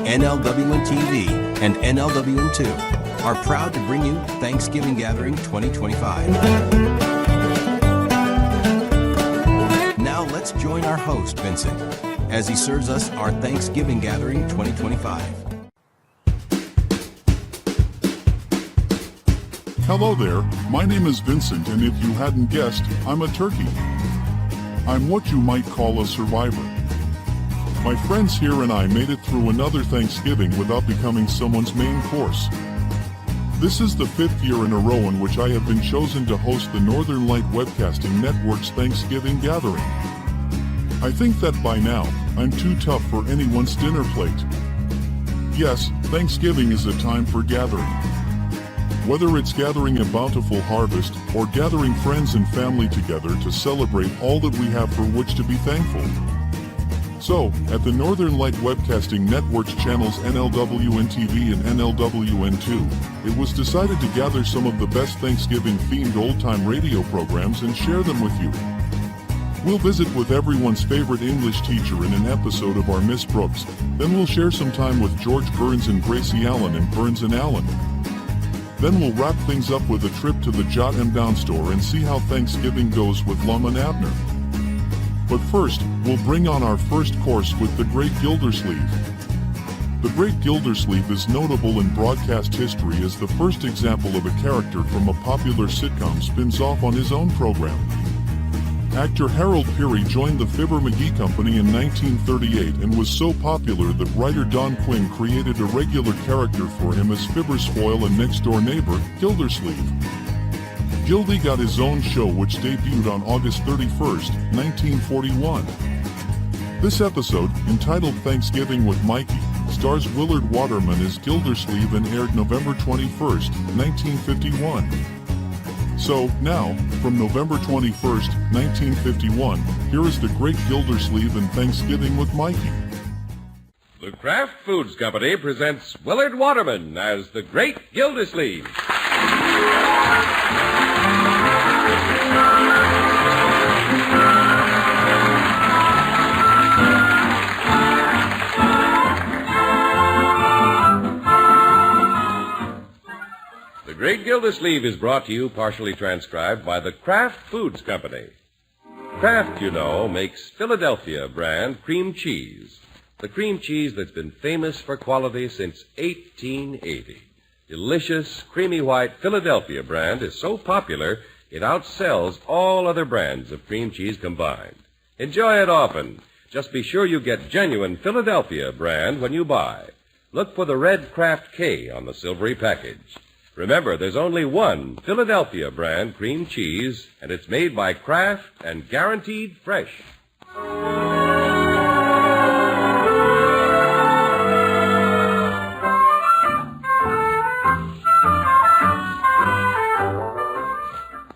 NLWN-TV and NLWN-2 are proud to bring you Thanksgiving Gathering 2025. Now let's join our host, Vincent, as he serves us our Thanksgiving Gathering 2025. Hello there, my name is Vincent, and if you hadn't guessed, I'm a turkey. I'm what you might call a survivor. My friends here and I made it through another Thanksgiving without becoming someone's main course. This is the 5th year in a row in which I have been chosen to host the Northern Light Webcasting Network's Thanksgiving Gathering. I think that by now, I'm too tough for anyone's dinner plate. Yes, Thanksgiving is a time for gathering. Whether it's gathering a bountiful harvest or gathering friends and family together to celebrate all that we have for which to be thankful. So, at the Northern Light Webcasting Network's channels NLWN-TV and NLWN-2, it was decided to gather some of the best Thanksgiving-themed old-time radio programs and share them with you. We'll visit with everyone's favorite English teacher in an episode of our Miss Brooks, then we'll share some time with George Burns and Gracie Allen in Burns and Allen. Then we'll wrap things up with a trip to the Jot 'em Down store and see how Thanksgiving goes with Lum and Abner. But first, we'll bring on our first course with the Great Gildersleeve. The Great Gildersleeve is notable in broadcast history as the first example of a character from a popular sitcom spins off on his own program. Actor Harold Peary joined the Fibber-McGee Company in 1938 and was so popular that writer Don Quinn created a regular character for him as Fibber's foil and next-door neighbor, Gildersleeve. Gildy got his own show which debuted on August 31st, 1941. This episode, entitled Thanksgiving with Mikey, stars Willard Waterman as Gildersleeve and aired November 21st, 1951. So, now, from November 21st, 1951, here is the Great Gildersleeve and Thanksgiving with Mikey. The Kraft Foods Company presents Willard Waterman as the Great Gildersleeve. The Great Gildersleeve is brought to you, partially transcribed, by the Kraft Foods Company. Kraft, you know, makes Philadelphia brand cream cheese. The cream cheese that's been famous for quality since 1880. Delicious, creamy white Philadelphia brand is so popular, it outsells all other brands of cream cheese combined. Enjoy it often. Just be sure you get genuine Philadelphia brand when you buy. Look for the red Kraft K on the silvery package. Remember, there's only one Philadelphia brand cream cheese, and it's made by Kraft and guaranteed fresh.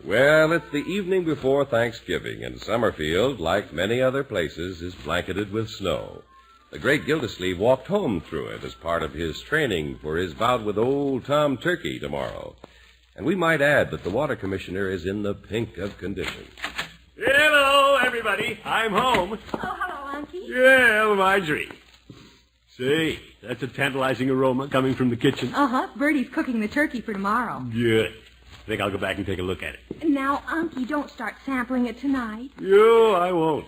Well, it's the evening before Thanksgiving, and Summerfield, like many other places, is blanketed with snow. The Great Gildersleeve walked home through it as part of his training for his bout with old Tom Turkey tomorrow. And we might add that the water commissioner is in the pink of condition. Hello, everybody. I'm home. Oh, hello, Unky. Yeah, Marjorie. Say, that's a tantalizing aroma coming from the kitchen. Uh-huh. Bertie's cooking the turkey for tomorrow. Good. I think I'll go back and take a look at it. Now, Unky, don't start sampling it tonight. No, I won't.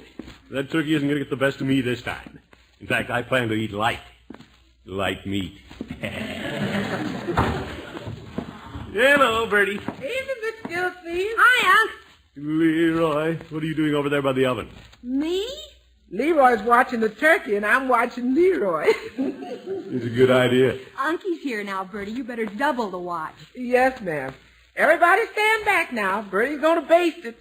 That turkey isn't going to get the best of me this time. In fact, I plan to eat light. Light meat. Hello, Bertie. Evening, Mr. Gildersleeve. Hi, Unc. Leroy, what are you doing over there by the oven? Me? Leroy's watching the turkey, and I'm watching Leroy. It's a good idea. Unky's here now, Bertie. You better double the watch. Yes, ma'am. Everybody stand back now. Bertie's going to baste it.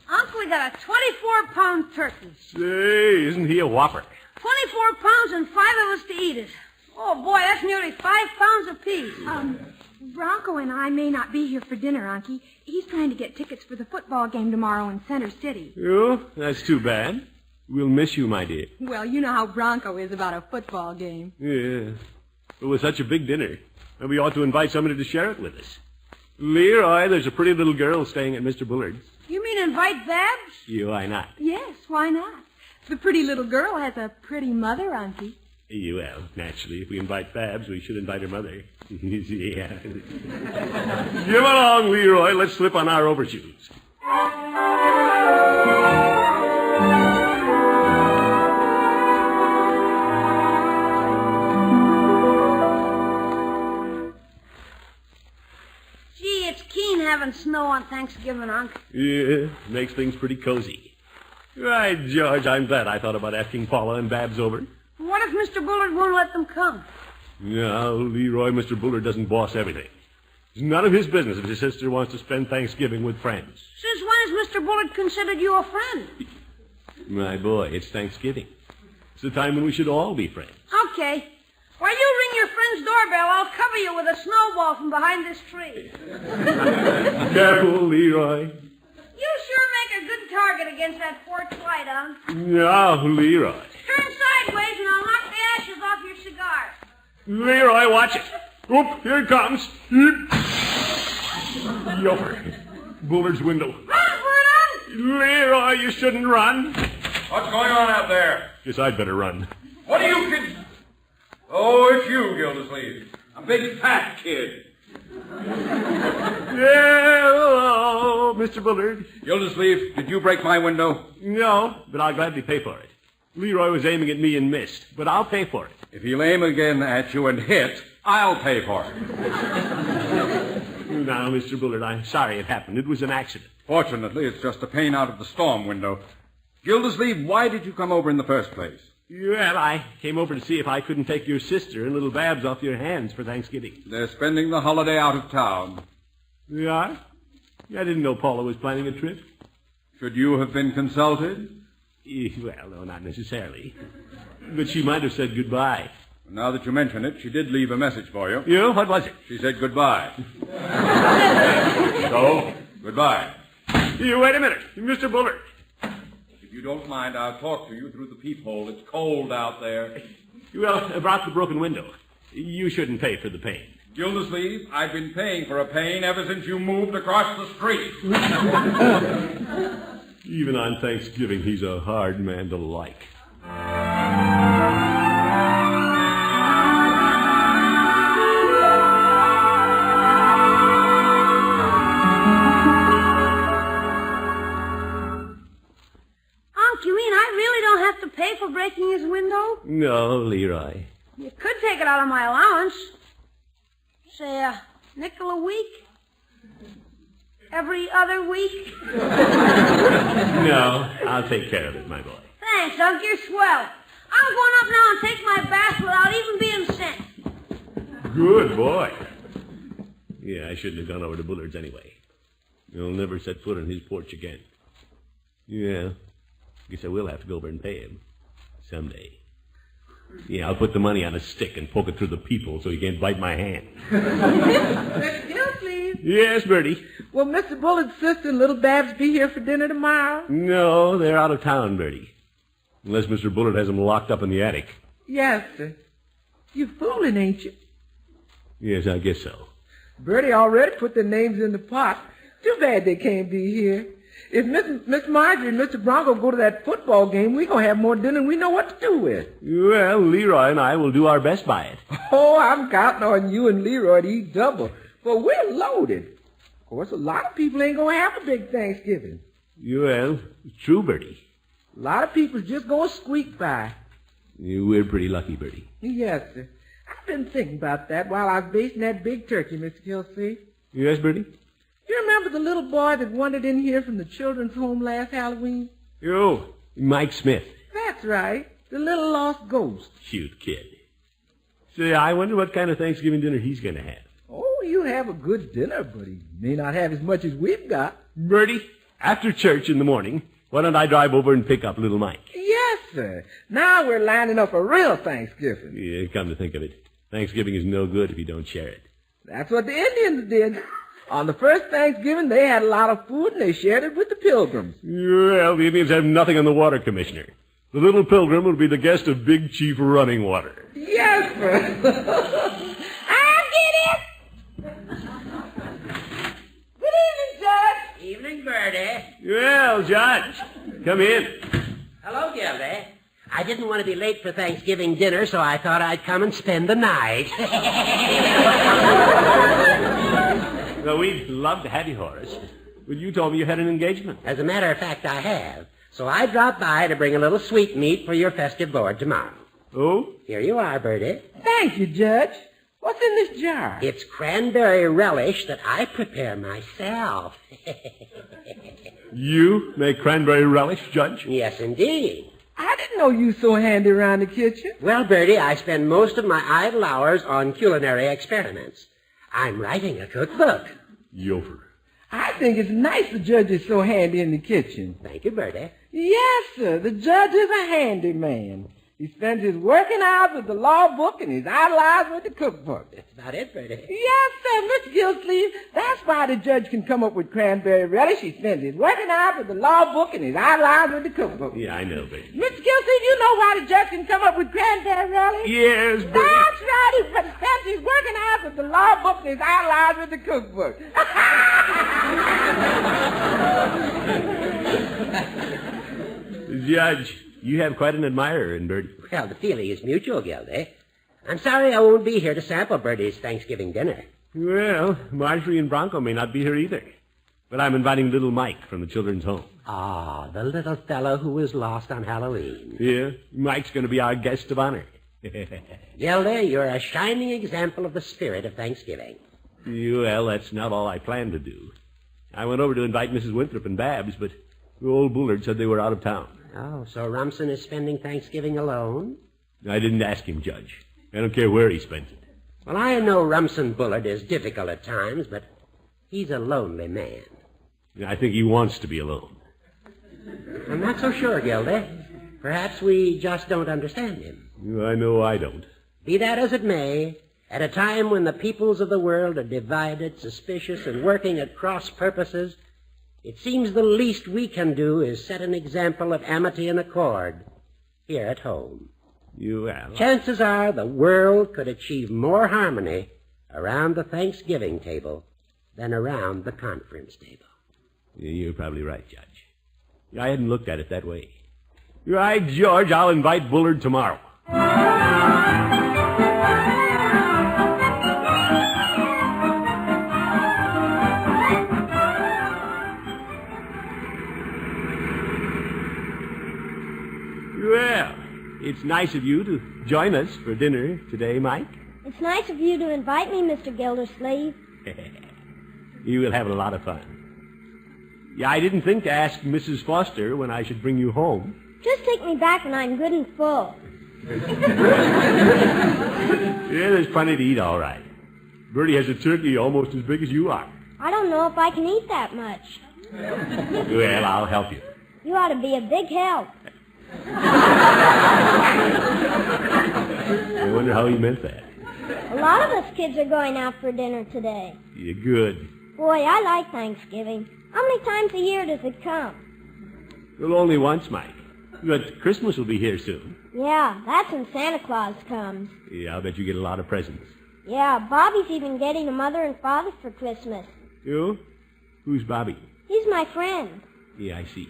Uncle, we got a 24-pound turkey. Say, isn't he a whopper? 24 pounds and 5 of us to eat it. Oh, boy, that's nearly 5 pounds apiece. Bronco and I may not be here for dinner, Unky. He's trying to get tickets for the football game tomorrow in Center City. Oh, that's too bad. We'll miss you, my dear. Well, you know how Bronco is about a football game. Yeah. But with such a big dinner, we ought to invite somebody to share it with us. Leroy, there's a pretty little girl staying at Mr. Bullard's. You mean invite Babs? Yeah, why not? Yes, why not? The pretty little girl has a pretty mother, Unky. Well, naturally, if we invite Babs, we should invite her mother. Yeah. Come along, Leroy. Let's slip on our overshoes. Gee, it's keen having snow on Thanksgiving, Unc. Yeah, makes things pretty cozy. Right, George, I'm glad I thought about asking Paula and Babs over. What if Mr. Bullard won't let them come? No, Leroy, Mr. Bullard doesn't boss everything. It's none of his business if his sister wants to spend Thanksgiving with friends. Since when has Mr. Bullard considered you a friend? My boy, it's Thanksgiving. It's the time when we should all be friends. Okay. While you ring your friend's doorbell, I'll cover you with a snowball from behind this tree. Careful, Leroy. You sure make a good target against that porch light, Unc. No, Leroy. Turn sideways and I'll knock the ashes off your cigar. Leroy, watch it. Oop, here it comes. Yopper. Bullard's window. Run for it, Unc! Leroy, you shouldn't run. What's going on out there? Guess I'd better run. What are you kids? Oh, it's you, Gildersleeve. A big fat kid. Hello, Mr. Bullard. Gildersleeve, did you break my window? No, but I'll gladly pay for it. Leroy was aiming at me and missed, but I'll pay for it. If he'll aim again at you and hit, I'll pay for it. Now, Mr. Bullard, I'm sorry it happened. It was an accident. Fortunately, it's just a pane out of the storm window. Gildersleeve, why did you come over in the first place? Well, I came over to see if I couldn't take your sister and little Babs off your hands for Thanksgiving. They're spending the holiday out of town. You are? I didn't know Paula was planning a trip. Should you have been consulted? Well, no, not necessarily. But she might have said goodbye. Now that you mention it, she did leave a message for you. You? What was it? She said goodbye. So, goodbye. You wait a minute. Mr. Bullard. If you don't mind, I'll talk to you through the peephole. It's cold out there. Well, about the broken window. You shouldn't pay for the pain. Gildersleeve, I've been paying for a pane ever since you moved across the street. Even on Thanksgiving, he's a hard man to like. You mean I really don't have to pay for breaking his window? No, Leroy. You could take it out of my allowance. Say, a nickel a week? Every other week? No, I'll take care of it, my boy. Thanks, Unc. You're swell. I'm going up now and take my bath without even being sent. Good boy. Yeah, I shouldn't have gone over to Bullard's anyway. You'll never set foot on his porch again. Yeah. Guess I will have to go over and pay him. Someday. Yeah, I'll put the money on a stick and poke it through the peephole so he can't bite my hand. Mr. Gildersleeve. Yes, Bertie. Will Mr. Bullard's sister and little Babs be here for dinner tomorrow? No, they're out of town, Bertie. Unless Mr. Bullard has them locked up in the attic. Yes, sir. You're fooling, ain't you? Yes, I guess so. Bertie already put their names in the pot. Too bad they can't be here. If Miss Marjorie and Mr. Bronco go to that football game, we're going to have more dinner than we know what to do with. Well, Leroy and I will do our best by it. Oh, I'm counting on you and Leroy to eat double. But we're loaded. Of course, a lot of people ain't going to have a big Thanksgiving. Well, it's true, Bertie. A lot of people's just going to squeak by. We're pretty lucky, Bertie. Yes, sir. I've been thinking about that while I was basting that big turkey, Mr. Gildersleeve. Yes, Bertie? You remember the little boy that wandered in here from the children's home last Halloween? Oh, Mike Smith. That's right. The little lost ghost. Cute kid. Say, I wonder what kind of Thanksgiving dinner he's going to have. Oh, you'll have a good dinner, but he may not have as much as we've got. Bertie, after church in the morning, why don't I drive over and pick up little Mike? Yes, sir. Now we're lining up a real Thanksgiving. Yeah, come to think of it, Thanksgiving is no good if you don't share it. That's what the Indians did. On the first Thanksgiving, they had a lot of food, and they shared it with the Pilgrims. Well, the Indians have nothing on the water, Commissioner. The little Pilgrim will be the guest of Big Chief Running Water. Yes, sir. I'll get it! Good evening, Judge. Evening, Bertie. Well, Judge, come in. Hello, Gildy. I didn't want to be late for Thanksgiving dinner, so I thought I'd come and spend the night. Well, we'd love to have you, Horace. But you told me you had an engagement. As a matter of fact, I have. So I dropped by to bring a little sweetmeat for your festive board tomorrow. Oh? Here you are, Bertie. Thank you, Judge. What's in this jar? It's cranberry relish that I prepare myself. You make cranberry relish, Judge? Yes, indeed. I didn't know you so handy around the kitchen. Well, Bertie, I spend most of my idle hours on culinary experiments. I'm writing a cookbook. Yofer. I think it's nice the judge is so handy in the kitchen. Thank you, Bertie. Yes, sir. The judge is a handy man. He spends his working hours with the law book and his idle hours with the cookbook. That's about it, Bertie. Yes, sir, Mr. Gildersleeve. That's why the judge can come up with cranberry relish. He spends his working hours with the law book and his idle hours with the cookbook. Yeah, I know, Bertie. Mr. Gildersleeve, you know why the judge can come up with cranberry relish? Yes, Bertie. That's right. He spends his working hours with the law book and his idle hours with the cookbook. Judge, you have quite an admirer in Bertie. Well, the feeling is mutual, Gildy. I'm sorry I won't be here to sample Bertie's Thanksgiving dinner. Well, Marjorie and Bronco may not be here either. But I'm inviting little Mike from the children's home. Ah, the little fellow who was lost on Halloween. Yeah, Mike's going to be our guest of honor. Gildy, you're a shining example of the spirit of Thanksgiving. Well, that's not all I planned to do. I went over to invite Mrs. Winthrop and Babs, but the old Bullard said they were out of town. Oh, so Rumson is spending Thanksgiving alone? I didn't ask him, Judge. I don't care where he spends it. Well, I know Rumson Bullard is difficult at times, but he's a lonely man. I think he wants to be alone. I'm not so sure, Gildy. Perhaps we just don't understand him. I know I don't. Be that as it may, at a time when the peoples of the world are divided, suspicious, and working at cross purposes, it seems the least we can do is set an example of amity and accord here at home. Chances are the world could achieve more harmony around the Thanksgiving table than around the conference table. You're probably right, Judge. I hadn't looked at it that way. You're right, George. I'll invite Bullard tomorrow. Well, it's nice of you to join us for dinner today, Mike. It's nice of you to invite me, Mr. Gildersleeve. You will have a lot of fun. Yeah, I didn't think to ask Mrs. Foster when I should bring you home. Just take me back when I'm good and full. Yeah, there's plenty to eat, all right. Bertie has a turkey almost as big as you are. I don't know if I can eat that much. Well, I'll help you. You ought to be a big help. I wonder how he meant that. A lot of us kids are going out for dinner today. You're good. Boy, I like Thanksgiving. How many times a year does it come? Well, only once, Mike. But Christmas will be here soon. Yeah, that's when Santa Claus comes. Yeah, I'll bet you get a lot of presents. Yeah, Bobby's even getting a mother and father for Christmas. You? Who's Bobby? He's my friend. Yeah, I see.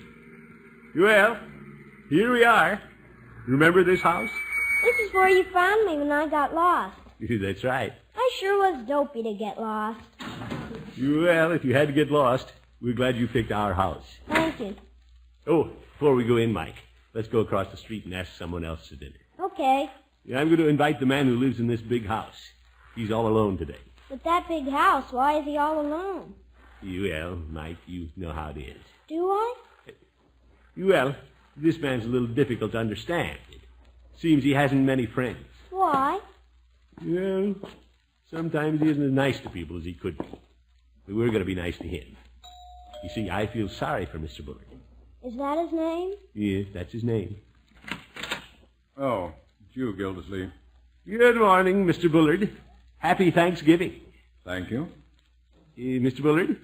Well, here we are. Remember this house? This is where you found me when I got lost. That's right. I sure was dopey to get lost. Well, if you had to get lost, we're glad you picked our house. Thank you. Oh, before we go in, Mike, let's go across the street and ask someone else to dinner. Okay. Yeah, I'm going to invite the man who lives in this big house. He's all alone today. With that big house, why is he all alone? Well, Mike, you know how it is. Do I? Well, this man's a little difficult to understand. It seems he hasn't many friends. Why? Well, sometimes he isn't as nice to people as he could be. But we're going to be nice to him. You see, I feel sorry for Mr. Bullard. Is that his name? Yes, that's his name. Oh, it's you, Gildersleeve. Good morning, Mr. Bullard. Happy Thanksgiving. Thank you. Mr. Bullard,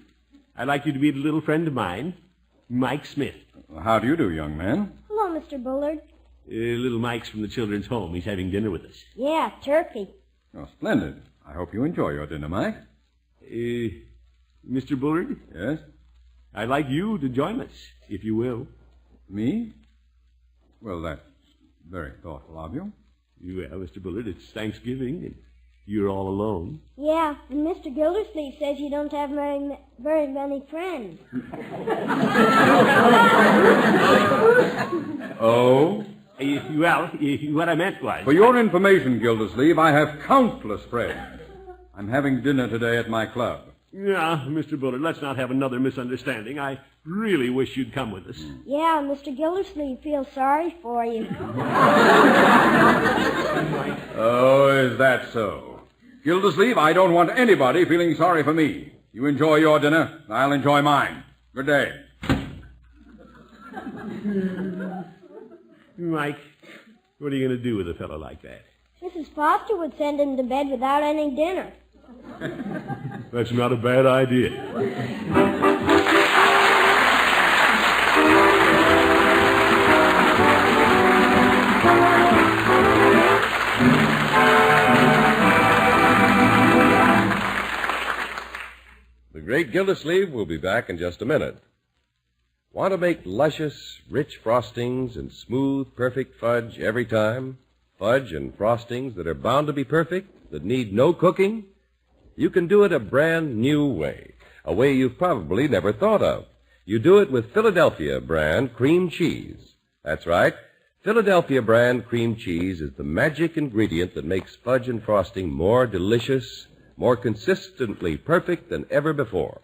I'd like you to meet a little friend of mine, Mike Smith. How do you do, young man? Hello, Mr. Bullard. Little Mike's from the children's home. He's having dinner with us. Yeah, turkey. Oh, splendid. I hope you enjoy your dinner, Mike. Mr. Bullard? Yes? I'd like you to join us, if you will. Me? Well, Very thoughtful of you. Well, Mr. Bullard, it's Thanksgiving, and you're all alone. Yeah, and Mr. Gildersleeve says you don't have very many friends. Oh? Well, what I meant was... For your information, Gildersleeve, I have countless friends. I'm having dinner today at my club. Yeah, Mr. Bullard, let's not have another misunderstanding. I really wish you'd come with us. Yeah, Mr. Gildersleeve feels sorry for you. Oh, is that so? Gildersleeve, I don't want anybody feeling sorry for me. You enjoy your dinner, I'll enjoy mine. Good day. Mike, what are you going to do with a fellow like that? Mrs. Foster would send him to bed without any dinner. That's not a bad idea. The Great Gildersleeve will be back in just a minute. Want to make luscious, rich frostings and smooth, perfect fudge every time? Fudge and frostings that are bound to be perfect, that need no cooking? You can do it a brand new way, a way you've probably never thought of. You do it with Philadelphia brand cream cheese. That's right. Philadelphia brand cream cheese is the magic ingredient that makes fudge and frosting more delicious, more consistently perfect than ever before.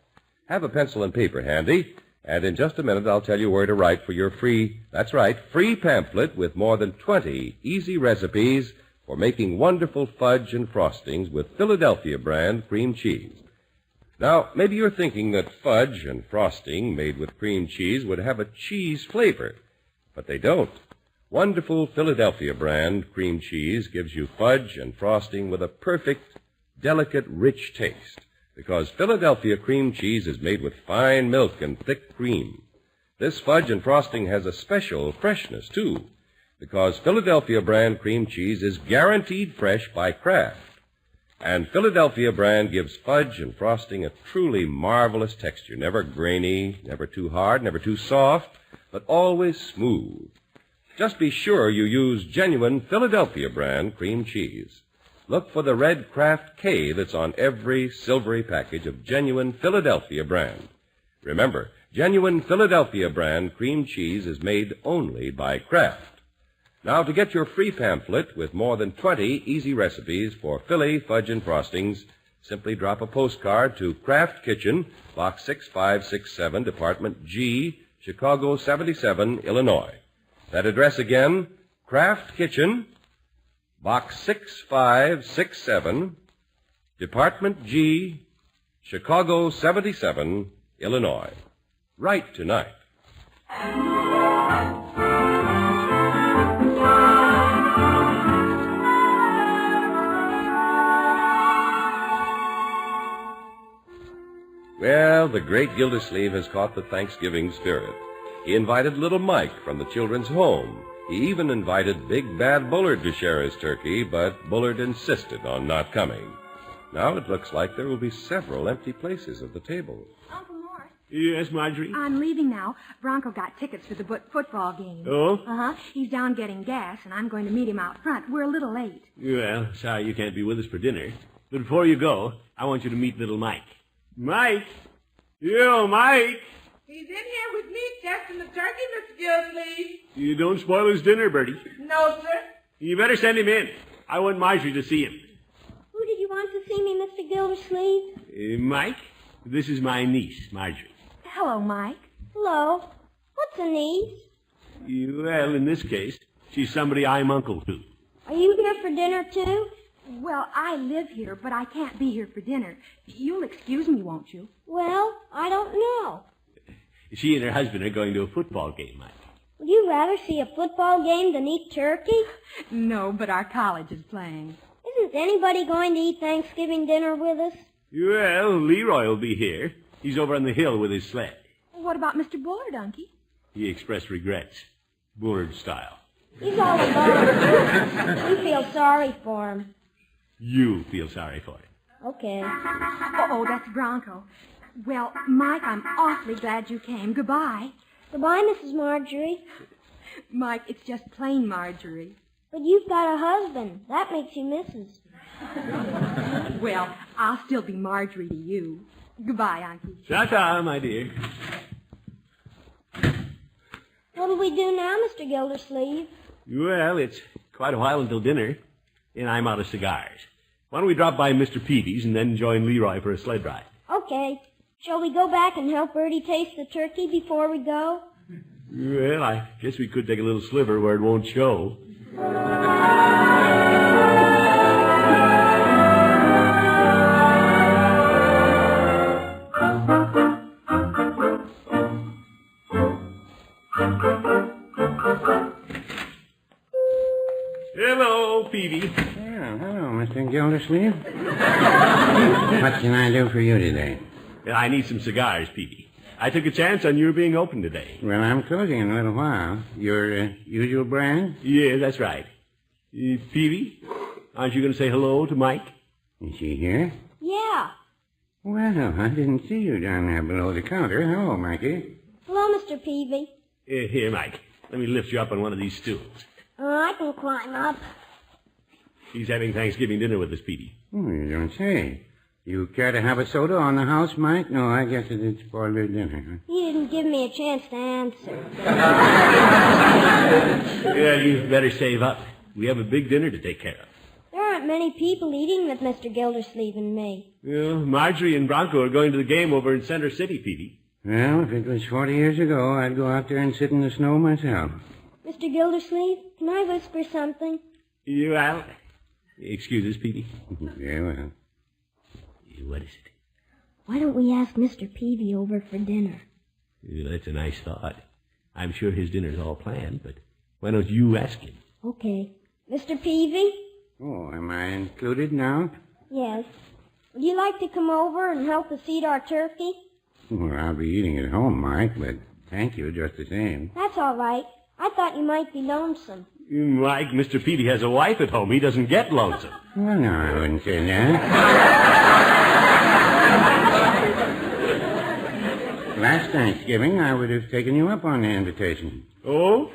Have a pencil and paper handy, and in just a minute I'll tell you where to write for your free pamphlet with more than 20 easy recipes for making wonderful fudge and frostings with Philadelphia brand cream cheese. Now, maybe you're thinking that fudge and frosting made with cream cheese would have a cheese flavor, but they don't. Wonderful Philadelphia brand cream cheese gives you fudge and frosting with a perfect, delicate, rich taste, because Philadelphia cream cheese is made with fine milk and thick cream. This fudge and frosting has a special freshness, too, because Philadelphia brand cream cheese is guaranteed fresh by Kraft. And Philadelphia brand gives fudge and frosting a truly marvelous texture, never grainy, never too hard, never too soft, but always smooth. Just be sure you use genuine Philadelphia brand cream cheese. Look for the red Kraft K that's on every silvery package of genuine Philadelphia brand. Remember, genuine Philadelphia brand cream cheese is made only by Kraft. Now, to get your free pamphlet with more than 20 easy recipes for Philly fudge and frostings, simply drop a postcard to Kraft Kitchen, Box 6567, Department G, Chicago 77, Illinois. That address again, Kraft Kitchen, Box 6567, Department G, Chicago 77, Illinois. Write tonight. Well, the Great Gildersleeve has caught the Thanksgiving spirit. He invited little Mike from the children's home. He even invited Big Bad Bullard to share his turkey, but Bullard insisted on not coming. Now it looks like there will be several empty places at the table. Uncle Morris. Yes, Marjorie? I'm leaving now. Bronco got tickets for the football game. Oh? Uh-huh. He's down getting gas, and I'm going to meet him out front. We're a little late. Well, sorry you can't be with us for dinner. But before you go, I want you to meet little Mike. Mike! Yo, Mike! He's in here with me, testing the turkey, Mr. Gildersleeve. You don't spoil his dinner, Bertie. No, sir. You better send him in. I want Marjorie to see him. Who did you want to see me, Mr. Gildersleeve? Mike, this is my niece, Marjorie. Hello, Mike. Hello. What's a niece? Well, in this case, she's somebody I'm uncle to. Are you here for dinner, too? Well, I live here, but I can't be here for dinner. You'll excuse me, won't you? Well, I don't know. She and her husband are going to a football game, Mike. Would you rather see a football game than eat turkey? No, but our college is playing. Isn't anybody going to eat Thanksgiving dinner with us? Well, Leroy will be here. He's over on the hill with his sled. What about Mr. Bullard, Unky? He expressed regrets. Bullard style. He's all alone. We feel sorry for him. You feel sorry for him. Okay. Oh, that's Bronco. Well, Mike, I'm awfully glad you came. Goodbye. Goodbye, Mrs. Marjorie. Mike, it's just plain Marjorie. But you've got a husband. That makes you Mrs. Well, I'll still be Marjorie to you. Goodbye, Unky. Ta-ta, my dear. What'll we do now, Mr. Gildersleeve? Well, it's quite a while until dinner, and I'm out of cigars. Why don't we drop by Mr. Peavy's and then join Leroy for a sled ride? Okay. Shall we go back and help Bertie taste the turkey before we go? Well, I guess we could take a little sliver where it won't show. Hello, Peavy. Well, hello, Mr. Gildersleeve. What can I do for you today? I need some cigars, Peavy. I took a chance on your being open today. Well, I'm closing in a little while. Your usual brand? Yeah, that's right. Peavy, aren't you going to say hello to Mike? Is she here? Yeah. Well, I didn't see you down there below the counter. Hello, Mikey. Hello, Mr. Peavy. Here, Mike. Let me lift you up on one of these stools. I can climb up. He's having Thanksgiving dinner with us, Peavy. Oh, you don't say. You care to have a soda on the house, Mike? No, I guess it'd spoil your dinner. You didn't give me a chance to answer. Yeah, you better save up. We have a big dinner to take care of. There aren't many people eating with Mr. Gildersleeve and me. Well, Marjorie and Bronco are going to the game over in Center City, Peavy. Well, if it was 40 years ago, I'd go out there and sit in the snow myself. Mr. Gildersleeve, can I whisper something? Well, excuse us, Peavy. Yeah, well. What is it? Why don't we ask Mr. Peavy over for dinner? Well, that's a nice thought. I'm sure his dinner's all planned, but why don't you ask him? Okay. Mr. Peavy? Oh, am I included now? Yes. Would you like to come over and help us eat our turkey? Well, I'll be eating at home, Mike, but thank you just the same. That's all right. I thought you might be lonesome. Mike, Mr. Peavy has a wife at home. He doesn't get lonesome. Well, no, I wouldn't say that. Last Thanksgiving, I would have taken you up on the invitation. Oh?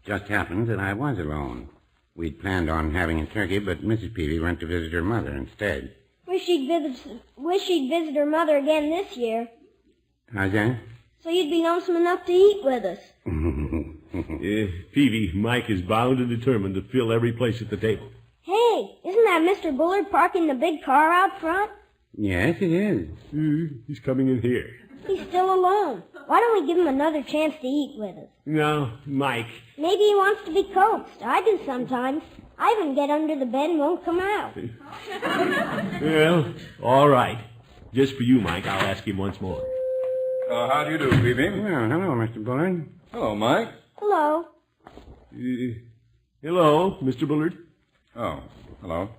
Just happened that I was alone. We'd planned on having a turkey, but Mrs. Peavy went to visit her mother instead. Wish she'd visit her mother again this year. How's that? So you'd be lonesome enough to eat with us. Peavy, Mike is bound and determined to fill every place at the table. Hey, isn't that Mr. Bullard parking the big car out front? Yes, it is. He's coming in here. He's still alone. Why don't we give him another chance to eat with us? No, Mike. Maybe he wants to be coaxed. I do sometimes. I even get under the bed and won't come out. Well, all right. Just for you, Mike, I'll ask him once more. How do you do, Peavy? Well, hello, Mr. Bullard. Hello, Mike. Hello. Hello, Mr. Bullard. Oh, hello.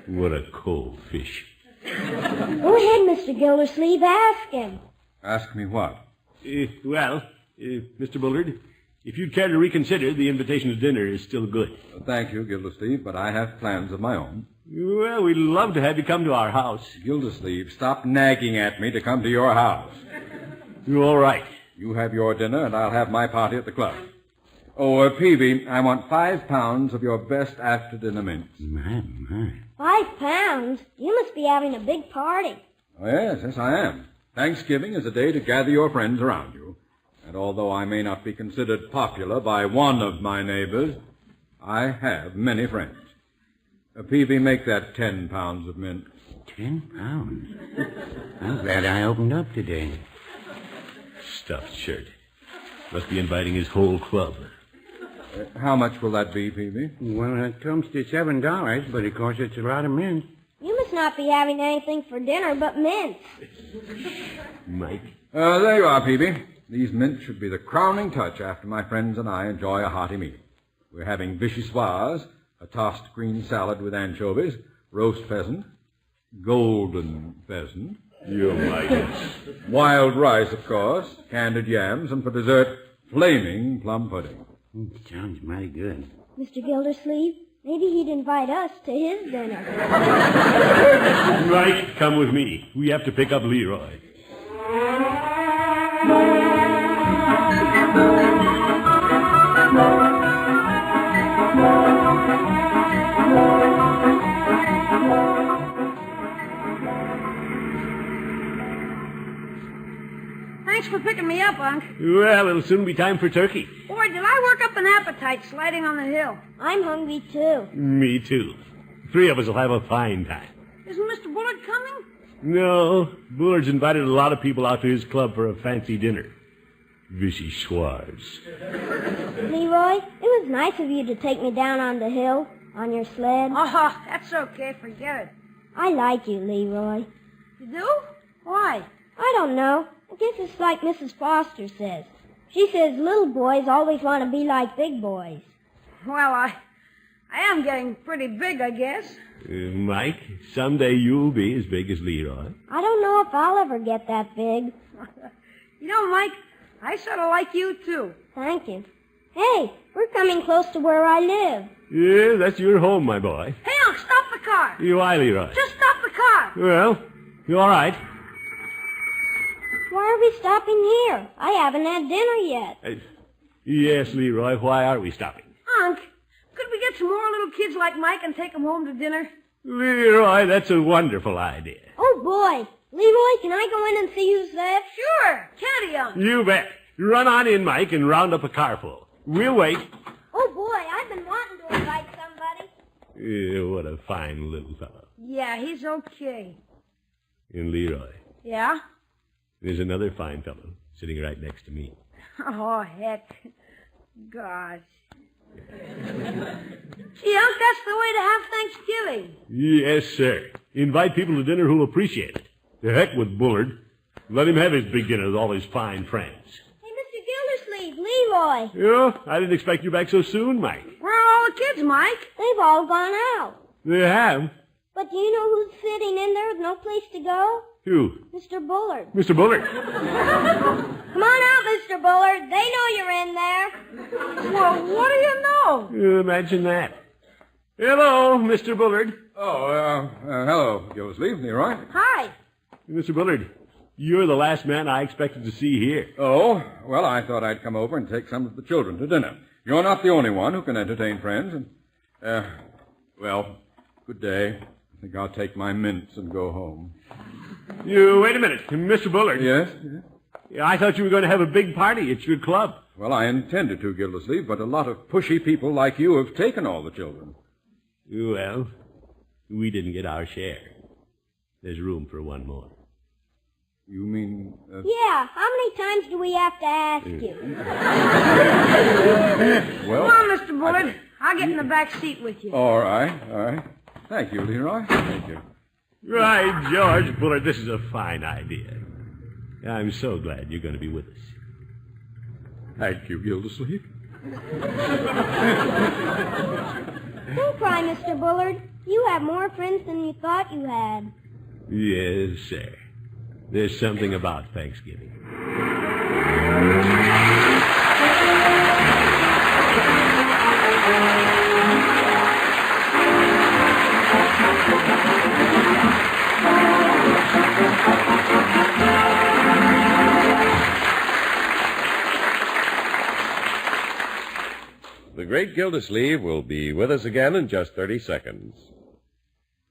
What a cold fish. Go ahead, Mr. Gildersleeve. Ask him. Ask me what? Mr. Bullard, if you'd care to reconsider, the invitation to dinner is still good. Thank you, Gildersleeve, but I have plans of my own. Well, we'd love to have you come to our house. Gildersleeve, stop nagging at me to come to your house. You're all right. You have your dinner, and I'll have my party at the club. Oh, Peavy, I want 5 pounds of your best after-dinner mints. My. 5 pounds? You must be having a big party. Oh, yes, I am. Thanksgiving is a day to gather your friends around you. And although I may not be considered popular by one of my neighbors, I have many friends. Peavy, make that 10 pounds of mint. 10 pounds? I'm glad I opened up today. Stuffed shirt. Must be inviting his whole club. How much will that be, Peavy? Well, it comes to $7, but of course it's a lot of mint. You must not be having anything for dinner but mints. Mike? There you are, Peavy. These mints should be the crowning touch after my friends and I enjoy a hearty meal. We're having vichyssoise, a tossed green salad with anchovies, roast pheasant, golden pheasant. You Mike. Wild rice, of course, candied yams, and for dessert, flaming plum pudding. Sounds mighty good. Mr. Gildersleeve, maybe he'd invite us to his dinner. Mike, come with me. We have to pick up Leroy. thanks for picking me up, Unc. Well, it'll soon be time for turkey. Boy, did I work up an appetite sliding on the hill. I'm hungry, too. Me too. 3 of us will have a fine time. Isn't Mr. Bullard coming? No, Bullard's invited a lot of people out to his club for a fancy dinner. Vichyssoise. Leroy, it was nice of you to take me down on the hill, on your sled. Oh, that's okay. Forget it. I like you, Leroy. You do? Why? I don't know. I guess it's like Mrs. Foster says. She says little boys always want to be like big boys. Well, I am getting pretty big, I guess. Mike, someday you'll be as big as Leroy. I don't know if I'll ever get that big. You know, Mike, I sort of like you, too. Thank you. Hey, we're coming close to where I live. Yeah, that's your home, my boy. Hey, Unc, stop the car. Why, Leroy? Just stop the car. Well, you all right? Why are we stopping here? I haven't had dinner yet. Yes, Leroy, why are we stopping? Unc, could we get some more little kids like Mike and take them home to dinner? Leroy, that's a wonderful idea. Oh, boy. Leroy, can I go in and see who's there? Sure. Can't he, Unc? You bet. Run on in, Mike, and round up a carful. We'll wait. Oh, boy, I've been wanting to invite somebody. What a fine little fellow. Yeah, he's okay. And Leroy, Yeah? there's another fine fellow sitting right next to me. Oh, heck. Gosh. Gee, Unc, that's the way to have Thanksgiving. Yes, sir. Invite people to dinner who'll appreciate it. The heck with Bullard. Let him have his big dinner with all his fine friends. Hey, Mr. Gildersleeve, Leroy. Yeah, I didn't expect you back so soon, Mike. Where are all the kids, Mike? They've all gone out. They have? But do you know who's sitting in there with no place to go? Who? Mr. Bullard. Mr. Bullard. Come on out, Mr. Bullard. They know you're in there. Well, what do you know? Imagine that. Hello, Mr. Bullard. Oh, hello, Gildersleeve. Leroy. Hi. Mr. Bullard, you're the last man I expected to see here. Oh, well, I thought I'd come over and take some of the children to dinner. You're not the only one who can entertain friends. And, well, good day. I think I'll take my mints and go home. You, wait a minute. Mr. Bullard. Yes? I thought you were going to have a big party at your club. Well, I intended to, Gildersleeve, but a lot of pushy people like you have taken all the children. Well, we didn't get our share. There's room for one more. You mean... Yeah, how many times do we have to ask you? Well... Come on, Mr. Bullard. I'll get in the back seat with you. All right. Thank you, Leroy. Thank you. Right, George Bullard, this is a fine idea. I'm so glad you're going to be with us. Thank you, Gildersleeve. Don't cry, Mr. Bullard. You have more friends than you thought you had. Yes, sir. There's something about Thanksgiving. The Great Gildersleeve will be with us again in just 30 seconds.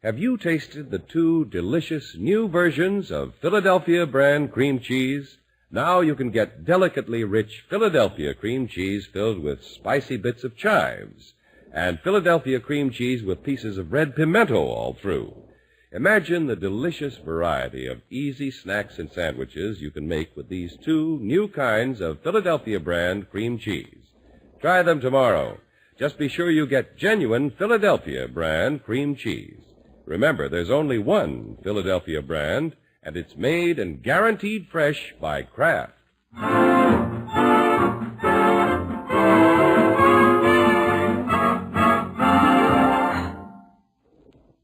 Have you tasted the 2 delicious new versions of Philadelphia brand cream cheese? Now you can get delicately rich Philadelphia cream cheese filled with spicy bits of chives, and Philadelphia cream cheese with pieces of red pimento all through. Imagine the delicious variety of easy snacks and sandwiches you can make with these 2 new kinds of Philadelphia brand cream cheese. Try them tomorrow. Just be sure you get genuine Philadelphia brand cream cheese. Remember, there's only one Philadelphia brand, and it's made and guaranteed fresh by Kraft.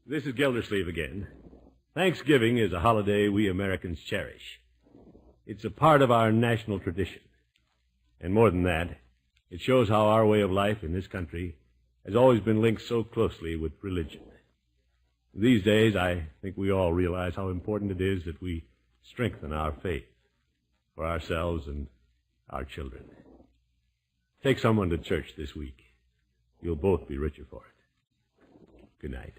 This is Gildersleeve again. Thanksgiving is a holiday we Americans cherish. It's a part of our national tradition. And more than that, it shows how our way of life in this country has always been linked so closely with religion. These days, I think we all realize how important it is that we strengthen our faith for ourselves and our children. Take someone to church this week. You'll both be richer for it. Good night.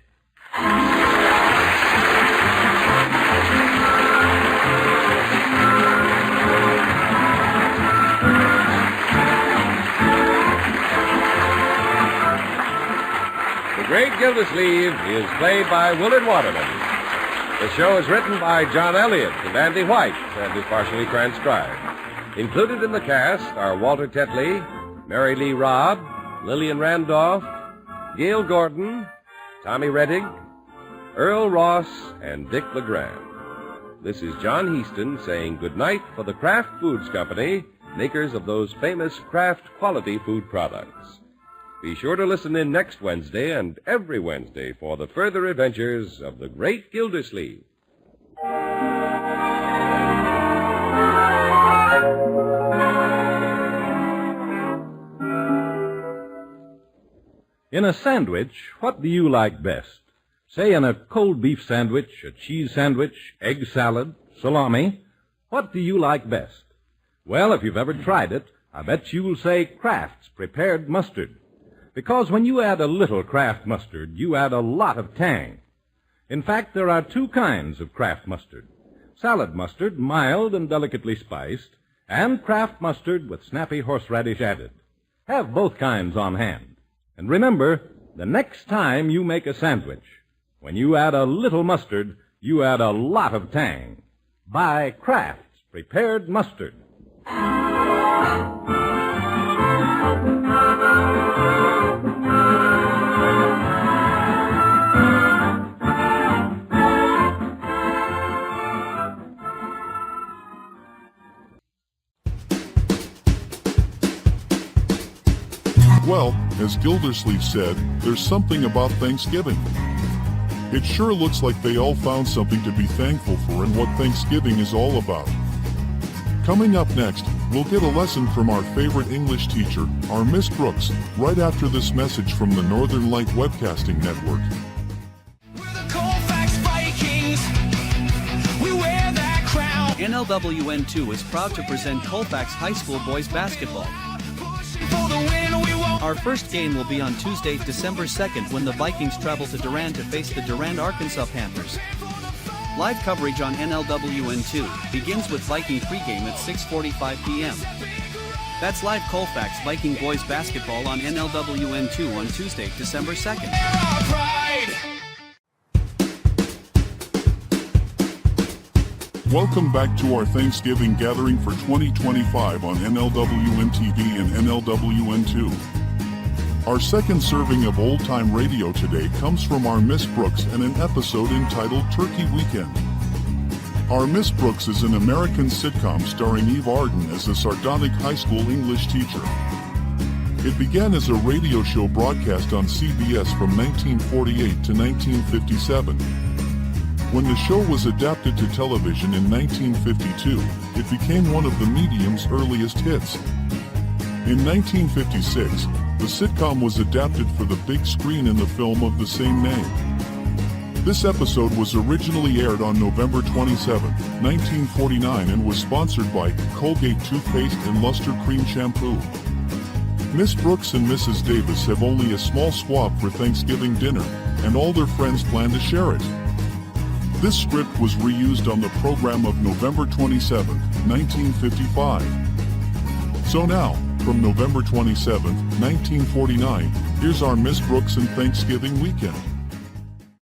Gildersleeve is played by Willard Waterman. The show is written by John Elliott and Andy White and is partially transcribed. Included in the cast are Walter Tetley, Mary Lee Robb, Lillian Randolph, Gail Gordon, Tommy Rettig, Earl Ross, and Dick LeGrand. This is John Heaston saying goodnight for the Kraft Foods Company, makers of those famous Kraft quality food products. Be sure to listen in next Wednesday and every Wednesday for the further adventures of the Great Gildersleeve. In a sandwich, what do you like best? Say in a cold beef sandwich, a cheese sandwich, egg salad, salami, what do you like best? Well, if you've ever tried it, I bet you'll say Kraft's Prepared Mustard. Because when you add a little Kraft mustard, you add a lot of tang. In fact, there are two kinds of Kraft mustard. Salad mustard, mild and delicately spiced, and Kraft mustard with snappy horseradish added. Have both kinds on hand. And remember, the next time you make a sandwich, when you add a little mustard, you add a lot of tang. Buy Kraft's Prepared Mustard. Well, as Gildersleeve said, there's something about Thanksgiving. It sure looks like they all found something to be thankful for in what Thanksgiving is all about. Coming up next, we'll get a lesson from our favorite English teacher, our Miss Brooks, right after this message from the Northern Light Webcasting Network. NLWN-2 is proud to present Colfax High School boys basketball. Our first game will be on Tuesday, December 2nd, when the Vikings travel to Durand to face the Durand, Arkansas Panthers. Live coverage on NLWN-2 begins with Viking pregame at 6:45 p.m. That's live Colfax Viking boys basketball on NLWN-2 on Tuesday, December 2nd. Welcome back to our Thanksgiving gathering for 2025 on NLWN-TV and NLWN-2. Our second serving of old-time radio today comes from our Miss Brooks and an episode entitled Turkey Weekend. Our Miss Brooks is an American sitcom starring Eve Arden as a sardonic high school English teacher. It began as a radio show broadcast on CBS from 1948 to 1957. When the show was adapted to television in 1952, it became one of the medium's earliest hits. In 1956, the sitcom was adapted for the big screen in the film of the same name. This episode was originally aired on November 27, 1949 and was sponsored by Colgate Toothpaste and Luster Cream Shampoo. Miss Brooks and Mrs. Davis have only a small swab for Thanksgiving dinner, and all their friends plan to share it. This script was reused on the program of November 27, 1955. So now, from November 27, 1949, here's our Miss Brooks and Thanksgiving weekend.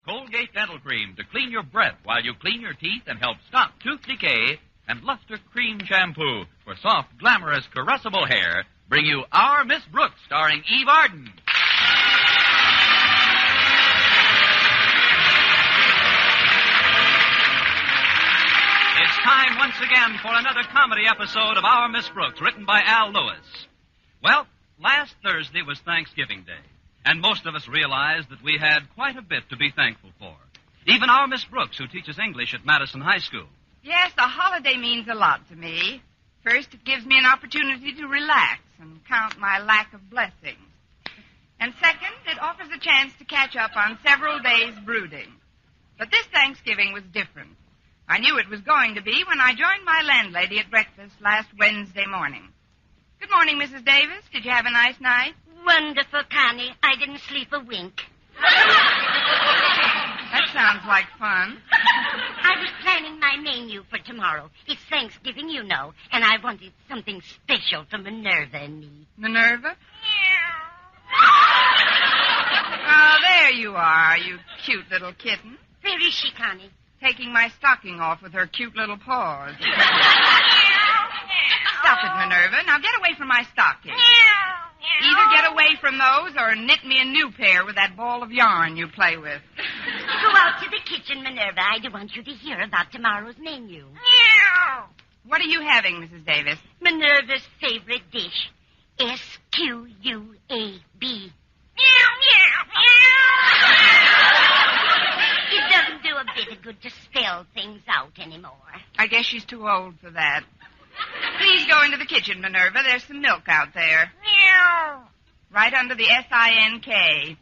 Colgate Dental Cream to clean your breath while you clean your teeth and help stop tooth decay, and Luster Cream Shampoo for soft, glamorous, caressable hair bring you Our Miss Brooks, starring Eve Arden. It's time once again for another comedy episode of Our Miss Brooks, written by Al Lewis. Well, last Thursday was Thanksgiving Day, and most of us realized that we had quite a bit to be thankful for. Even our Miss Brooks, who teaches English at Madison High School. Yes, the holiday means a lot to me. First, it gives me an opportunity to relax and count my lack of blessings. And second, it offers a chance to catch up on several days' brooding. But this Thanksgiving was different. I knew it was going to be when I joined my landlady at breakfast last Wednesday morning. Good morning, Mrs. Davis. Did you have a nice night? Wonderful, Connie. I didn't sleep a wink. That sounds like fun. I was planning my menu for tomorrow. It's Thanksgiving, you know, and I wanted something special for Minerva and me. Minerva? Oh, there you are, you cute little kitten. Where is she, Connie? Taking my stocking off with her cute little paws. Stop it, Minerva. Now get away from my stocking. Either get away from those or knit me a new pair with that ball of yarn you play with. Go out to the kitchen, Minerva. I do want you to hear about tomorrow's menu. What are you having, Mrs. Davis? Minerva's favorite dish. S-Q-U-A-B. It doesn't do a bit of good to spell things out anymore. I guess she's too old for that. Please go into the kitchen, Minerva. There's some milk out there. Right under the S-I-N-K.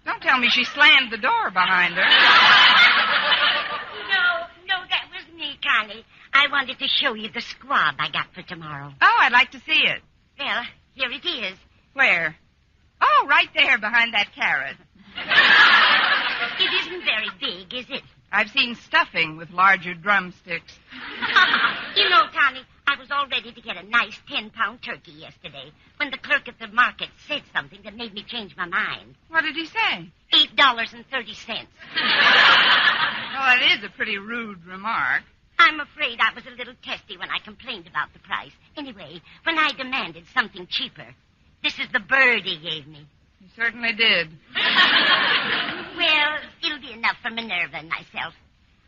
Don't tell me she slammed the door behind her. No, that was me, Connie. I wanted to show you the squab I got for tomorrow. Oh, I'd like to see it. Well, here it is. Where? Oh, right there behind that carrot. It isn't very big, is it? I've seen stuffing with larger drumsticks. You know, Connie, I was all ready to get a nice 10-pound turkey yesterday when the clerk at the market said something that made me change my mind. What did he say? $8.30. Well, that is a pretty rude remark. I'm afraid I was a little testy when I complained about the price. Anyway, when I demanded something cheaper, this is the bird he gave me. He certainly did. Well, it'll be enough for Minerva and myself.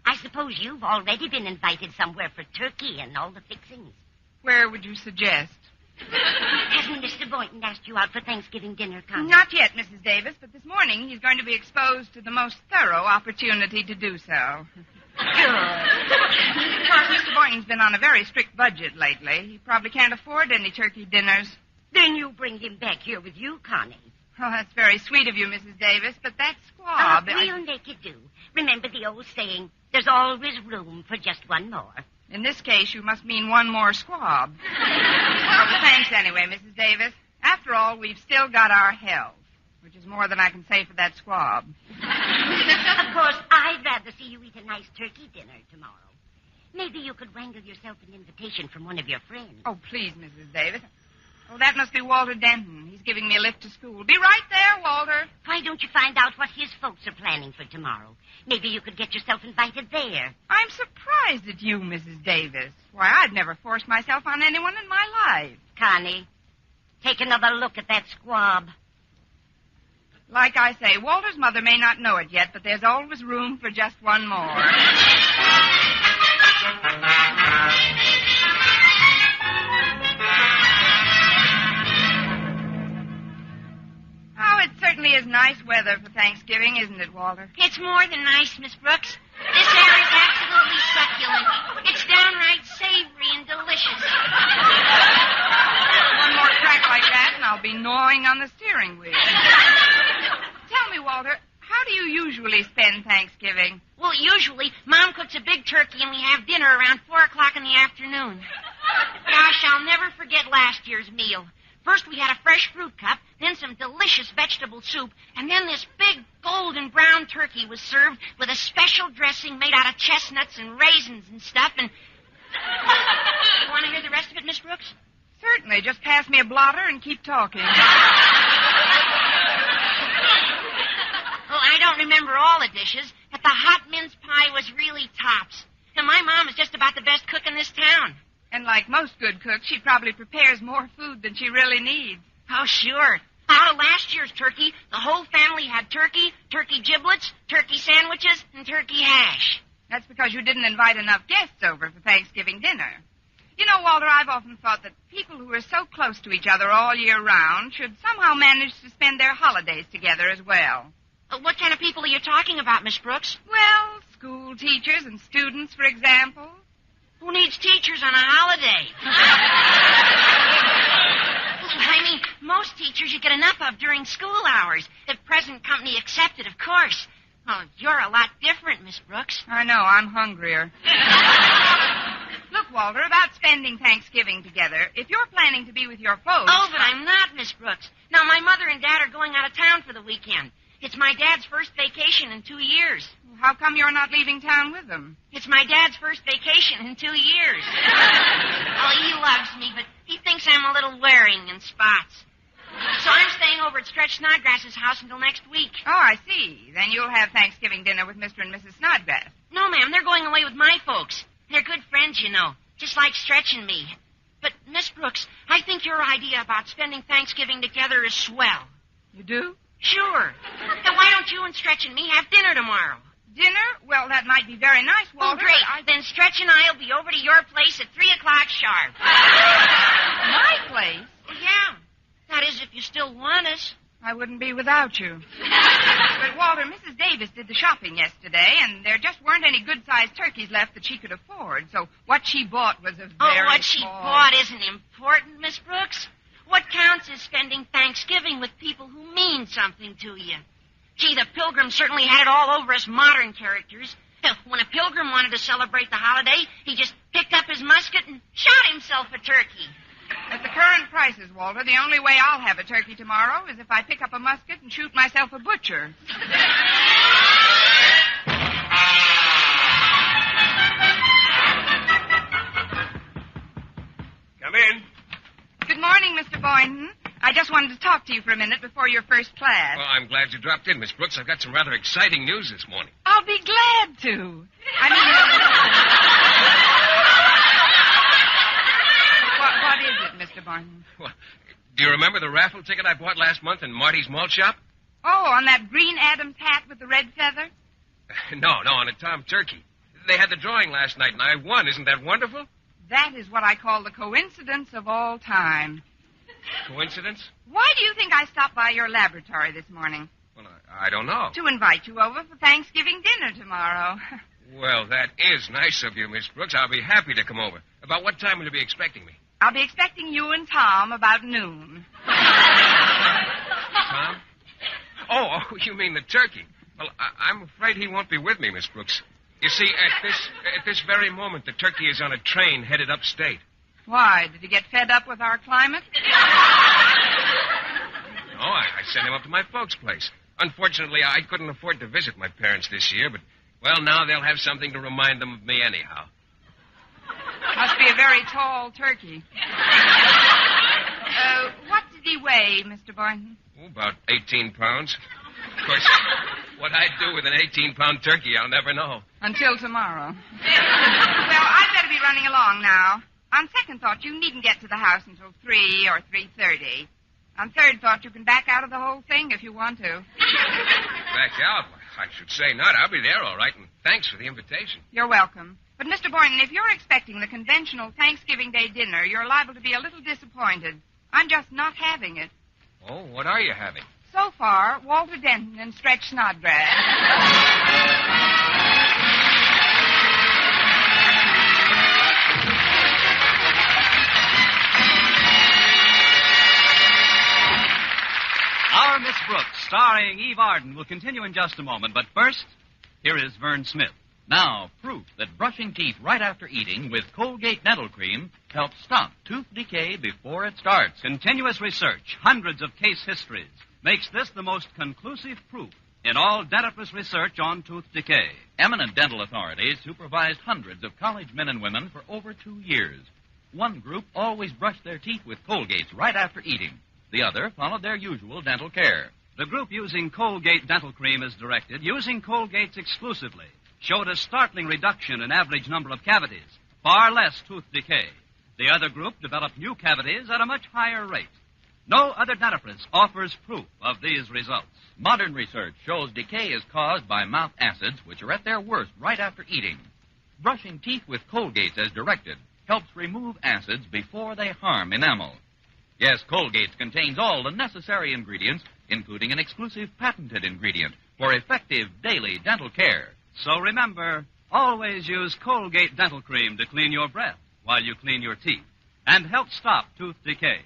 I suppose you've already been invited somewhere for turkey and all the fixings. Where would you suggest? Hasn't Mr. Boynton asked you out for Thanksgiving dinner, Connie? Not yet, Mrs. Davis, but this morning he's going to be exposed to the most thorough opportunity to do so. Good. Of course, Mr. Boynton's been on a very strict budget lately. He probably can't afford any turkey dinners. Then you bring him back here with you, Connie. Oh, that's very sweet of you, Mrs. Davis, but that squab... We'll make it do. Remember the old saying, there's always room for just one more. In this case, you must mean one more squab. Well, thanks anyway, Mrs. Davis. After all, we've still got our health, which is more than I can say for that squab. Of course, I'd rather see you eat a nice turkey dinner tomorrow. Maybe you could wangle yourself an invitation from one of your friends. Oh, please, Mrs. Davis. Oh, that must be Walter Denton. He's giving me a lift to school. Be right there, Walter. Why don't you find out what his folks are planning for tomorrow? Maybe you could get yourself invited there. I'm surprised at you, Mrs. Davis. Why, I'd never forced myself on anyone in my life. Connie, take another look at that squab. Like I say, Walter's mother may not know it yet, but there's always room for just one more. Oh, it certainly is nice weather for Thanksgiving, isn't it, Walter? It's more than nice, Miss Brooks. This air is absolutely succulent. It's downright savory and delicious. One more crack like that, and I'll be gnawing on the steering wheel. Tell me, Walter, how do you usually spend Thanksgiving? Well, usually, Mom cooks a big turkey and we have dinner around 4 o'clock in the afternoon. Gosh, I'll never forget last year's meal. First, we had a fresh fruit cup, then some delicious vegetable soup, and then this big golden brown turkey was served with a special dressing made out of chestnuts and raisins and stuff, and... You want to hear the rest of it, Miss Brooks? Certainly. Just pass me a blotter and keep talking. Well, I don't remember all the dishes, but the hot mince pie was really tops. And my mom is just about the best cook in this town. And like most good cooks, she probably prepares more food than she really needs. Oh, sure. Out of last year's turkey, the whole family had turkey, turkey giblets, turkey sandwiches, and turkey hash. That's because you didn't invite enough guests over for Thanksgiving dinner. You know, Walter, I've often thought that people who are so close to each other all year round should somehow manage to spend their holidays together as well. What kind of people are you talking about, Miss Brooks? Well, school teachers and students, for example. Who needs teachers on a holiday? I mean, most teachers you get enough of during school hours, if present company accepted, of course. Oh, you're a lot different, Miss Brooks. I know, I'm hungrier. Look, Walter, about spending Thanksgiving together, if you're planning to be with your folks... Oh, but I'm not, Miss Brooks. Now, my mother and Dad are going out of town for the weekend. It's my Dad's first vacation in 2 years. How come you're not leaving town with them? It's my Dad's first vacation in 2 years. Oh, he loves me, but he thinks I'm a little wearing in spots. So I'm staying over at Stretch Snodgrass's house until next week. Oh, I see. Then you'll have Thanksgiving dinner with Mr. and Mrs. Snodgrass. No, ma'am, they're going away with my folks. They're good friends, you know, just like Stretch and me. But, Miss Brooks, I think your idea about spending Thanksgiving together is swell. You do? Sure. Now, why don't you and Stretch and me have dinner tomorrow? Dinner? Well, that might be very nice, Walter. Oh, great. Then Stretch and I will be over to your place at 3 o'clock sharp. My place? Yeah. That is, if you still want us. I wouldn't be without you. But, Walter, Mrs. Davis did the shopping yesterday, and there just weren't any good-sized turkeys left that she could afford. So what she bought was a very what she bought isn't important, Miss Brooks. What counts is spending Thanksgiving with people who mean something to you. Gee, the Pilgrim certainly had it all over us modern characters. When a pilgrim wanted to celebrate the holiday, he just picked up his musket and shot himself a turkey. At the current prices, Walter, the only way I'll have a turkey tomorrow is if I pick up a musket and shoot myself a butcher. Come in. Good morning, Mr. Boynton. I just wanted to talk to you for a minute before your first class. Well, I'm glad you dropped in, Miss Brooks. I've got some rather exciting news this morning. I'll be glad to. What is it, Mr. Boynton? Well, do you remember the raffle ticket I bought last month in Marty's malt shop? Oh, on that green Adams hat with the red feather? No, on a Tom Turkey. They had the drawing last night, and I won. Isn't that wonderful? That is what I call the coincidence of all time. Coincidence? Why do you think I stopped by your laboratory this morning? Well, I don't know. To invite you over for Thanksgiving dinner tomorrow. Well, that is nice of you, Miss Brooks. I'll be happy to come over. About what time will you be expecting me? I'll be expecting you and Tom about noon. Tom? Oh, you mean the turkey. Well, I'm afraid he won't be with me, Miss Brooks. You see, at this very moment, the turkey is on a train headed upstate. Why? Did he get fed up with our climate? No, I sent him up to my folks' place. Unfortunately, I couldn't afford to visit my parents this year, but, well, now they'll have something to remind them of me anyhow. Must be a very tall turkey. What did he weigh, Mr. Boynton? Oh, about 18 pounds. Of course, what I'd do with an 18-pound turkey, I'll never know. Until tomorrow. Well, I'd better be running along now. On second thought, you needn't get to the house until 3 or 3:30. On third thought, you can back out of the whole thing if you want to. Back out? I should say not. I'll be there all right, and thanks for the invitation. You're welcome. But, Mr. Boynton, if you're expecting the conventional Thanksgiving Day dinner, you're liable to be a little disappointed. I'm just not having it. Oh, what are you having? So far, Walter Denton and Stretch Snodgrass. Our Miss Brooks, starring Eve Arden, will continue in just a moment. But first, here is Vern Smith. Now, proof that brushing teeth right after eating with Colgate Dental Cream helps stop tooth decay before it starts. Continuous research, hundreds of case histories, makes this the most conclusive proof in all dentifrice research on tooth decay. Eminent dental authorities supervised hundreds of college men and women for over 2 years. One group always brushed their teeth with Colgates right after eating. The other followed their usual dental care. The group using Colgate Dental Cream as directed, using Colgates exclusively, showed a startling reduction in average number of cavities, far less tooth decay. The other group developed new cavities at a much higher rate. No other dentifrice offers proof of these results. Modern research shows decay is caused by mouth acids, which are at their worst right after eating. Brushing teeth with Colgates as directed helps remove acids before they harm enamel. Yes, Colgates contains all the necessary ingredients, including an exclusive patented ingredient for effective daily dental care. So remember, always use Colgate Dental Cream to clean your breath while you clean your teeth and help stop tooth decay.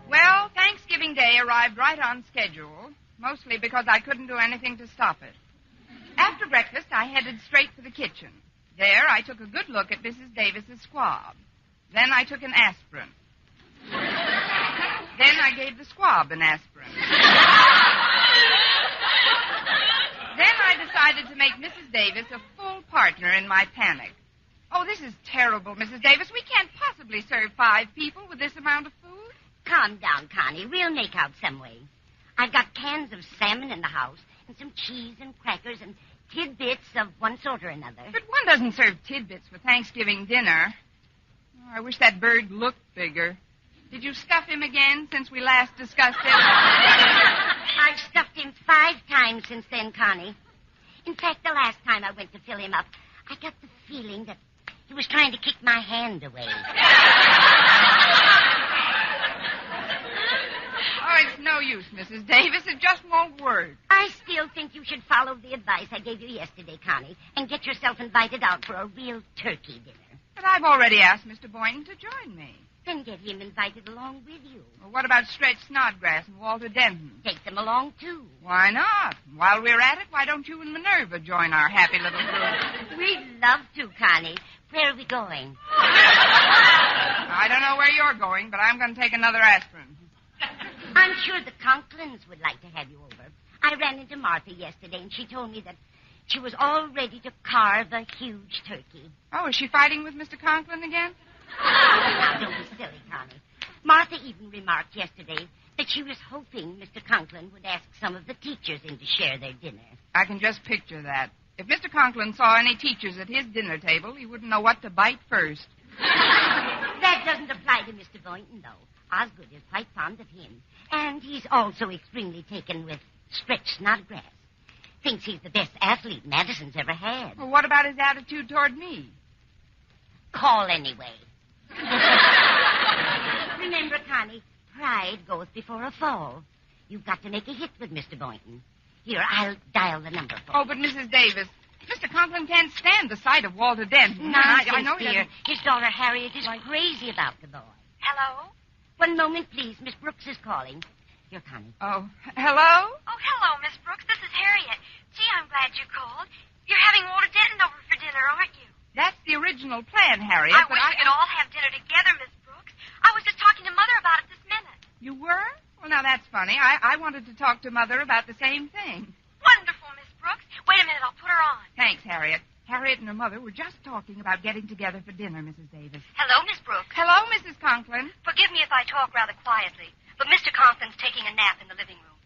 Well, Thanksgiving Day arrived right on schedule, mostly because I couldn't do anything to stop it. After breakfast, I headed straight for the kitchen. There, I took a good look at Mrs. Davis's squab. Then I took an aspirin. Then I gave the squab an aspirin. Then I decided to make Mrs. Davis a full partner in my panic. Oh, this is terrible, Mrs. Davis. We can't possibly serve 5 people with this amount of food. Calm down, Connie. We'll make out some way. I've got cans of salmon in the house and some cheese and crackers and tidbits of one sort or another. But one doesn't serve tidbits for Thanksgiving dinner. Oh, I wish that bird looked bigger. Did you stuff him again since we last discussed it? I've stuffed him 5 times since then, Connie. In fact, the last time I went to fill him up, I got the feeling that he was trying to kick my hand away. Oh, it's no use, Mrs. Davis. It just won't work. I still think you should follow the advice I gave you yesterday, Connie, and get yourself invited out for a real turkey dinner. But I've already asked Mr. Boynton to join me. Then get him invited along with you. Well, what about Stretch Snodgrass and Walter Denton? Take them along, too. Why not? While we're at it, why don't you and Minerva join our happy little group? We'd love to, Connie. Where are we going? I don't know where you're going, but I'm going to take another aspirin. I'm sure the Conklins would like to have you over. I ran into Martha yesterday, and she told me that she was all ready to carve a huge turkey. Oh, is she fighting with Mr. Conklin again? Now, don't be silly, Connie. Martha even remarked yesterday that she was hoping Mr. Conklin would ask some of the teachers in to share their dinner. I can just picture that. If Mr. Conklin saw any teachers at his dinner table, he wouldn't know what to bite first. That doesn't apply to Mr. Boynton, though. Osgood is quite fond of him. And he's also extremely taken with Stretch Snodgrass. Thinks he's the best athlete Madison's ever had. Well, what about his attitude toward me? Call anyway. Remember, Connie, pride goes before a fall. You've got to make a hit with Mr. Boynton. Here, I'll dial the number for you. Oh, but Mrs. Davis, Mr. Conklin can't stand the sight of Walter Denton. Nonsense, I know he dear. doesn't... His daughter Harriet is crazy about the boy. Hello? One moment, please. Miss Brooks is calling. Here, Connie. Oh, hello? Oh, hello, Miss Brooks. This is Harriet. Gee, I'm glad you called. You're having Walter Denton over for dinner, aren't you? That's the original plan, Harriet, I but wish we could all have dinner together, Miss Brooks. I was just talking to Mother about it this minute. You were? Well, now, that's funny. I wanted to talk to Mother about the same thing. Wonderful, Miss Brooks. Wait a minute, I'll put her on. Thanks, Harriet. Harriet and her mother were just talking about getting together for dinner, Mrs. Davis. Hello, Miss Brooks. Hello, Mrs. Conklin. Forgive me if I talk rather quietly, but Mr. Conklin's taking a nap in the living room.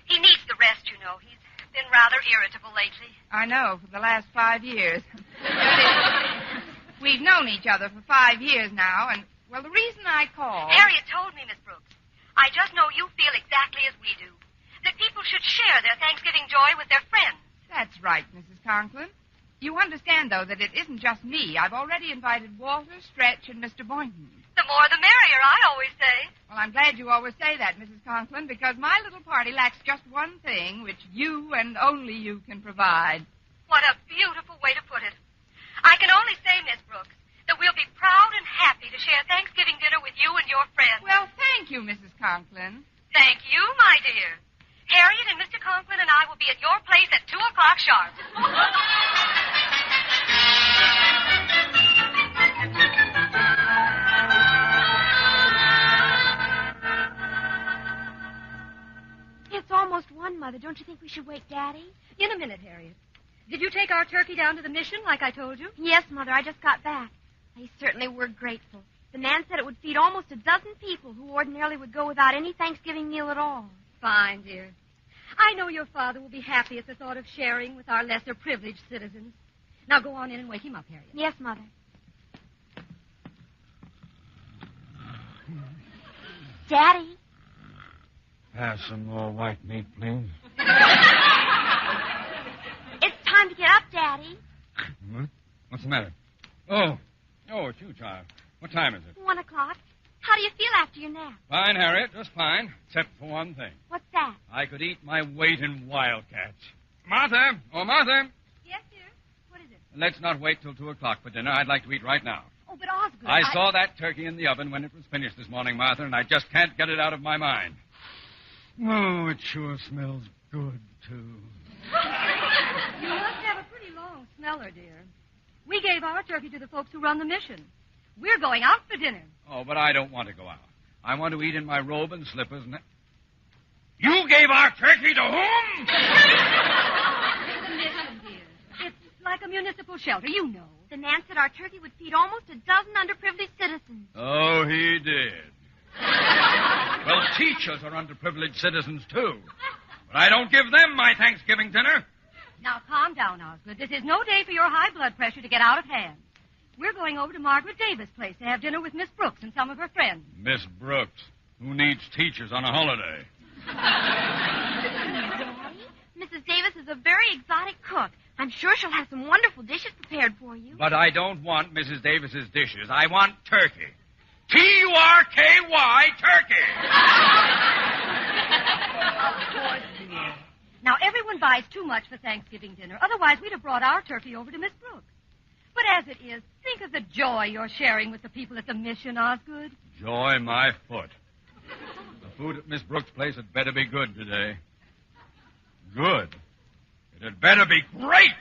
He needs the rest, you know. He's been rather irritable lately. I know, for the last 5 years. We've known each other for 5 years now, and, well, the reason I called... Harriet told me, Miss Brooks. I just know you feel exactly as we do. That people should share their Thanksgiving joy with their friends. That's right, Mrs. Conklin. You understand, though, that it isn't just me. I've already invited Walter, Stretch, and Mr. Boynton. The more the merrier, I always say. Well, I'm glad you always say that, Mrs. Conklin, because my little party lacks just one thing, which you and only you can provide. What a beautiful way to put it. I can only say, Miss Brooks, that we'll be proud and happy to share Thanksgiving dinner with you and your friends. Well, thank you, Mrs. Conklin. Thank you, my dear. Harriet and Mr. Conklin and I will be at your place at 2 o'clock sharp. It's almost 1, Mother. Don't you think we should wake Daddy? In a minute, Harriet. Did you take our turkey down to the mission like I told you? Yes, Mother. I just got back. They certainly were grateful. The man said it would feed almost a dozen people who ordinarily would go without any Thanksgiving meal at all. Fine, dear. I know your father will be happy at the thought of sharing with our lesser privileged citizens. Now go on in and wake him up, Harriet. Yes, Mother. Daddy. Have some more white meat, please. It's time to get up, Daddy. What? What's the matter? Oh, it's you, child. What time is it? 1 o'clock. How do you feel after your nap? Fine, Harriet, just fine. Except for one thing. What's that? I could eat my weight in wildcats. Martha! Oh, Martha! Yes, dear? What is it? Let's not wait till 2 o'clock for dinner. I'd like to eat right now. Oh, but Osgood, I saw that turkey in the oven when it was finished this morning, Martha, and I just can't get it out of my mind. Oh, it sure smells good, too. You must have a pretty long smeller, dear. We gave our turkey to the folks who run the mission. We're going out for dinner. Oh, but I don't want to go out. I want to eat in my robe and slippers and... You gave our turkey to whom? The mission, dear. It's like a municipal shelter, you know. The man said our turkey would feed almost a dozen underprivileged citizens. Oh, he did. Well, teachers are underprivileged citizens, too. But I don't give them my Thanksgiving dinner. Now, calm down, Osgood. This is no day for your high blood pressure to get out of hand. We're going over to Margaret Davis' place to have dinner with Miss Brooks and some of her friends. Miss Brooks, who needs teachers on a holiday? Daddy, Mrs. Davis is a very exotic cook. I'm sure she'll have some wonderful dishes prepared for you. But I don't want Mrs. Davis's dishes. I want turkey. Turky. Turkey. Of course, dear. Now, everyone buys too much for Thanksgiving dinner. Otherwise, we'd have brought our turkey over to Miss Brooks. But as it is, think of the joy you're sharing with the people at the mission, Osgood. Joy my foot. The food at Miss Brooks' place had better be good today. Good. It had better be great.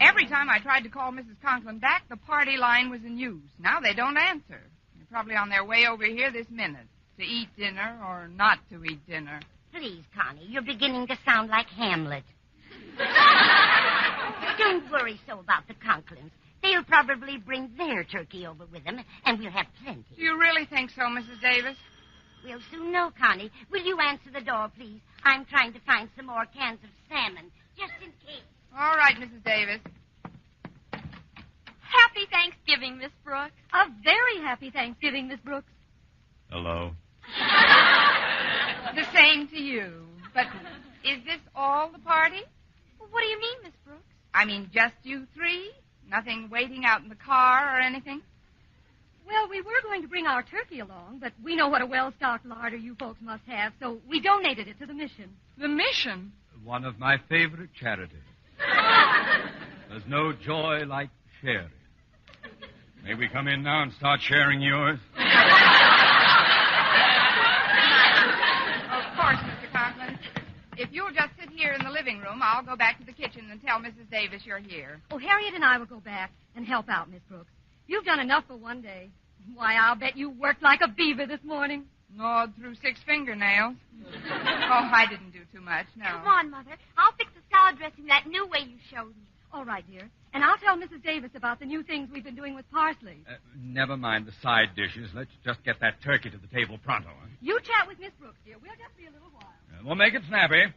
Every time I tried to call Mrs. Conklin back, the party line was in use. Now they don't answer. They're probably on their way over here this minute to eat dinner or not to eat dinner. Please, Connie, you're beginning to sound like Hamlet. Don't worry so about the Conklins. They'll probably bring their turkey over with them, and we'll have plenty. Do you really think so, Mrs. Davis? We'll soon know, Connie. Will you answer the door, please? I'm trying to find some more cans of salmon, just in case. All right, Mrs. Davis. Happy Thanksgiving, Miss Brooks. A very happy Thanksgiving, Miss Brooks. Hello. The same to you. But is this all the party? Well, what do you mean, Miss Brooks? I mean, just you three? Nothing waiting out in the car or anything? Well, we were going to bring our turkey along, but we know what a well-stocked larder you folks must have, so we donated it to the mission. The mission? One of my favorite charities. There's no joy like sharing. May we come in now and start sharing yours? Of course, Mr. Conklin. If you'll just sit here in the living room, I'll go back to the kitchen and tell Mrs. Davis you're here. Oh, Harriet and I will go back and help out, Miss Brooks. You've done enough for one day. Why, I'll bet you worked like a beaver this morning. Gnawed through 6 fingernails. Oh, I didn't do too much, no. Come on, Mother. I'll fix the salad dressing that new way you showed me. All right, dear. And I'll tell Mrs. Davis about the new things we've been doing with parsley. Never mind the side dishes. Let's just get that turkey to the table pronto. Huh? You chat with Miss Brooks, dear. We'll just be a little while. We'll make it snappy.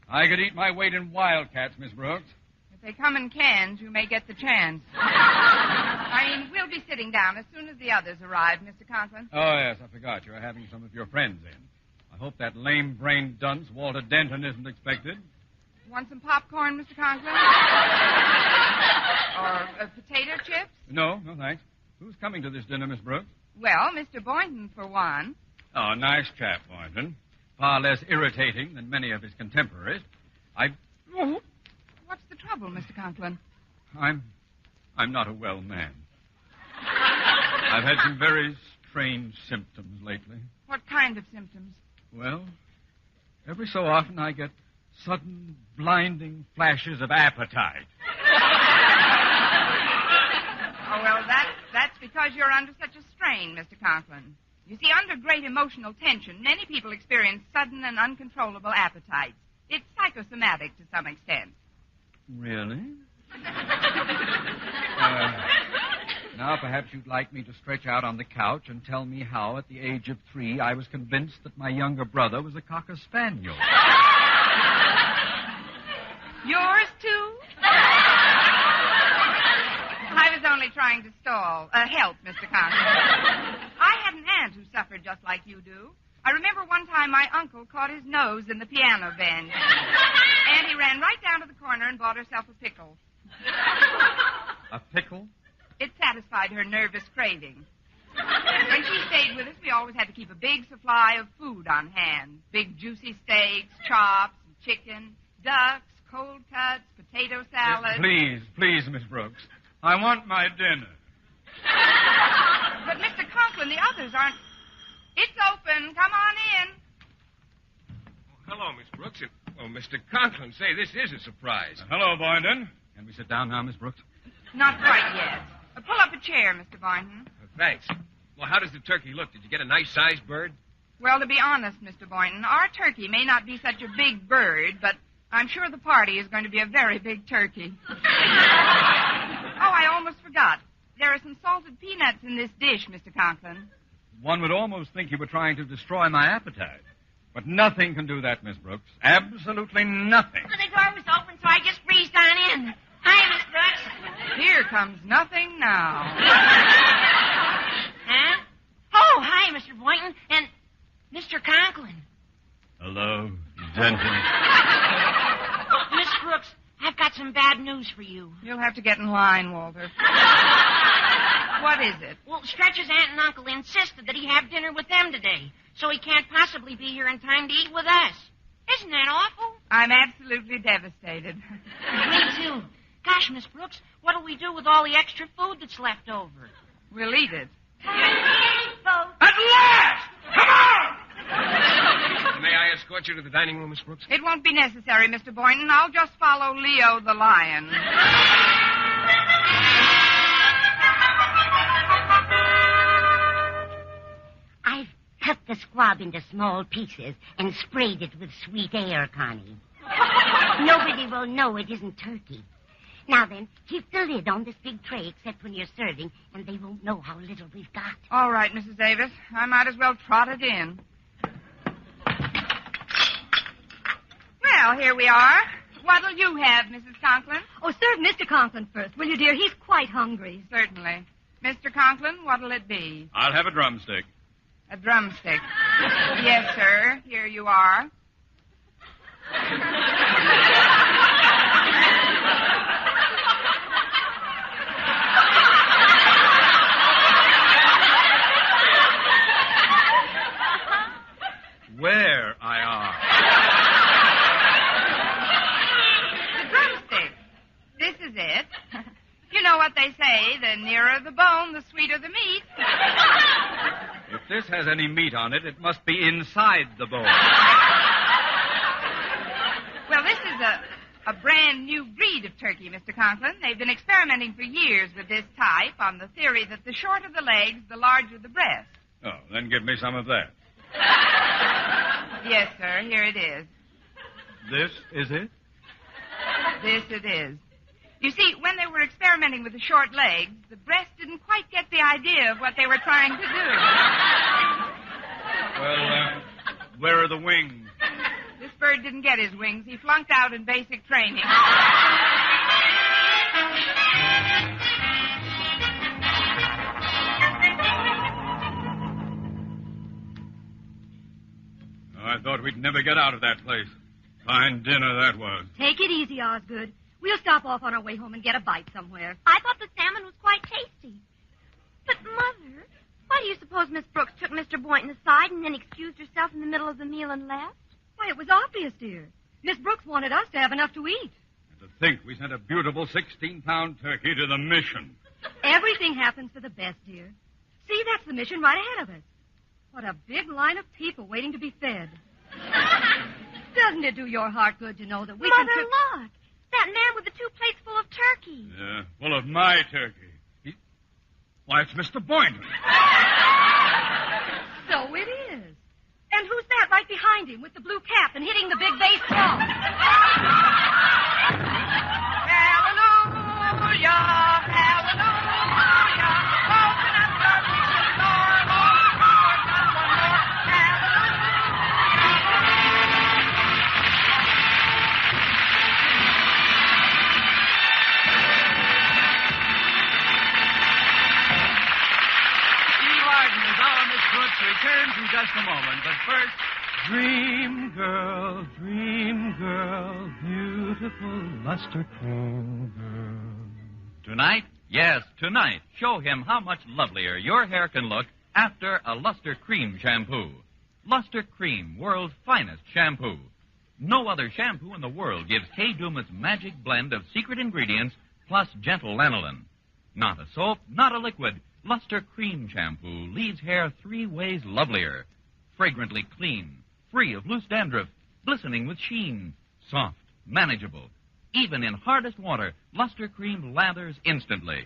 I could eat my weight in wildcats, Miss Brooks. If they come in cans, you may get the chance. I mean, we'll be sitting down as soon as the others arrive, Mr. Conklin. Oh, yes, I forgot. You're having some of your friends in. I hope that lame-brained dunce, Walter Denton, isn't expected. Want some popcorn, Mr. Conklin? Or potato chips? No, thanks. Who's coming to this dinner, Miss Brooks? Well, Mr. Boynton, for one. Oh, nice chap, Boynton. Far less irritating than many of his contemporaries. What's the trouble, Mr. Conklin? I'm not a well man. I've had some very strange symptoms lately. What kind of symptoms? Well, every so often I get sudden, blinding flashes of appetite. Oh, well, that's because you're under such a strain, Mr. Conklin. You see, under great emotional tension, many people experience sudden and uncontrollable appetites. It's psychosomatic to some extent. Really? Now perhaps you'd like me to stretch out on the couch and tell me how, at the age of 3, I was convinced that my younger brother was a Cocker Spaniel. Yours, too? I was only trying to help, Mr. Conklin. I had an aunt who suffered just like you do. I remember one time my uncle caught his nose in the piano bench. And he ran right down to the corner and bought herself a pickle. A pickle? It satisfied her nervous craving. When she stayed with us, we always had to keep a big supply of food on hand. Big juicy steaks, chops, chicken, ducks, cold cuts, potato salad. Please, Miss Brooks. I want my dinner. But, Mr. Conklin, the others aren't... It's open. Come on in. Hello, Miss Brooks. Oh, Mr. Conklin, say, this is a surprise. Hello, Boynton. Can we sit down now, Miss Brooks? Not quite yet. Pull up a chair, Mr. Boynton. Thanks. Well, how does the turkey look? Did you get a nice-sized bird? Well, to be honest, Mr. Boynton, our turkey may not be such a big bird, but I'm sure the party is going to be a very big turkey. Oh, I almost forgot. There are some salted peanuts in this dish, Mr. Conklin. One would almost think you were trying to destroy my appetite. But nothing can do that, Miss Brooks. Absolutely nothing. Well, the door was open, so I just breezed on in. Hi, Miss Brooks. Here comes nothing now. Huh? Oh, hi, Mr. Boynton and Mr. Conklin. Hello, gentlemen. Oh, Miss Brooks, I've got some bad news for you. You'll have to get in line, Walter. What is it? Well, Stretch's aunt and uncle insisted that he have dinner with them today, so he can't possibly be here in time to eat with us. Isn't that awful? I'm absolutely devastated. Me too. Gosh, Miss Brooks, what'll we do with all the extra food that's left over? We'll eat it. At last! Come on! May I escort you to the dining room, Miss Brooks? It won't be necessary, Mr. Boynton. I'll just follow Leo the lion. I've cut the squab into small pieces and sprayed it with sweet air, Connie. Nobody will know it isn't turkey. Now then, keep the lid on this big tray except when you're serving, and they won't know how little we've got. All right, Mrs. Davis. I might as well trot it in. Well, here we are. What'll you have, Mrs. Conklin? Oh, serve Mr. Conklin first, will you, dear? He's quite hungry. Certainly. Mr. Conklin, what'll it be? I'll have a drumstick. A drumstick. Yes, sir. Here you are. Where I are. The drumstick. This is it. You know what they say, the nearer the bone, the sweeter the meat. If this has any meat on it, it must be inside the bone. Well, this is a brand new breed of turkey, Mr. Conklin. They've been experimenting for years with this type on the theory that the shorter the legs, the larger the breast. Oh, then give me some of that. Yes, sir. Here it is. This is it? This it is. You see, when they were experimenting with the short legs, the breast didn't quite get the idea of what they were trying to do. Well, where are the wings? This bird didn't get his wings. He flunked out in basic training. I thought we'd never get out of that place. Fine dinner that was. Take it easy, Osgood. We'll stop off on our way home and get a bite somewhere. I thought the salmon was quite tasty. But, Mother, why do you suppose Miss Brooks took Mr. Boynton aside and then excused herself in the middle of the meal and left? Why, it was obvious, dear. Miss Brooks wanted us to have enough to eat. And to think we sent a beautiful 16-pound turkey to the mission. Everything happens for the best, dear. See, that's the mission right ahead of us. What a big line of people waiting to be fed. Doesn't it do your heart good to know that we Mother, can... look. That man with the 2 plates full of turkey. Yeah, full of my turkey. Why, it's Mr. Boynton. So it is. And who's that right behind him with the blue cap and hitting the big bass drum? Hallelujah, hallelujah. Open up the mission door, Lord, Lord, not one more. Returns in just a moment, but first... Dream girl, beautiful luster cream girl. Tonight? Yes, tonight. Show him how much lovelier your hair can look after a Luster Cream shampoo. Luster Cream, world's finest shampoo. No other shampoo in the world gives Kay Duma's magic blend of secret ingredients plus gentle lanolin. Not a soap, not a liquid. Luster Cream shampoo leaves hair 3 ways lovelier. Fragrantly clean, free of loose dandruff, glistening with sheen, soft, manageable. Even in hardest water, Luster Cream lathers instantly.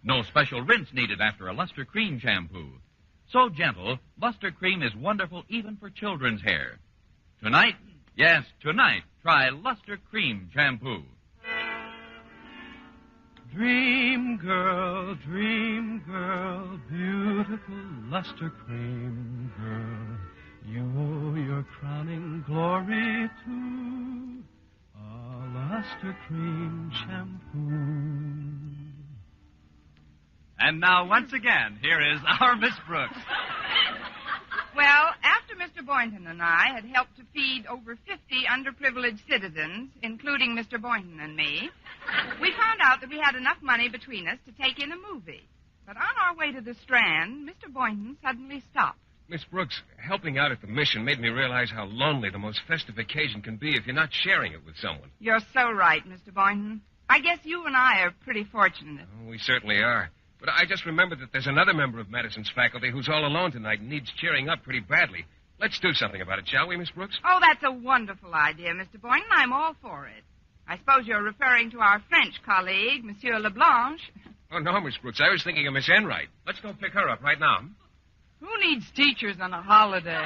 No special rinse needed after a Luster Cream shampoo. So gentle, Luster Cream is wonderful even for children's hair. Tonight, yes, tonight, try Luster Cream Shampoo. Dream girl, beautiful luster cream girl, you owe your crowning glory to a luster cream shampoo. And now, once again, here is our Miss Brooks. Well, after Mr. Boynton and I had helped to feed over 50 underprivileged citizens, including Mr. Boynton and me, we found out that we had enough money between us to take in a movie. But on our way to the Strand, Mr. Boynton suddenly stopped. Miss Brooks, helping out at the mission made me realize how lonely the most festive occasion can be if you're not sharing it with someone. You're so right, Mr. Boynton. I guess you and I are pretty fortunate. Oh, we certainly are. But I just remembered that there's another member of Madison's faculty who's all alone tonight and needs cheering up pretty badly. Let's do something about it, shall we, Miss Brooks? Oh, that's a wonderful idea, Mr. Boynton. I'm all for it. I suppose you're referring to our French colleague, Monsieur Leblanche. Oh, no, Miss Brooks. I was thinking of Miss Enright. Let's go pick her up right now. Who needs teachers on a holiday?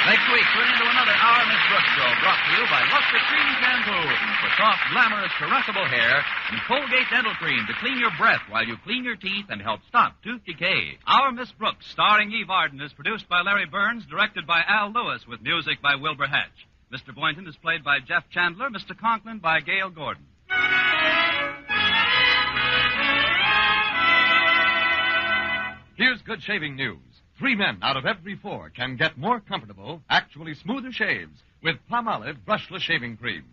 Next week, tune into another Our Miss Brooks show brought to you by Luster Cream Shampoo for soft, glamorous, caressable hair and Colgate Dental Cream to clean your breath while you clean your teeth and help stop tooth decay. Our Miss Brooks, starring Eve Arden, is produced by Larry Burns, directed by Al Lewis, with music by Wilbur Hatch. Mr. Boynton is played by Jeff Chandler, Mr. Conklin by Gail Gordon. Here's good shaving news. 3 men out of every 4 can get more comfortable, actually smoother shaves with Palmolive brushless shaving cream.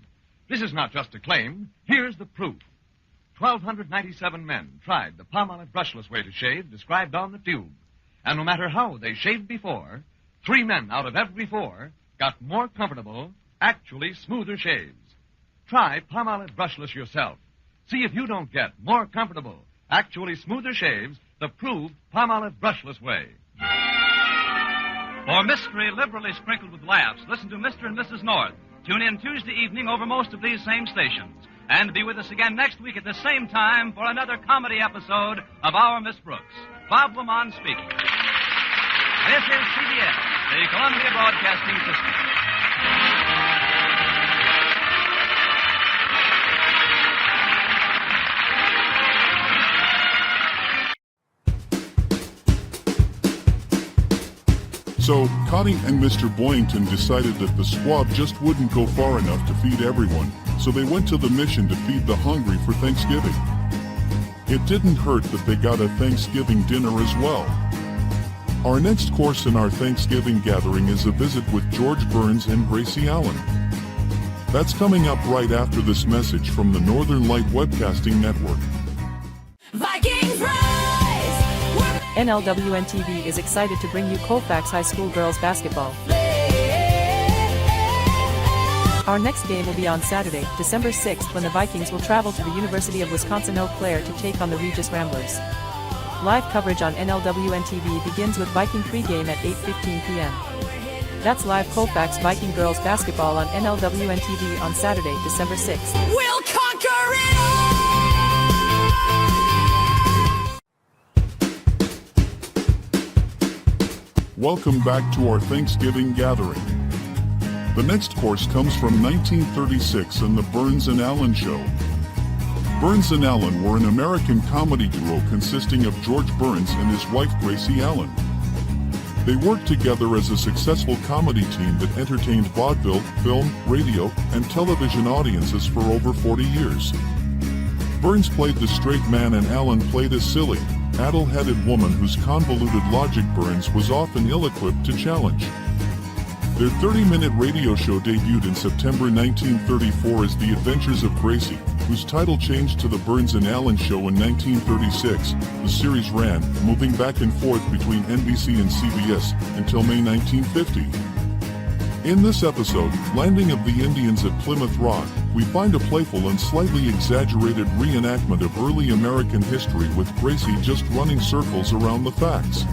This is not just a claim. Here's the proof. 1,297 men tried the Palmolive brushless way to shave described on the tube. And no matter how they shaved before, 3 men out of every 4 got more comfortable, actually smoother shaves. Try Palmolive brushless yourself. See if you don't get more comfortable, actually smoother shaves the proved Palmolive brushless way. For mystery liberally sprinkled with laughs, listen to Mr. and Mrs. North. Tune in Tuesday evening over most of these same stations. And be with us again next week at the same time for another comedy episode of Our Miss Brooks. Bob Lamont speaking. This is CBS, the Columbia Broadcasting System. So, Connie and Mr. Boynton decided that the squab just wouldn't go far enough to feed everyone, so they went to the mission to feed the hungry for Thanksgiving. It didn't hurt that they got a Thanksgiving dinner as well. Our next course in our Thanksgiving gathering is a visit with George Burns and Gracie Allen. That's coming up right after this message from the Northern Light Webcasting Network. Vikings rise! NLWN-TV is excited to bring you Colfax High School girls basketball. Our next game will be on Saturday, December 6th, when the Vikings will travel to the University of Wisconsin-Eau Claire to take on the Regis Ramblers. Live coverage on NLWN-TV begins with Viking pregame at 8:15 p.m. That's live Colfax Viking girls basketball on NLWN-TV on Saturday, December 6th. We'll conquer it all! Welcome back to our Thanksgiving gathering. The next course comes from 1936 and the Burns and Allen Show. Burns and Allen were an American comedy duo consisting of George Burns and his wife Gracie Allen. They worked together as a successful comedy team that entertained vaudeville, film, radio, and television audiences for over 40 years. Burns played the straight man and Allen played a silly, addle-headed woman whose convoluted logic Burns was often ill-equipped to challenge. Their 30-minute radio show debuted in September 1934 as The Adventures of Gracie, whose title changed to The Burns and Allen Show in 1936. The series ran, moving back and forth between NBC and CBS until May 1950. In this episode, Landing of the Indians at Plymouth Rock, we find a playful and slightly exaggerated reenactment of early American history with Gracie just running circles around the facts.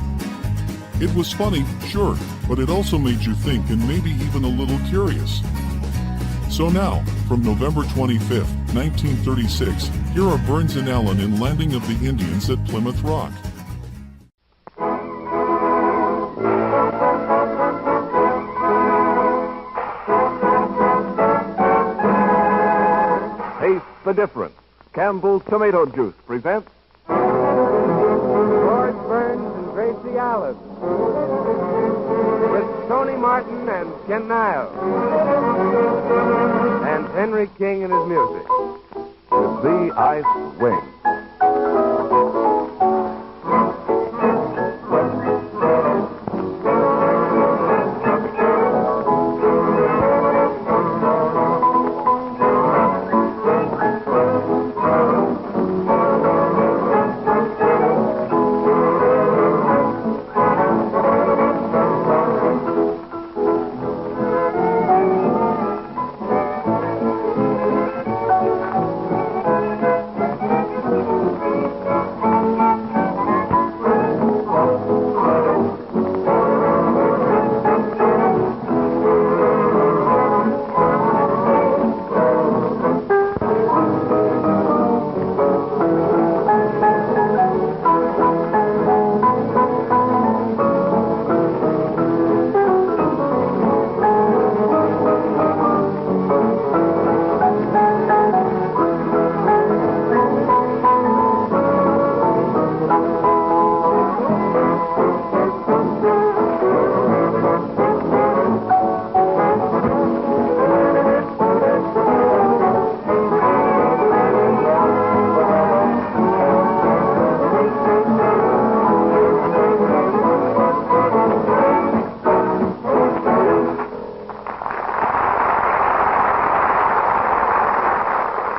It was funny, sure, but it also made you think and maybe even a little curious. So now, from November 25th, 1936, here are Burns and Allen in Landing of the Indians at Plymouth Rock. Taste the difference. Campbell's Tomato Juice presents George Burns and Gracie Allen with Tony Martin and Ken Niles and Henry King and his music. The Sea Ice Wing.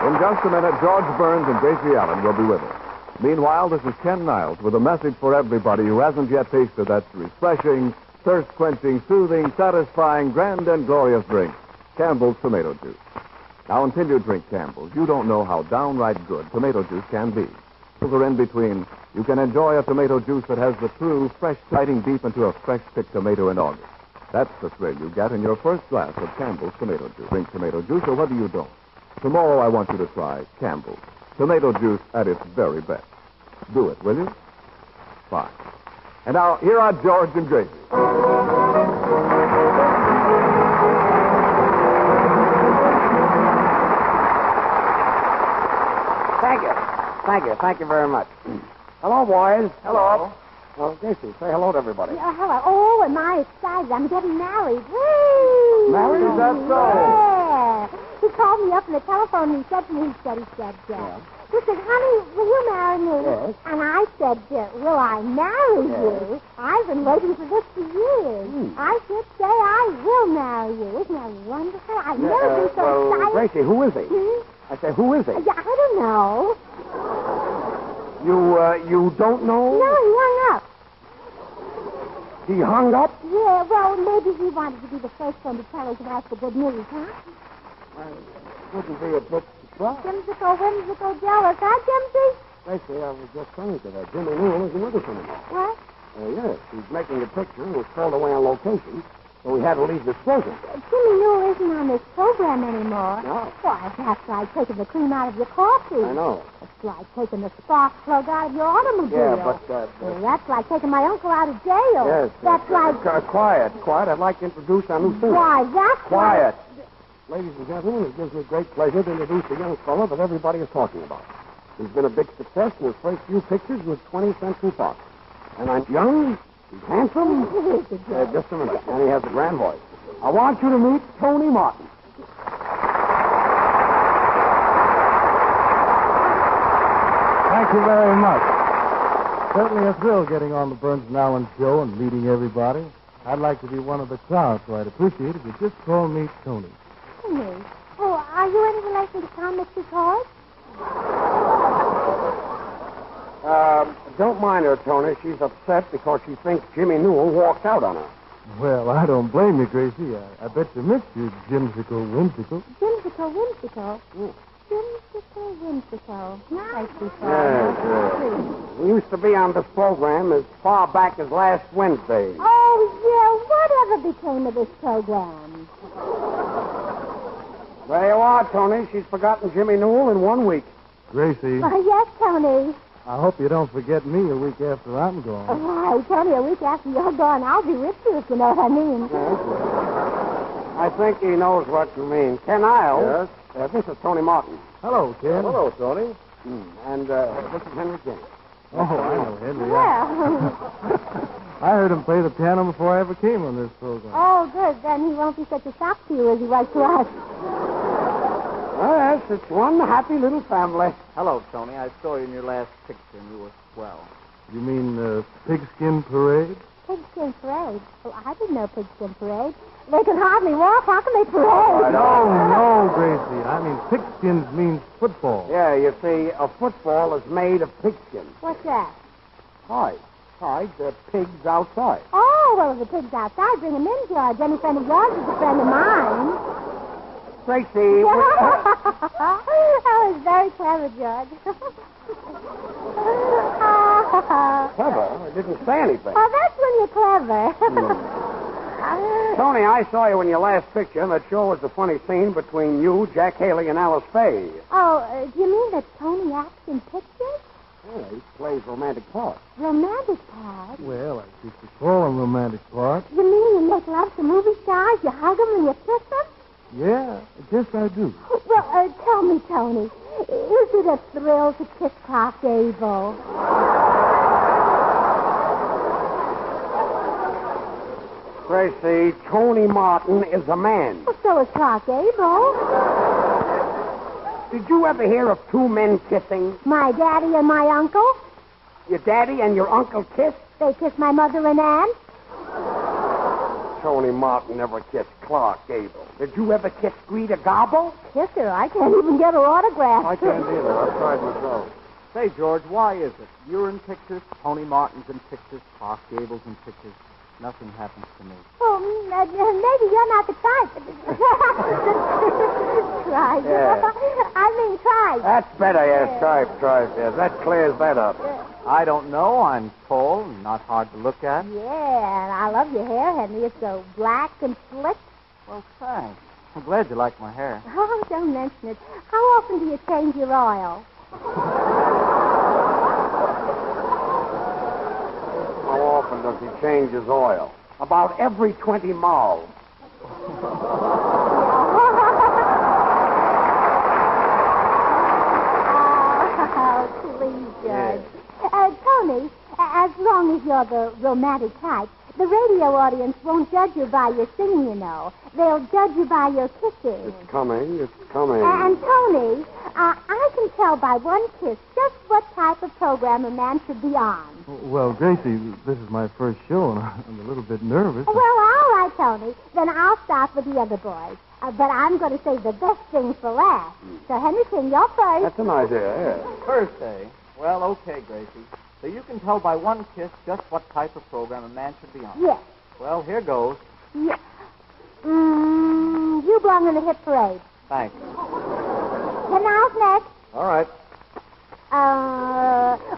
In just a minute, George Burns and Gracie Allen will be with us. Meanwhile, this is Ken Niles with a message for everybody who hasn't yet tasted that refreshing, thirst-quenching, soothing, satisfying, grand and glorious drink, Campbell's Tomato Juice. Now, until you drink Campbell's, you don't know how downright good tomato juice can be. Or in between, you can enjoy a tomato juice that has the true, fresh, biting deep into a fresh-picked tomato in August. That's the thrill you get in your first glass of Campbell's Tomato Juice. Drink tomato juice or whether you don't. Tomorrow I want you to try Campbell's Tomato Juice at its very best. Do it, will you? Fine. And now, here are George and Gracie. Thank you very much. Hello, boys. Hello. Well, Gracie, say hello to everybody. Hello. Oh, am I excited? I'm getting married. Woo! Married? Is that so? Yeah. He called me up on the telephone and he said to me, he said, he said, honey, will you marry me? Yes. And I said, will I marry you? I've been waiting for this for years. I should say I will marry you. Isn't that wonderful? I've never been so excited. Gracie, who is he? I say, who is he? Yeah, I don't know. You don't know? No, he hung up. He hung up? Yeah, well, maybe he wanted to be the first one to tell us about the good news, huh? Wouldn't be a bit surprised. Whimsical, jealous, huh, Jimsy? Gracie, I was just saying to that Jimmy Newell isn't with us anymore. What? Yes, he's making a picture and was called away on location, so we had to leave this program. Jimmy Newell isn't on this program anymore. No. Why, that's like taking the cream out of your coffee. I know. It's like taking the spark plug out of your automobile. Yeah, but... Well, that's like taking my uncle out of jail. Yes. That's like... Quiet. I'd like to introduce our new singer. Why, that's Quiet. Ladies and gentlemen, it gives me great pleasure to introduce a young fellow that everybody is talking about. He's been a big success in his first few pictures with 20th Century Fox. And I'm young, he's handsome. Just a minute. And he has a grand voice. I want you to meet Tony Martin. Thank you very much. Certainly a thrill getting on the Burns and Allen show and meeting everybody. I'd like to be one of the crowd, so I'd appreciate it if you just call me Tony. Tony? Oh, are you any relation to Tom McCoy? Don't mind her, Tony. She's upset because she thinks Jimmy Newell walked out on her. Well, I don't blame you, Gracie. I bet you missed you, Jimsicle Whimsicle. Jimsicle Whimsicle? Jimsicle Whimsicle. Nice before. Yes. We used to be on this program as far back as last Wednesday. Oh, yeah. Whatever became of this program? There you are, Tony. She's forgotten Jimmy Newell in 1 week. Gracie, Yes, Tony. I hope you don't forget me a week after I'm gone. Why, Tony, a week after you're gone, I'll be with you, if you know what I mean. I think he knows what you mean. Ken Isles. Yes? This is Tony Martin. Hello, Ken. Hello, Tony. And this is Henry James. Oh, I know Henry. Well. I heard him play the piano before I ever came on this program. Oh, good. Then he won't be such a shock to you as he was to us. Yes, it's one happy little family. Hello, Tony. I saw you in your last picture, and you were swell. You mean Pigskin Parade? Pigskin Parade? Well, I didn't know Pigskin Parade. They can hardly walk. How can they parade? No, Gracie. I mean, pigskins means football. Yeah, you see, a football is made of pigskin. What's that? Hide. Hide the pigs outside. Oh, well, if the pig's outside, bring him in, George. Any friend of yours is a friend of mine. Tracy. That was very clever, George. Clever? I didn't say anything. Oh, that's when you're clever. Tony, I saw you in your last picture. That sure was a funny scene between you, Jack Haley, and Alice Faye. Oh, do you mean that Tony acts in pictures? Yeah, he plays romantic parts. Romantic parts? Well, I used to call them romantic parts. You mean you make love to movie stars, you hug them, and you kiss them? Yeah, I guess I do. Well, tell me, Tony, is it a thrill to kiss Clark Gable? Tracy, Tony Martin is a man. Well, so is Clark Gable. Did you ever hear of two men kissing? My daddy and my uncle. Your daddy and your uncle kissed? They kissed my mother and aunt. Tony Martin never kissed Clark Gable. Did you ever kiss Greta Garbo? Kiss her? I can't even get her autograph. I can't either. I've tried myself. Say, George, why is it? You're in pictures, Tony Martin's in pictures, Clark Gable's in pictures. Nothing happens to me. Well, maybe you're not the type. Tripe. Yeah. I mean tripe. That's better, yes. Tripe, yes. That clears that up. I don't know. I'm tall and not hard to look at. Yeah, and I love your hair, Henry. It's so black and slick. Well, thanks. I'm glad you like my hair. Oh, don't mention it. How often do you change your oil? How often does he change his oil? About every 20 miles. Oh, please, George. Tony, as long as you're the romantic type, the radio audience won't judge you by your singing, you know. They'll judge you by your kisses. It's coming. And, Tony, I can tell by one kiss just what type of program a man should be on. Well, Gracie, this is my first show, and I'm a little bit nervous. Well, all right, Tony. Then I'll start with the other boys. But I'm going to save the best thing for last. So, Henry King, you're first. That's an idea, yeah. First, eh? Well, okay, Gracie. So you can tell by one kiss just what type of program a man should be on. Yes. Well, here goes. Yes. You belong in the hit parade. Thanks. 10 miles next. All right.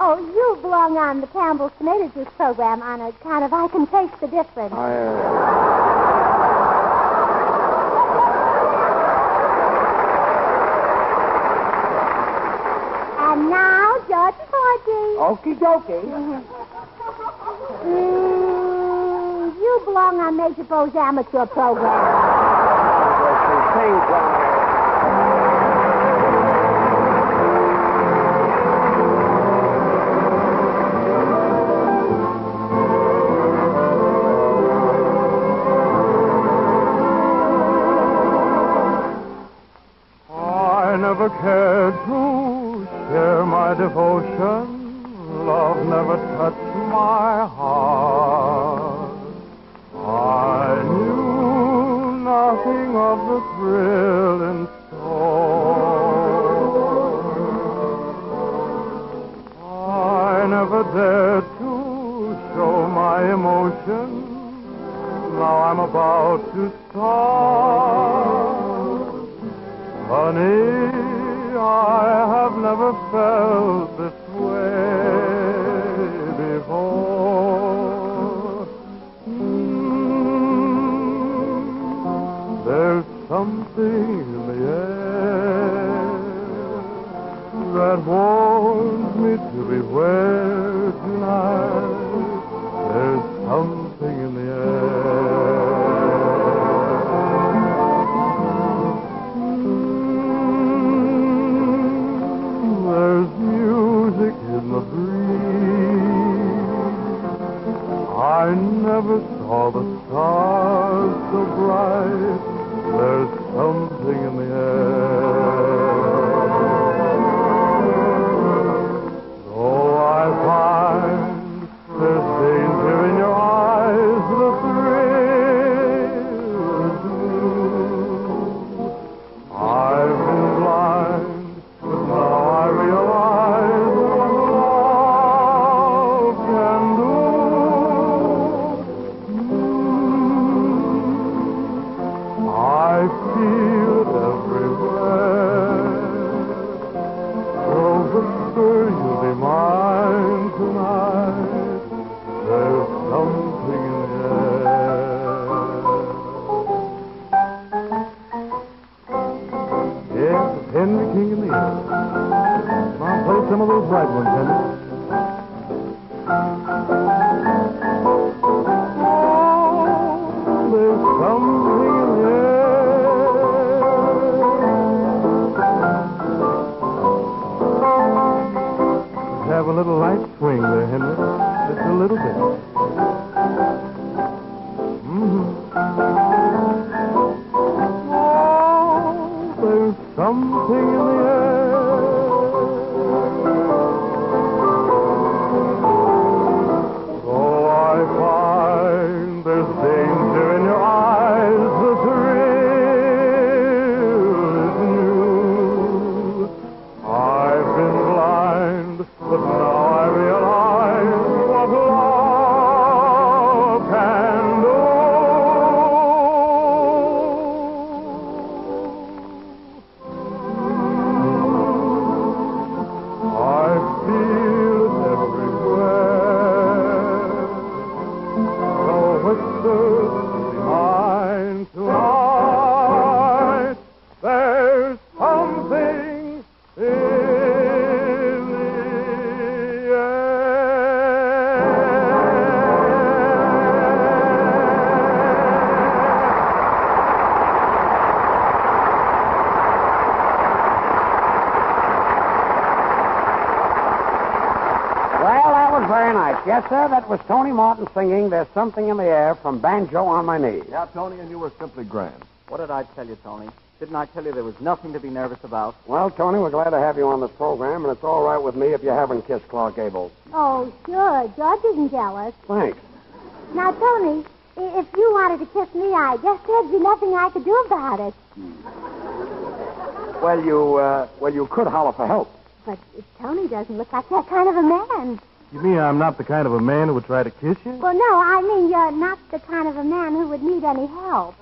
You belong on the Campbell's Tomato Juice program on a kind of I Can Taste the Difference. And now, George Porgy. Okie dokie. You belong on Major Bo's amateur program. I never cared to share my devotion. Love never touched my heart. I knew nothing of the thrill in store. I never dared to show my emotion. Now I'm about to start. Honey, I have never felt this way before. There's something in the air. that warns me to beware tonight. There's something in the air. There's music in the breeze. I never saw the stars so bright. There's something in the air. Though I find there's danger in your eyes, the thrill is new. I've been blind, but now I realize what love can do. I feel it everywhere. So whisper you'll be mine tonight. There's something in the air. Yes, Henry King in the air. Come on, play some of those right ones, Henry. There's something in the air. Have a little light swing there, Henry. Just a little bit. Oh, there's something in the air. Oh, I find there's danger in your eyes. The thrill is new. I've been blind, but now I realize what love can do. I feel it everywhere. So whisper, be mine tonight. There's something in the Well, that was very nice. Yes, sir, that was Tony Martin singing There's Something in the Air from Banjo on My Knee. Yeah, Tony, and you were simply grand. What did I tell you, Tony? Didn't I tell you there was nothing to be nervous about? Well, Tony, we're glad to have you on this program, and it's all right with me if you haven't kissed Clark Gable. Oh, sure. George isn't jealous. Thanks. Now, Tony, if you wanted to kiss me, I guess there'd be nothing I could do about it. Well, you could holler for help. But Tony doesn't look like that kind of a man. You mean I'm not the kind of a man who would try to kiss you? Well, no, I mean you're not the kind of a man who would need any help.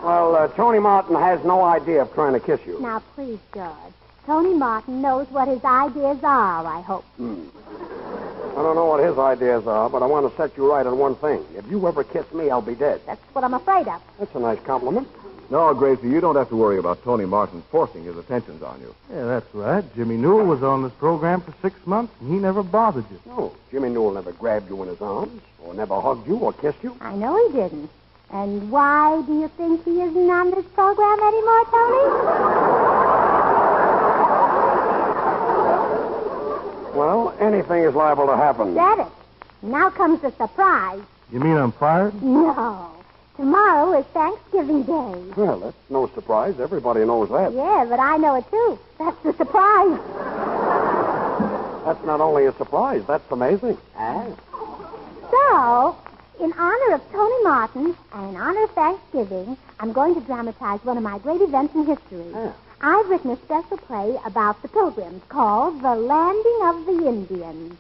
Well, Tony Martin has no idea of trying to kiss you. Now, please, George. Tony Martin knows what his ideas are, I hope. I don't know what his ideas are, but I want to set you right on one thing. If you ever kiss me, I'll be dead. That's what I'm afraid of. That's a nice compliment. No, Gracie, you don't have to worry about Tony Martin forcing his attentions on you. Yeah, that's right. Jimmy Newell was on this program for 6 months, and he never bothered you. No, Jimmy Newell never grabbed you in his arms, or never hugged you, or kissed you. I know he didn't. And why do you think he isn't on this program anymore, Tony? Well, anything is liable to happen. Said it. Now comes the surprise. You mean I'm fired? No. Tomorrow is Thanksgiving Day. Well, that's no surprise. Everybody knows that. Yeah, but I know it, too. That's the surprise. That's not only a surprise, that's amazing. So, in honor of Tony Martin and in honor of Thanksgiving, I'm going to dramatize one of my great events in history. I've written a special play about the Pilgrims called The Landing of the Indians.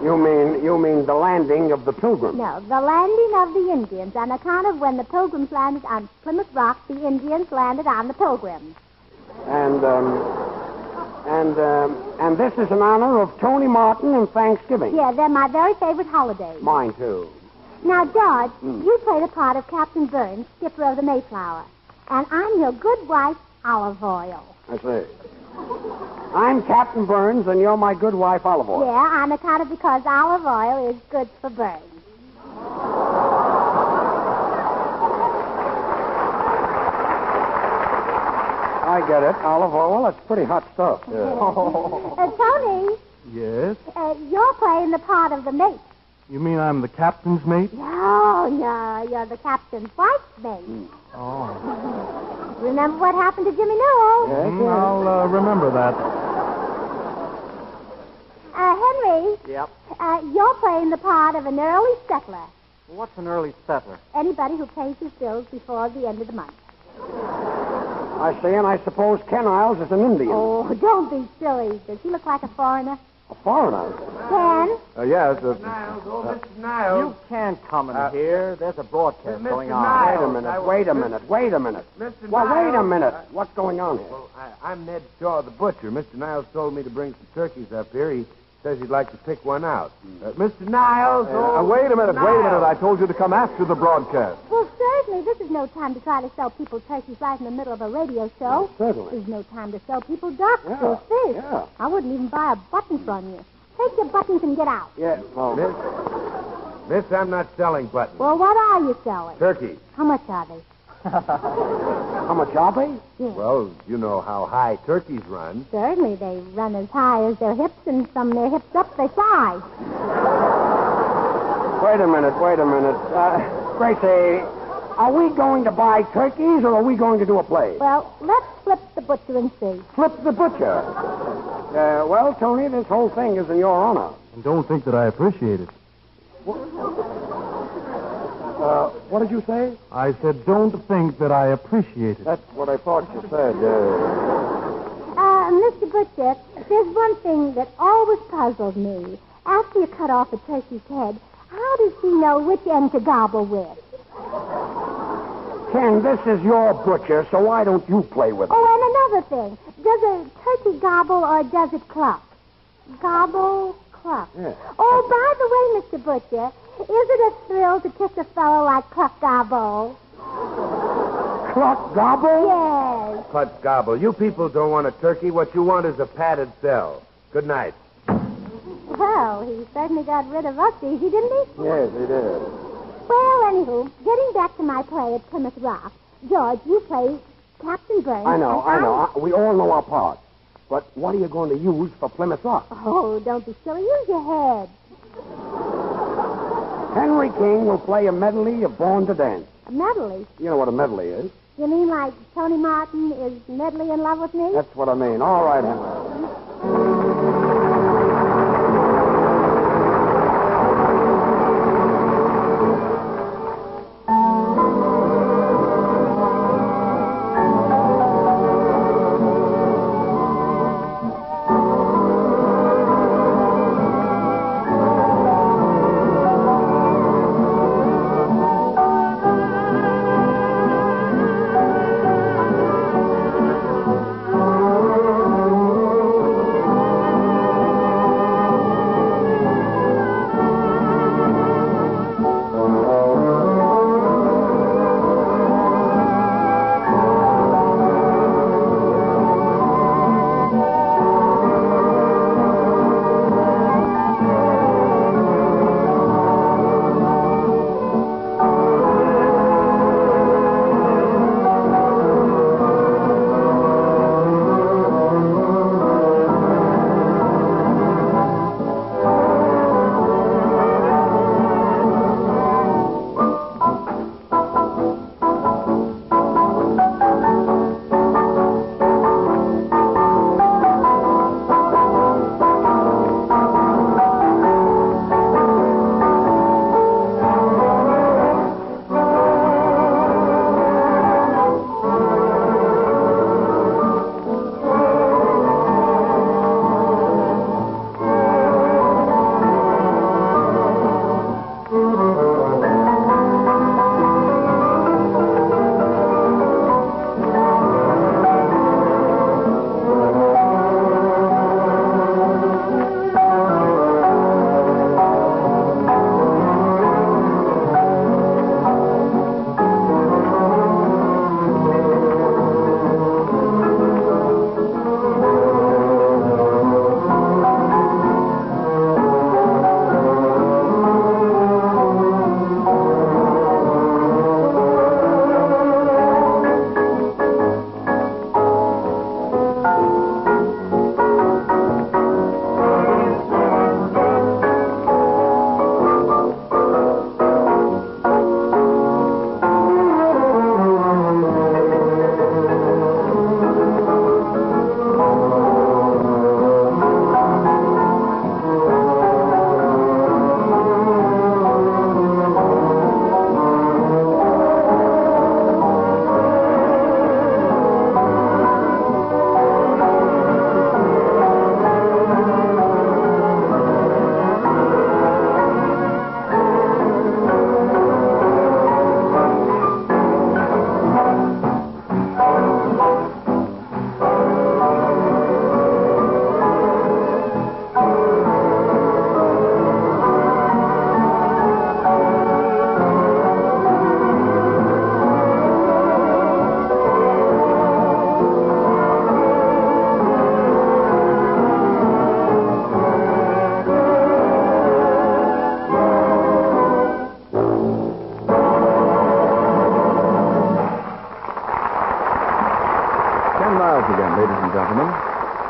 You mean the landing of the Pilgrims? No, the landing of the Indians, on account of when the Pilgrims landed on Plymouth Rock, the Indians landed on the Pilgrims. And this is in honor of Tony Martin and Thanksgiving. Yeah, they're my very favorite holidays. Mine, too. Now, George, you play the part of Captain Burns, skipper of the Mayflower. And I'm your good wife, olive oil. I see. I'm Captain Burns, and you're my good wife, Olive Oil. Yeah, on account of because olive oil is good for burns. I get it. Olive oil, that's pretty hot stuff. Tony, Yes? you're playing the part of the mate. You mean I'm the captain's mate? No, you're the captain's wife's mate. Oh. Remember what happened to Jimmy Newell? I'll remember that. Henry, Yep. you're playing the part of an early settler. What's an early settler? Anybody who pays his bills before the end of the month. I see, and I suppose Ken Isles is an Indian. Oh, don't be silly. Does he look like a foreigner? A foreigner? Ken? Yes. Mr. Niles. You can't come in here. There's a broadcast Mr. going on. Niles, wait a minute. Wait a minute. Mr. Well, wait a Niles. minute. What's going on here? Well, I'm Ned Shaw, the butcher. Mr. Niles told me to bring some turkeys up here. He says he'd like to pick one out. Mr. Niles. Wait a minute. I told you to come after the broadcast. Well, certainly. This is no time to try to sell people turkeys right in the middle of a radio show. Certainly. There's no time to sell people ducks or fish. Yeah. I wouldn't even buy a button from you. Take your buttons and get out. Yeah, well... Miss, I'm not selling buttons. Well, what are you selling? Turkeys. How much are they? How much are they? Yeah. Well, you know how high turkeys run. Certainly, they run as high as their hips, and from their hips up, they fly. Wait a minute. Gracie, are we going to buy turkeys, or are we going to do a play? Well, let's flip the butcher and see. Flip the butcher. Well, Tony, this whole thing is in your honor. And don't think that I appreciate it. What did you say? I said, don't think that I appreciate it. That's what I thought you said. Mr. Butcher, there's one thing that always puzzled me. After you cut off a turkey's head, how does he know which end to gobble with? Ken, this is your butcher, so why don't you play with it? Oh, and another thing. Does a turkey gobble or does it cluck? Gobble, cluck. Yeah. Oh, by the way, Mr. Butcher, is it a thrill to kiss a fellow like Cluck Gobble? Cluck Gobble? Yes. Cluck Gobble. You people don't want a turkey. What you want is a padded cell. Good night. Well, he certainly got rid of us easy, didn't he? Yes, he did. Well, anywho, getting back to my play at Plymouth Rock, George, you play Captain Burns. I know. We all know our part. But what are you going to use for Plymouth Rock? Oh, don't be silly. Use your head. Henry King will play a medley of Born to Dance. A medley? You know what a medley is? You mean like Tony Martin is madly in love with me? That's what I mean. All right, Henry.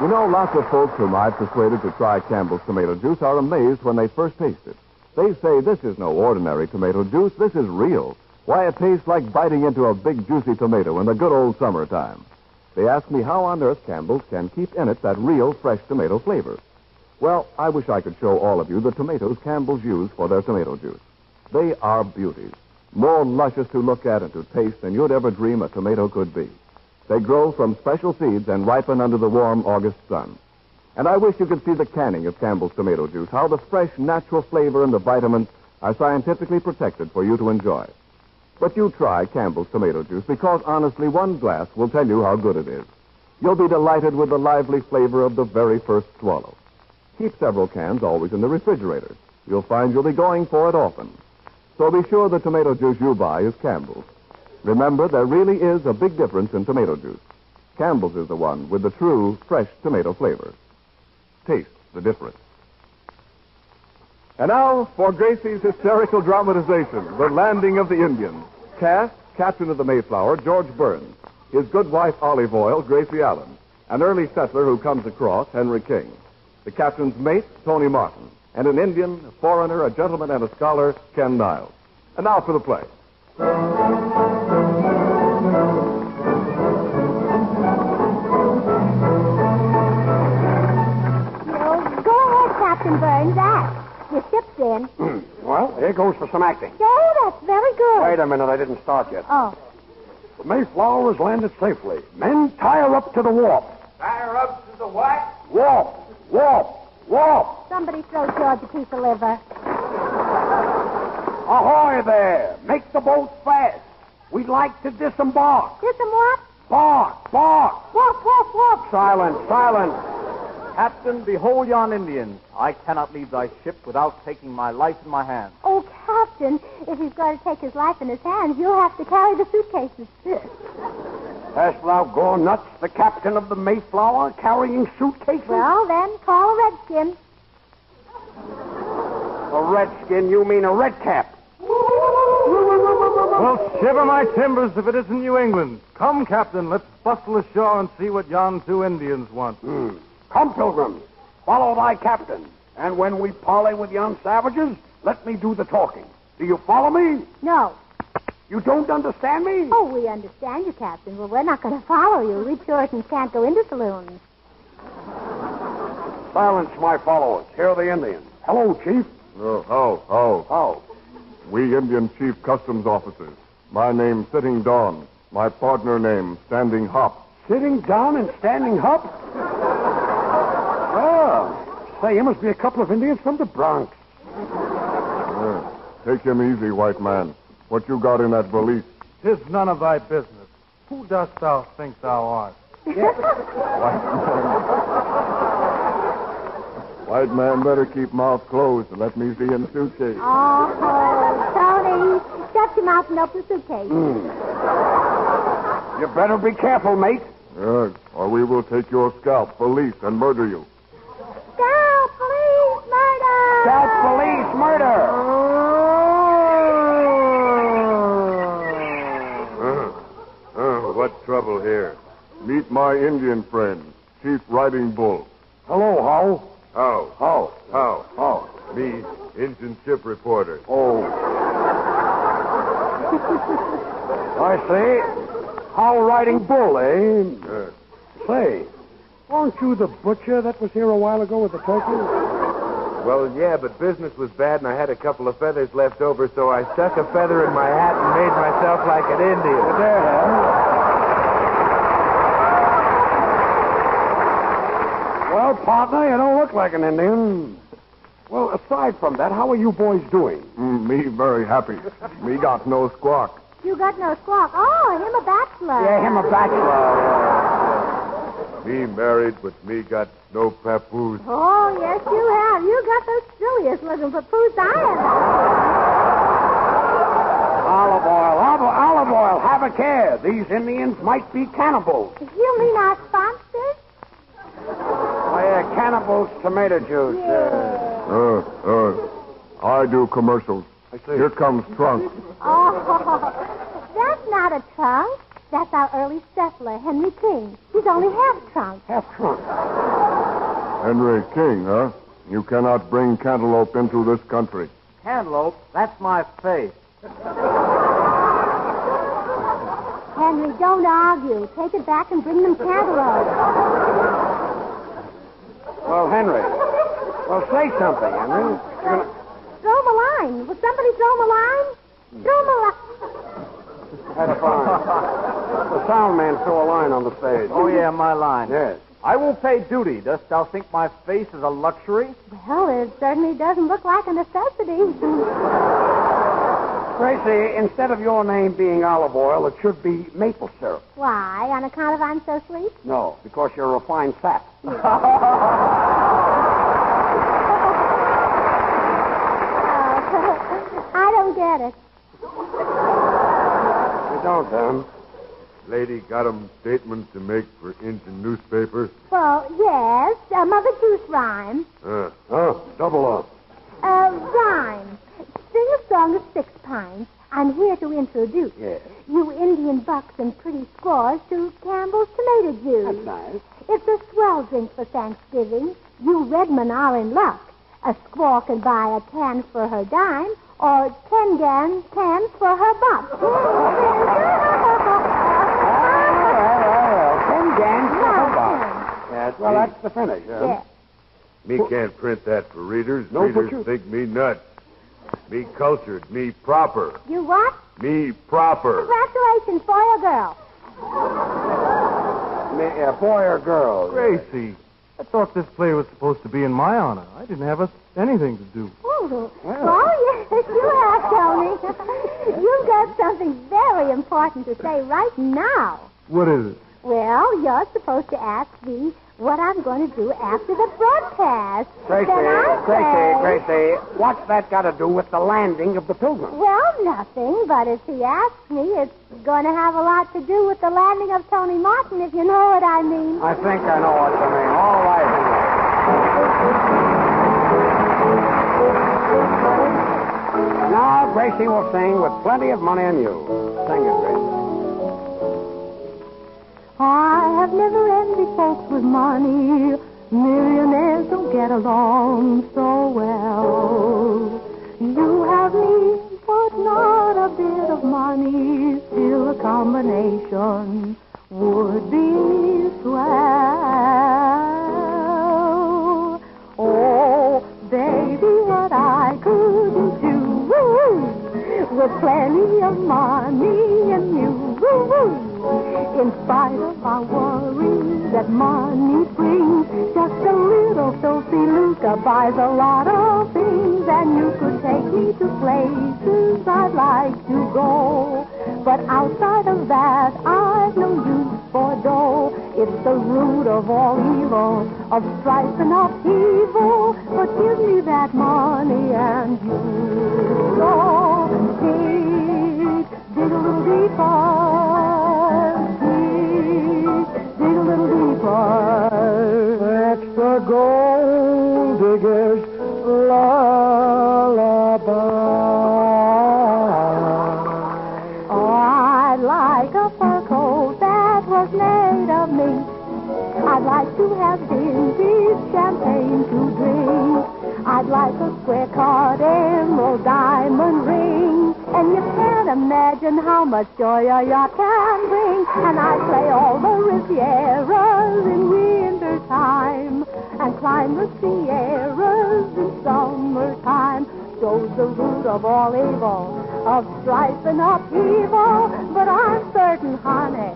You know, lots of folks whom I've persuaded to try Campbell's tomato juice are amazed when they first taste it. They say this is no ordinary tomato juice. This is real. Why, it tastes like biting into a big, juicy tomato in the good old summertime. They ask me how on earth Campbell's can keep in it that real, fresh tomato flavor. Well, I wish I could show all of you the tomatoes Campbell's use for their tomato juice. They are beauties, more luscious to look at and to taste than you'd ever dream a tomato could be. They grow from special seeds and ripen under the warm August sun. And I wish you could see the canning of Campbell's tomato juice, how the fresh, natural flavor and the vitamins are scientifically protected for you to enjoy. But you try Campbell's tomato juice because, honestly, one glass will tell you how good it is. You'll be delighted with the lively flavor of the very first swallow. Keep several cans always in the refrigerator. You'll find you'll be going for it often. So be sure the tomato juice you buy is Campbell's. Remember, there really is a big difference in tomato juice. Campbell's is the one with the true, fresh tomato flavor. Taste the difference. And now for Gracie's hysterical dramatization, The Landing of the Indians. Cast, Captain of the Mayflower, George Burns. His good wife, Olive Oyl, Gracie Allen. An early settler who comes across, Henry King. The captain's mate, Tony Martin. And an Indian, a foreigner, a gentleman, and a scholar, Ken Niles. And now for the play. Captain Burns, act. Your ship's in. Well, here goes for some acting. Oh, that's very good. Wait a minute, I didn't start yet. Oh. The Mayflower has landed safely. Men, tie her up to the warp. Tie her up to the what? Warp! Warp! Warp! Somebody throw George a piece of liver. Ahoy there! Make the boat fast. We'd like to disembark. Disembark? Bark! Bark! Warp, warp, warp. Silence! Silence! Captain, behold yon Indians. I cannot leave thy ship without taking my life in my hands. Oh, Captain, if he's going to take his life in his hands, you'll have to carry the suitcases. Hast thou gone nuts, the captain of the Mayflower, carrying suitcases? Well, then, call a redskin. A redskin? You mean a redcap? Well, shiver my timbers if it isn't New England. Come, Captain, let's bustle ashore and see what yon two Indians want. Come, pilgrims, follow thy captain. And when we parley with yon savages, let me do the talking. Do you follow me? No. You don't understand me? Oh, we understand you, Captain. Well, we're not going to follow you. We Puritans can't go into saloons. Silence, my followers. Here are the Indians. Hello, Chief. How? We Indian Chief Customs Officers. My name's Sitting Dawn. My partner name, Standing Hop. Sitting down and standing up? Oh, say, you must be a couple of Indians from the Bronx. Take him easy, white man. What you got in that valise? 'Tis none of thy business. Who dost thou think thou art? White man better keep mouth closed and let me see in suitcase. Oh, Tony, shut your mouth and open the suitcase. You better be careful, mate. Yes, or we will take your scalp, police, and murder you. Scalp, police, murder! Scalp, police, murder! What trouble here? Meet my Indian friend, Chief Riding Bull. Hello, How. How? Me, Indian ship reporter. Oh. I say, How Riding Bull, eh? Say, aren't you the butcher that was here a while ago with the turkey? Well, yeah, but business was bad and I had a couple of feathers left over, so I stuck a feather in my hat and made myself like an Indian. There. Well, partner, you don't look like an Indian. Well, aside from that, how are you boys doing? Me very happy. Me got no squawk. You got no squawk. Oh, him a bachelor. Yeah, him a bachelor. Me married, but me got no papoose. Oh, yes, you have. You got the silliest looking papoose I ever. Olive oil, have a care. These Indians might be cannibals. You mean our sponsors? Oh, yeah, cannibals, tomato juice. I do commercials. I see. Here comes Trunk. Oh, that's not a trunk. That's our early settler, Henry King. He's only half trunk. Half trunk. Henry King, huh? You cannot bring cantaloupe into this country. Cantaloupe, that's my face. Henry, don't argue. Take it back and bring them cantaloupe. Well, Henry. Well, say something, Henry. Throw him a line. Will somebody throw him a line? Throw him a line. That's fine. The sound man threw a line on the stage. Oh, yeah, my line. Yes. I will pay duty. Dost thou think my face is a luxury? Well, it certainly doesn't look like a necessity. Gracie, instead of your name being olive oil, it should be maple syrup. Why? On account of I'm so sweet? No, because you're a refined fat. I don't get it. You don't, then? Lady got 'em statements to make for Injun newspapers. Well, yes. Mother Goose rhyme. Double up. Rhyme. Sing a song of 6 pints. I'm here to introduce Yes. you Indian bucks and pretty squaws to Campbell's tomato juice. That's nice. It's a swell drink for Thanksgiving. You Redmen are in luck. A squaw can buy a can for her dime or 10 cans for her buck. 10 gans for her buck. Yes, well, that's the finish. Yeah. Me can't print that for readers. No, but Readers you- think me nuts. Me cultured. Me proper. You what? Me proper. Congratulations, boy or girl. Boy or girl? Gracie, I thought this play was supposed to be in my honor. I didn't have anything to do. Oh, yes, you have, Tony. You've got something very important to say right now. What is it? Well, you're supposed to ask me what I'm going to do after the broadcast. Gracie, Then I say, Gracie, what's that got to do with the landing of the Pilgrim? Well, nothing, but if he asks me, it's going to have a lot to do with the landing of Tony Martin, if you know what I mean. I think I know what you mean. All right, Henry. Now, Gracie will sing with plenty of money in you. Sing it, Gracie. I have never envied folks with money. Millionaires don't get along so well. You have me, but not a bit of money. Still a combination would be swell. Oh, baby, what I couldn't do with plenty of money and you. In spite of my worries that money brings, just a little Sophie Luca buys a lot of things, and you could take me to places I'd like to go. But outside of that, I've no use for dough. It's the root of all evil, of strife and upheaval. But give me that money and you go dig a little deeper. Dig a little deeper. That's the gold digger's lullaby. Oh, I'd like a fur coat that was made of mink. I'd like to have vintage champagne to drink. I'd like a square-cut emerald diamond ring. And you can't imagine how much joy a yacht can bring. And I play all the Rivieras in winter time and climb the Sierras in summertime. So's the root of all evil, of strife and upheaval. But I'm certain, honey,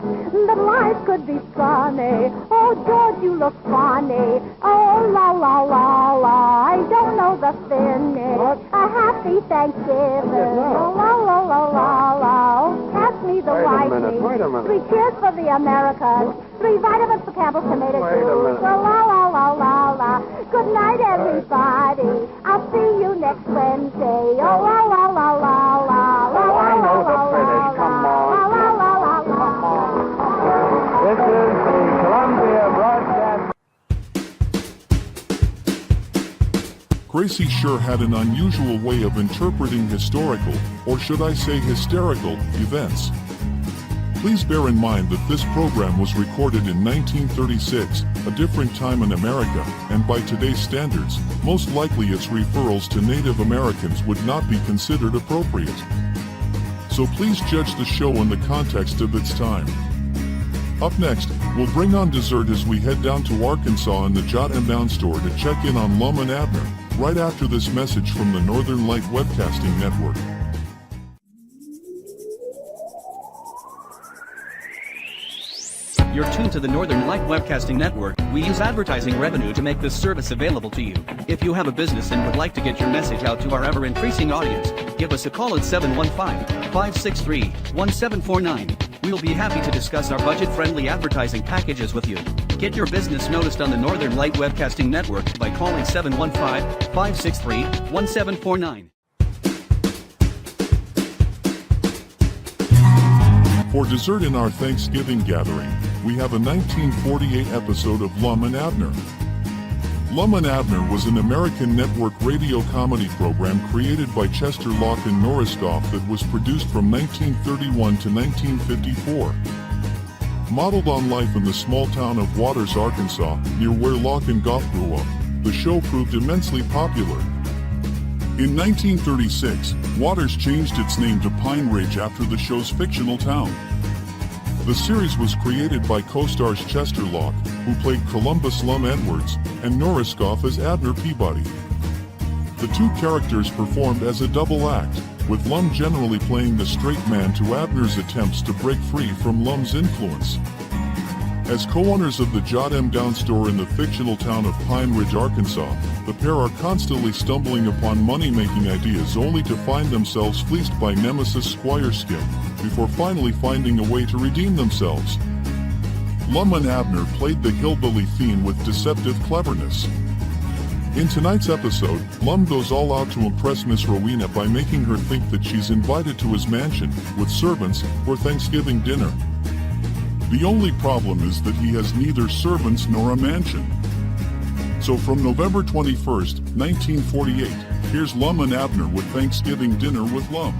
that life could be sunny. Oh, George, you look funny. Oh, la, la, la, la. I don't know the finish. What? A happy Thanksgiving. Oh, la, la, la, la, la. Oh, pass me the white meat. Wait a minute. 3 cheers for the Americans. 3 vitamins for Campbell's tomato Wait a juice. minute. Oh, la, la, la, la, la. Good night, everybody. I'll see you next Wednesday. Oh, la, la, la, la, la. Oh, I know the finish. Come on. La, la, la, la, la. This is the Columbia Broadcast. Gracie sure had an unusual way of interpreting historical, or should I say hysterical, events. Please bear in mind that this program was recorded in 1936, a different time in America, and by today's standards, most likely its referrals to Native Americans would not be considered appropriate. So please judge the show in the context of its time. Up next, we'll bring on dessert as we head down to Arkansas in the Jot and Down store to check in on Lum and Abner, right after this message from the Northern Light Webcasting Network. You're tuned to the Northern Light Webcasting Network. We use advertising revenue to make this service available to you. If you have a business and would like to get your message out to our ever-increasing audience, give us a call at 715-563-1749. We'll be happy to discuss our budget-friendly advertising packages with you. Get your business noticed on the Northern Light Webcasting Network by calling 715-563-1749. For dessert in our Thanksgiving gathering, we have a 1948 episode of Lum and Abner. Lum and Abner was an American network radio comedy program created by Chester Locke and Norris Goff that was produced from 1931 to 1954. Modeled on life in the small town of Waters, Arkansas, near where Locke and Goff grew up, the show proved immensely popular. In 1936, Waters changed its name to Pine Ridge after the show's fictional town. The series was created by co-stars Chester Locke, who played Columbus Lum Edwards, and Norris Goff as Abner Peabody. The two characters performed as a double act, with Lum generally playing the straight man to Abner's attempts to break free from Lum's influence. As co-owners of the Jot M. Down store in the fictional town of Pine Ridge, Arkansas, the pair are constantly stumbling upon money-making ideas only to find themselves fleeced by nemesis Squire Skip, before finally finding a way to redeem themselves. Lum and Abner played the hillbilly theme with deceptive cleverness. In tonight's episode, Lum goes all out to impress Miss Rowena by making her think that she's invited to his mansion, with servants, for Thanksgiving dinner. The only problem is that he has neither servants nor a mansion. So from November 21st, 1948, here's Lum and Abner with Thanksgiving Dinner with Lum.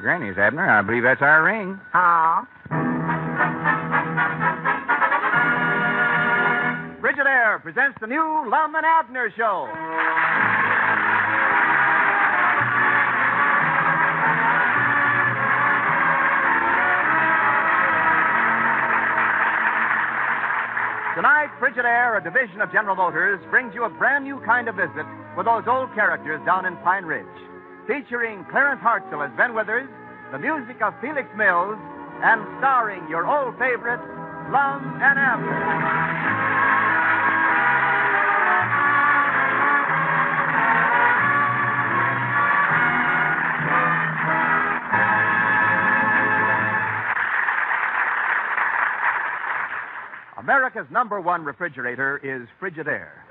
Granny's, Abner. I believe that's our ring. Huh? Frigidaire presents the new Lum and Abner Show. Tonight, Frigidaire, a division of General Motors, brings you a brand new kind of visit with those old characters down in Pine Ridge. Featuring Clarence Hartzell as Ben Withers, the music of Felix Mills, and starring your old favorite, Lum and Abner. America's #1 refrigerator is Frigidaire.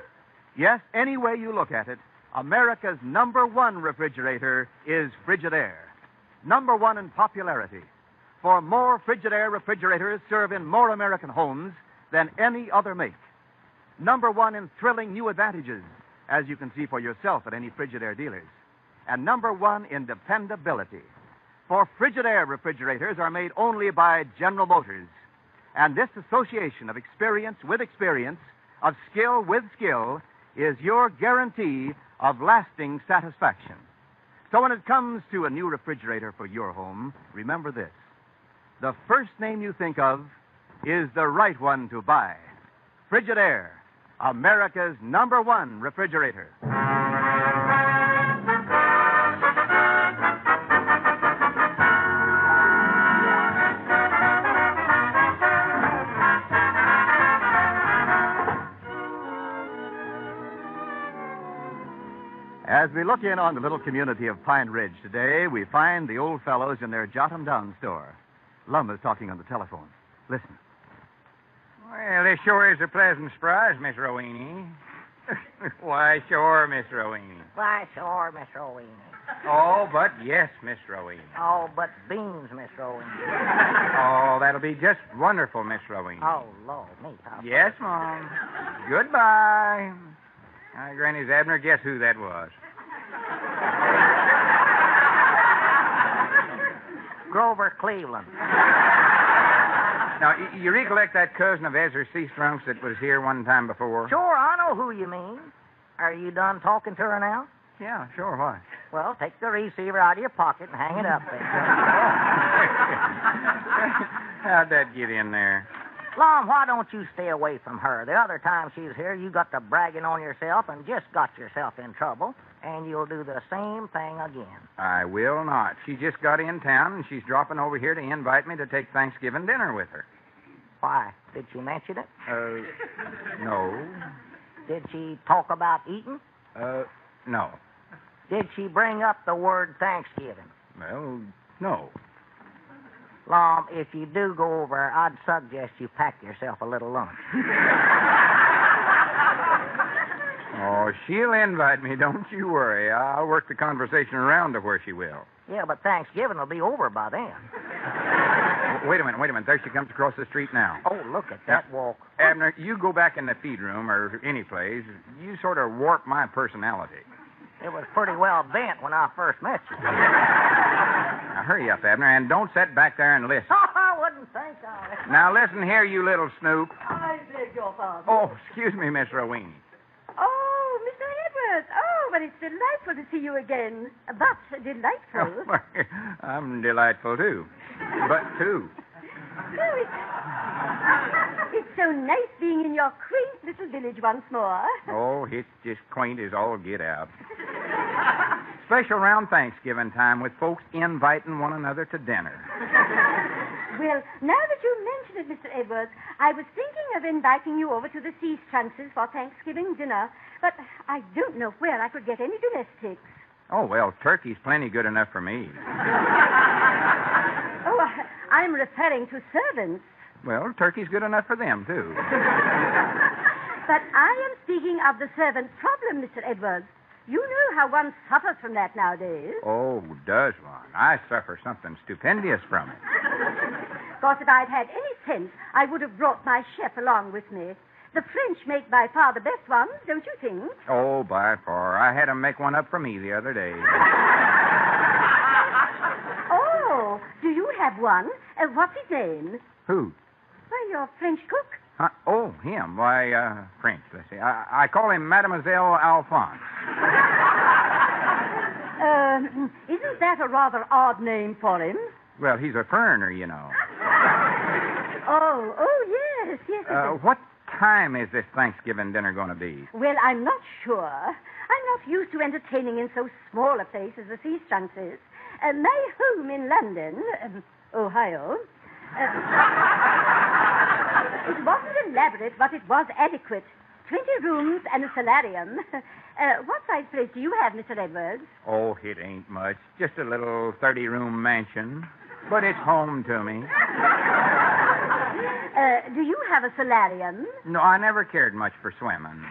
Yes, any way you look at it, America's #1 refrigerator is Frigidaire. #1 in popularity. For more Frigidaire refrigerators serve in more American homes than any other make. #1 in thrilling new advantages, as you can see for yourself at any Frigidaire dealers. And #1 in dependability. For Frigidaire refrigerators are made only by General Motors. And this association of experience with experience, of skill with skill, is your guarantee of lasting satisfaction. So when it comes to a new refrigerator for your home, remember this. The first name you think of is the right one to buy. Frigidaire, America's #1 refrigerator. As we look in on the little community of Pine Ridge today, we find the old fellows in their Jot 'em Down store. Lum is talking on the telephone. Listen. Well, this sure is a pleasant surprise, Miss Rowena. Why, sure, Miss Rowena. Why, sure, Miss Rowena. Oh, but yes, Miss Rowena. Oh, but beans, Miss Rowena. Oh, that'll be just wonderful, Miss Rowena. Oh, Lord, me, huh? Yes, Mom. Goodbye. Granny's Abner, guess who that was? Grover Cleveland. Now, you recollect that cousin of Ezra Seastrunk's that was here one time before? Sure, I know who you mean. Are you done talking to her now? Yeah, sure, why? Well, take the receiver out of your pocket and hang it up there. How'd that get in there? Lum, why don't you stay away from her? The other time she was here, you got to bragging on yourself and just got yourself in trouble, and you'll do the same thing again. I will not. She just got in town, and she's dropping over here to invite me to take Thanksgiving dinner with her. Why? Did she mention it? No. Did she talk about eating? No. Did she bring up the word Thanksgiving? Well, no. Lum, if you do go over, I'd suggest you pack yourself a little lunch. Oh, she'll invite me, don't you worry. I'll work the conversation around to where she will. Yeah, but Thanksgiving will be over by then. Wait a minute. There she comes across the street now. Oh, look at that walk. Abner, you go back in the feed room or any place. You sort of warp my personality. It was pretty well bent when I first met you. Now, hurry up, Abner, and don't sit back there and listen. I wouldn't think of it. Now, listen here, you little snoop. I beg your pardon. Oh, excuse me, Miss Rowena. Oh, Mr. Edwards. Oh, but it's delightful to see you again. But delightful. Oh, I'm delightful, too. But, too. Oh, it's so nice being in your quaint little village once more. Oh, it's just quaint as all get out. Special around Thanksgiving time with folks inviting one another to dinner. Well, now that you mention it, Mr. Edwards, I was thinking of inviting you over to the Seastrunk's for Thanksgiving dinner, but I don't know where I could get any domestics. Oh, well, turkey's plenty good enough for me. Oh, I'm referring to servants. Well, turkey's good enough for them, too. But I am speaking of the servant problem, Mr. Edwards. You know how one suffers from that nowadays. Oh, does one? I suffer something stupendous from it. Of course, if I'd had any sense, I would have brought my chef along with me. The French make by far the best ones, don't you think? Oh, by far. I had 'em make one up for me the other day. Oh, do you have one? What's his name? Who? Why, your French cook. Oh, him. Why, French, let's see. I call him Mademoiselle Alphonse. Isn't that a rather odd name for him? Well, he's a foreigner, you know. Oh, yes. What time is this Thanksgiving dinner going to be? Well, I'm not sure. I'm not used to entertaining in so small a place as the Seastrunk's is. My home in London, Ohio. It wasn't elaborate, but it was adequate. 20 rooms and a solarium. What size place do you have, Mr. Edwards? Oh, it ain't much. Just a little 30-room mansion. But it's home to me. Do you have a solarium? No, I never cared much for swimming.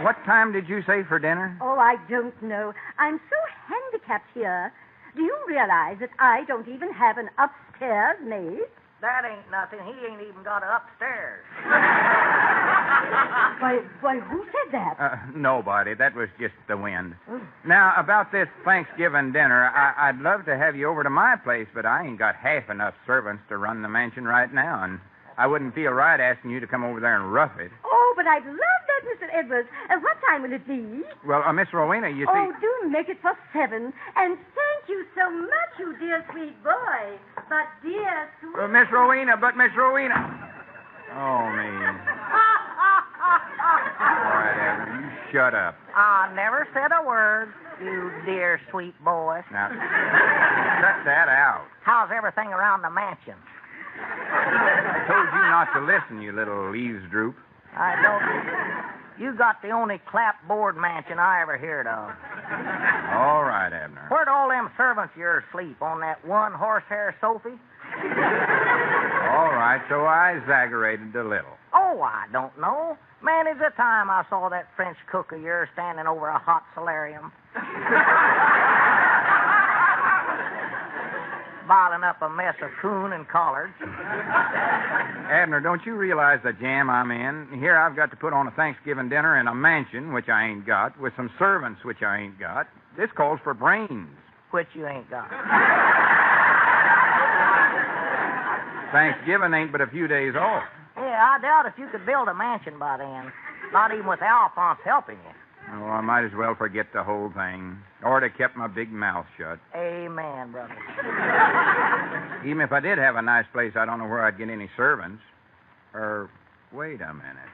What time did you say for dinner? Oh, I don't know. I'm so handicapped here. Do you realize that I don't even have an upstairs maid? That ain't nothing. He ain't even got upstairs. Why, who said that? Nobody. That was just the wind. Now, about this Thanksgiving dinner, I'd love to have you over to my place, but I ain't got half enough servants to run the mansion right now, and I wouldn't feel right asking you to come over there and rough it. Oh, but I'd love that, Mr. Edwards. What time will it be? Well, Miss Rowena, you see... Oh, do make it for 7. And thank you so much, you dear sweet boy. But dear sweet... Miss Rowena. Oh, me. All right, Abner, you shut up. I never said a word, you dear sweet boy. Now, cut that out. How's everything around the mansion? I told you not to listen, you little eavesdroop. I don't. You got the only clapboard mansion I ever heard of. All right, Abner. Where'd all them servants of yours sleep? On that one horsehair Sophie? All right, so I exaggerated a little. Oh, I don't know. Many's the time I saw that French cook of yours standing over a hot solarium. Bottling up a mess of coon and collards. Abner, don't you realize the jam I'm in? Here I've got to put on a Thanksgiving dinner in a mansion, which I ain't got, with some servants, which I ain't got, This calls for brains. Which you ain't got. Thanksgiving ain't but a few days off. Yeah, I doubt if you could build a mansion by then. Not even with Alphonse helping you. Oh, I might as well forget the whole thing. Or to kept my big mouth shut. Amen, brother. Even if I did have a nice place, I don't know where I'd get any servants. Or, wait a minute.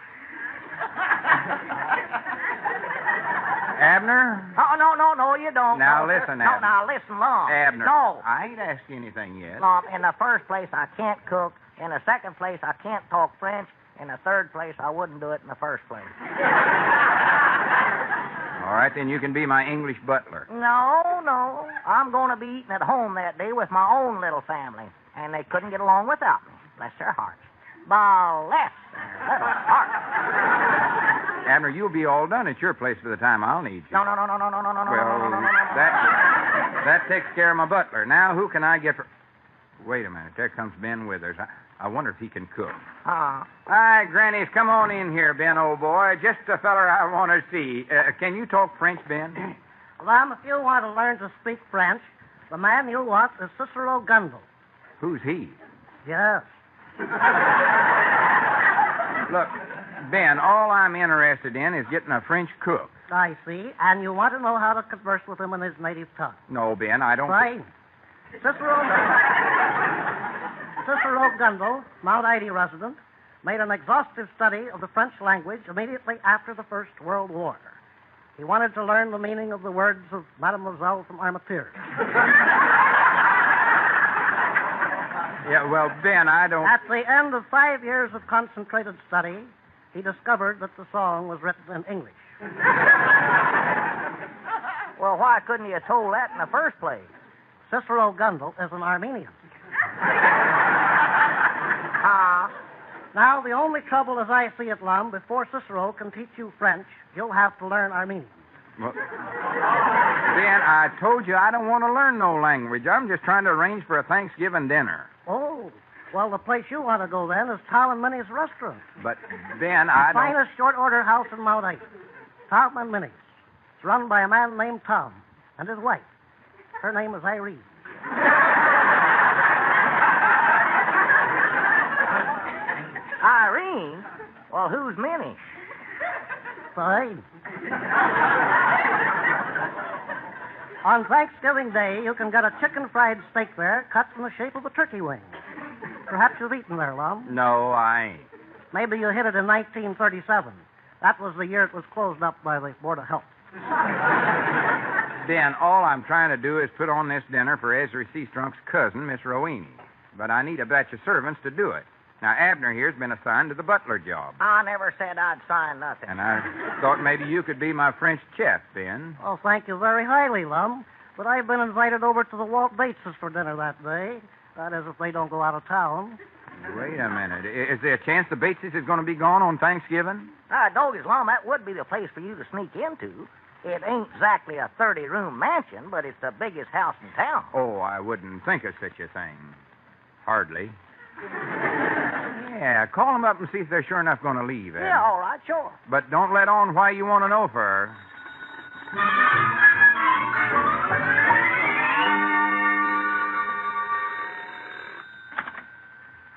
Abner? Oh, no, you don't. Now, no, listen, no, Abner. now, listen, Lum. Abner. No. I ain't asked you anything yet. Lum, in the first place, I can't cook. In the second place, I can't talk French. In the third place, I wouldn't do it in the first place. All right, then you can be my English butler. No. I'm going to be eating at home that day with my own little family. And they couldn't get along without me. Bless their hearts. Bless their little hearts. Abner, you'll be all done at your place by the time I'll need you. No. Well, that takes care of my butler. Now, who can I get for... Wait a minute. There comes Ben Withers. I wonder if he can cook. Hi, Grannies. Come on in here, Ben, old boy. Just a feller I want to see. Can you talk French, Ben? Lum, if you want to learn to speak French, the man you want is Cicero Gundel. Who's he? Yes. Look, Ben, all I'm interested in is getting a French cook. I see. And you want to know how to converse with him in his native tongue. No, Ben, I don't... Right. Cicero Gundel, Mount Ida resident, made an exhaustive study of the French language immediately after the First World War. He wanted to learn the meaning of the words of Mademoiselle from Armentières. Yeah, well, Ben, I don't... At the end of 5 years of concentrated study, he discovered that the song was written in English. Well, why couldn't you have told that in the first place? Cicero Gundel is an Armenian. Now, the only trouble as I see it, Lum, before Cicero can teach you French, you'll have to learn Armenian. Well, Ben, I told you I don't want to learn no language. I'm just trying to arrange for a Thanksgiving dinner. Oh, well, the place you want to go then is Tom and Minnie's restaurant. But, Ben, I don't... Finest short-order house in Mount Ida. Tom and Minnie's. It's run by a man named Tom and his wife. Her name is Irene. Irene? Well, who's Minnie? Fine. On Thanksgiving Day, you can get a chicken fried steak there cut in the shape of a turkey wing. Perhaps you've eaten there, Lum. No, I ain't. Maybe you hit it in 1937. That was the year it was closed up by the Board of Health. Ben, all I'm trying to do is put on this dinner for Ezra Seastrunk's cousin, Miss Roweny. But I need a batch of servants to do it. Now, Abner here's been assigned to the butler job. I never said I'd sign nothing. And I thought maybe you could be my French chef, Ben. Oh, thank you very highly, Lum. But I've been invited over to the Walt Bateses for dinner that day. That is, if they don't go out of town. Wait a minute. Is there a chance the Bateses is going to be gone on Thanksgiving? Doggies, Lum, that would be the place for you to sneak into. It ain't exactly a 30-room mansion, but it's the biggest house in town. Oh, I wouldn't think of such a thing. Hardly. Yeah, call them up and see if they're sure enough going to leave, eh? Yeah, all right, sure. But don't let on why you want to know for her.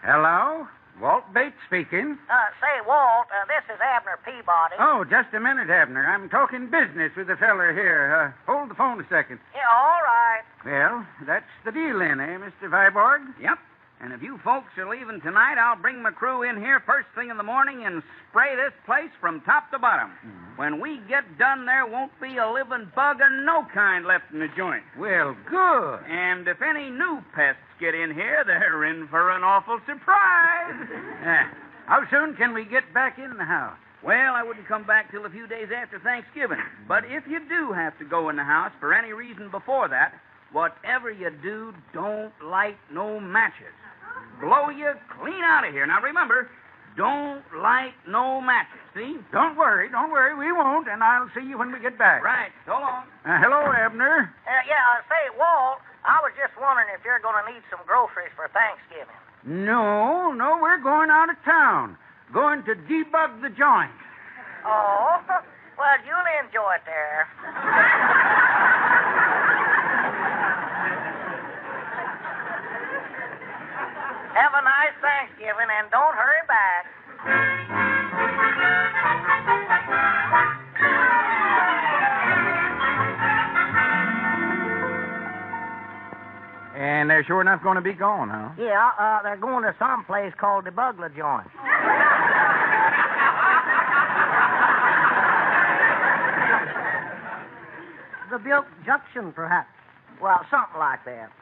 Hello? Walt Bates speaking. Say, Walt, this is Abner Peabody. Oh, just a minute, Abner. I'm talking business with the feller here. Hold the phone a second. Yeah, all right. Well, that's the deal then, eh, Mr. Viborg? Yep. And if you folks are leaving tonight, I'll bring my crew in here first thing in the morning and spray this place from top to bottom. When we get done, there won't be a living bug of no kind left in the joint. Well, good. And if any new pests get in here, they're in for an awful surprise. How soon can we get back in the house? Well, I wouldn't come back till a few days after Thanksgiving. But if you do have to go in the house for any reason before that, whatever you do, don't light no matches. Blow you clean out of here. Now, remember, don't light no matches, see? Don't worry, we won't, and I'll see you when we get back. Right, so long. Hello, Abner. Say, Walt, I was just wondering if you're going to need some groceries for Thanksgiving. No, we're going out of town. Going to debug the joint. Oh, well, you'll enjoy it there. And don't hurry back. And they're sure enough going to be gone, huh? Yeah, they're going to some place called the Bugler Joint. The Buick Junction, perhaps. Well, something like that.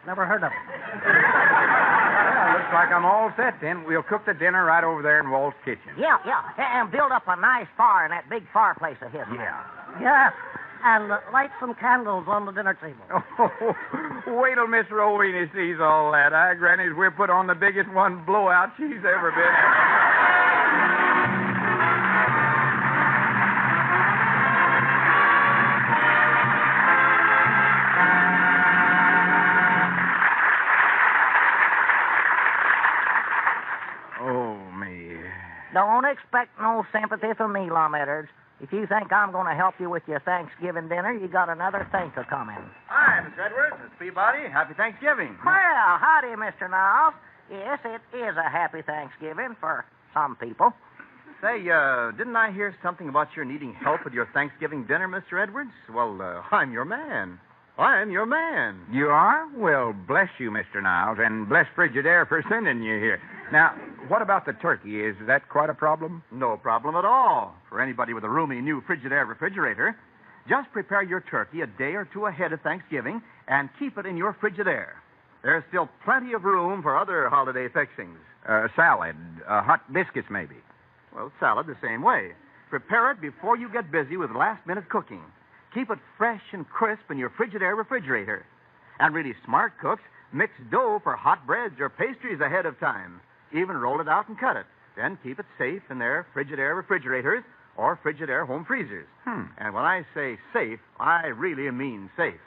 Never heard of it. Well, looks like I'm all set then. We'll cook the dinner right over there in Walt's kitchen. Yeah. And build up a nice fire in that big fireplace of his. Yeah. Yes, and light some candles on the dinner table. Oh, wait till Miss Rowena sees all that. Granny's we'll put on the biggest one blowout she's ever been in. Don't expect no sympathy from me, Lum Edwards. If you think I'm going to help you with your Thanksgiving dinner, you got another thing to come in. Hi, Mr. Edwards. It's Peabody. Happy Thanksgiving. Well, howdy, Mr. Niles. Yes, it is a happy Thanksgiving for some people. Say, didn't I hear something about your needing help with your Thanksgiving dinner, Mr. Edwards? Well, I'm your man. I'm your man. You are? Well, bless you, Mr. Niles, and bless Frigidaire for sending you here. Now, what about the turkey? Is that quite a problem? No problem at all. For anybody with a roomy new Frigidaire refrigerator, just prepare your turkey a day or two ahead of Thanksgiving and keep it in your Frigidaire. There's still plenty of room for other holiday fixings. Salad, hot biscuits, maybe. Well, salad the same way. Prepare it before you get busy with last-minute cooking. Keep it fresh and crisp in your Frigidaire refrigerator. And really smart cooks mix dough for hot breads or pastries ahead of time. Even roll it out and cut it. Then keep it safe in their Frigidaire refrigerators or Frigidaire home freezers. And when I say safe, I really mean safe.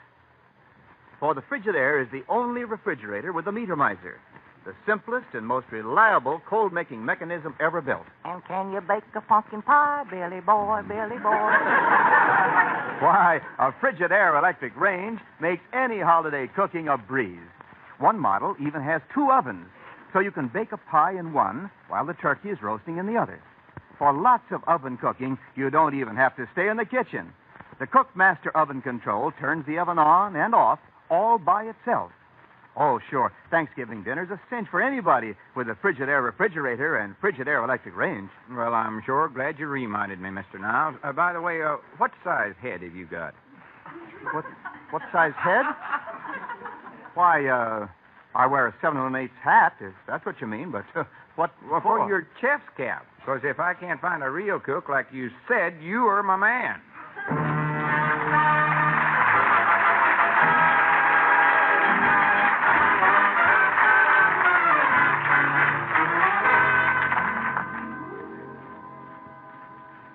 For the Frigidaire is the only refrigerator with a meter miser. The simplest and most reliable cold-making mechanism ever built. And can you bake a pumpkin pie, Billy boy, Billy boy? Why, a Frigidaire electric range makes any holiday cooking a breeze. One model even has 2 ovens, so you can bake a pie in one while the turkey is roasting in the other. For lots of oven cooking, you don't even have to stay in the kitchen. The Cookmaster oven control turns the oven on and off all by itself. Oh, sure, Thanksgiving dinner's a cinch for anybody with a Frigidaire refrigerator and Frigidaire electric range. Well, I'm sure glad you reminded me, Mr. Niles. By the way, what size head have you got? What size head? Why, I wear a 7 1/8 hat, if that's what you mean, but what for? For your chef's cap. Because if I can't find a real cook like you said, you are my man.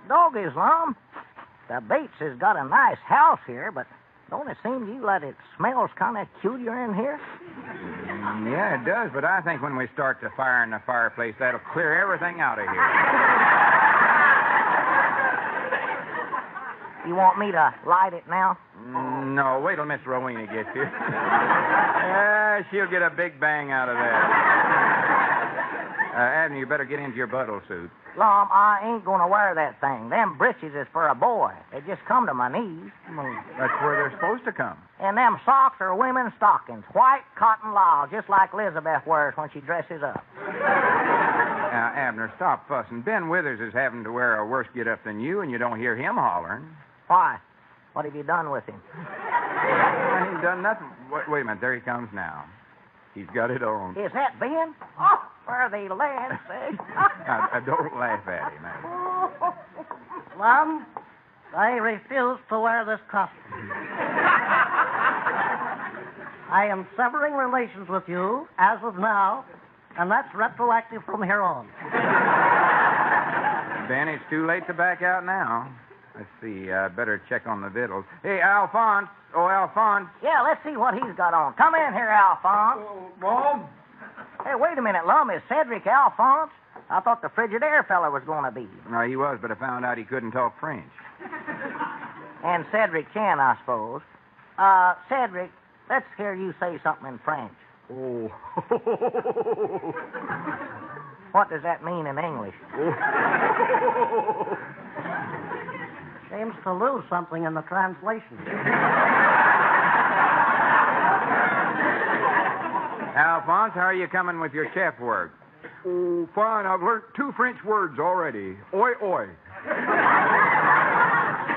Doggies, Lum. The Bates has got a nice house here, but don't it seem to you that it smells kind of peculiar in here? Yeah, it does, but I think when we start the fire in the fireplace, that'll clear everything out of here. You want me to light it now? No, wait till Miss Rowena gets here. She'll get a big bang out of that. Abner, you better get into your buttle suit. Lum, I ain't going to wear that thing. Them breeches is for a boy. They just come to my knees. Well, that's where they're supposed to come. And them socks are women's stockings. White cotton lisle, just like Elizabeth wears when she dresses up. Now, Abner, stop fussing. Ben Withers is having to wear a worse get-up than you, and you don't hear him hollering. Why? What have you done with him? Well, he's done nothing. Wait a minute. There he comes now. He's got it on. Is that Ben? Oh, for the land's sake. Now, don't laugh at him, Abner. Lum, I refuse to wear this costume. I am severing relations with you as of now, and that's retroactive from here on. Ben, it's too late to back out now. Let's see. I'd better check on the victuals. Hey, Alphonse. Oh, Alphonse. Yeah, let's see what he's got on. Come in here, Alphonse. Mom? Hey, wait a minute, Lum. Is Cedric Alphonse? I thought the Frigidaire fella was going to be. No, he was, but I found out he couldn't talk French. And Cedric can, I suppose. Cedric, let's hear you say something in French. Oh. What does that mean in English? Seems to lose something in the translation. Alphonse, how are you coming with your chef work? Oh, fine. I've learned 2 French words already. Oi, oi.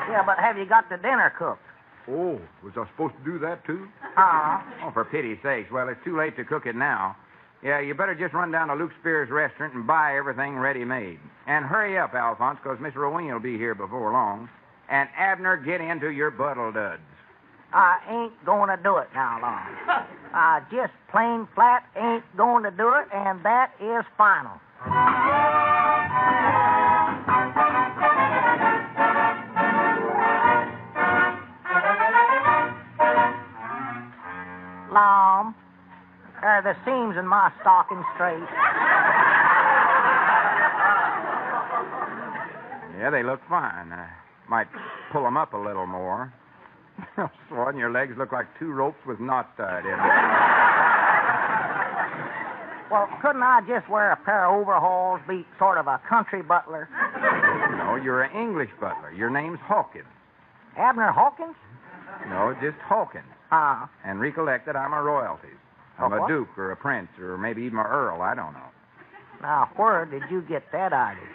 Yeah, but have you got the dinner cooked? Oh, was I supposed to do that, too? Oh, for pity's sakes. Well, it's too late to cook it now. Yeah, you better just run down to Luke Spear's restaurant and buy everything ready-made. And hurry up, Alphonse, because Miss Rowena will be here before long. And Abner, get into your buttle duds. I ain't going to do it now, Lum. I just plain flat ain't going to do it, and that is final. Lum, are the seams in my stocking straight? Yeah, they look fine. Might pull them up a little more. Swan, your legs look like 2 ropes with knots tied in them. Well, couldn't I just wear a pair of overalls, be sort of a country butler? No, you're an English butler. Your name's Hawkins. Abner Hawkins? No, just Hawkins. And recollect that I'm a royalty. I'm a duke or a prince or maybe even an earl. I don't know. Now, where did you get that idea?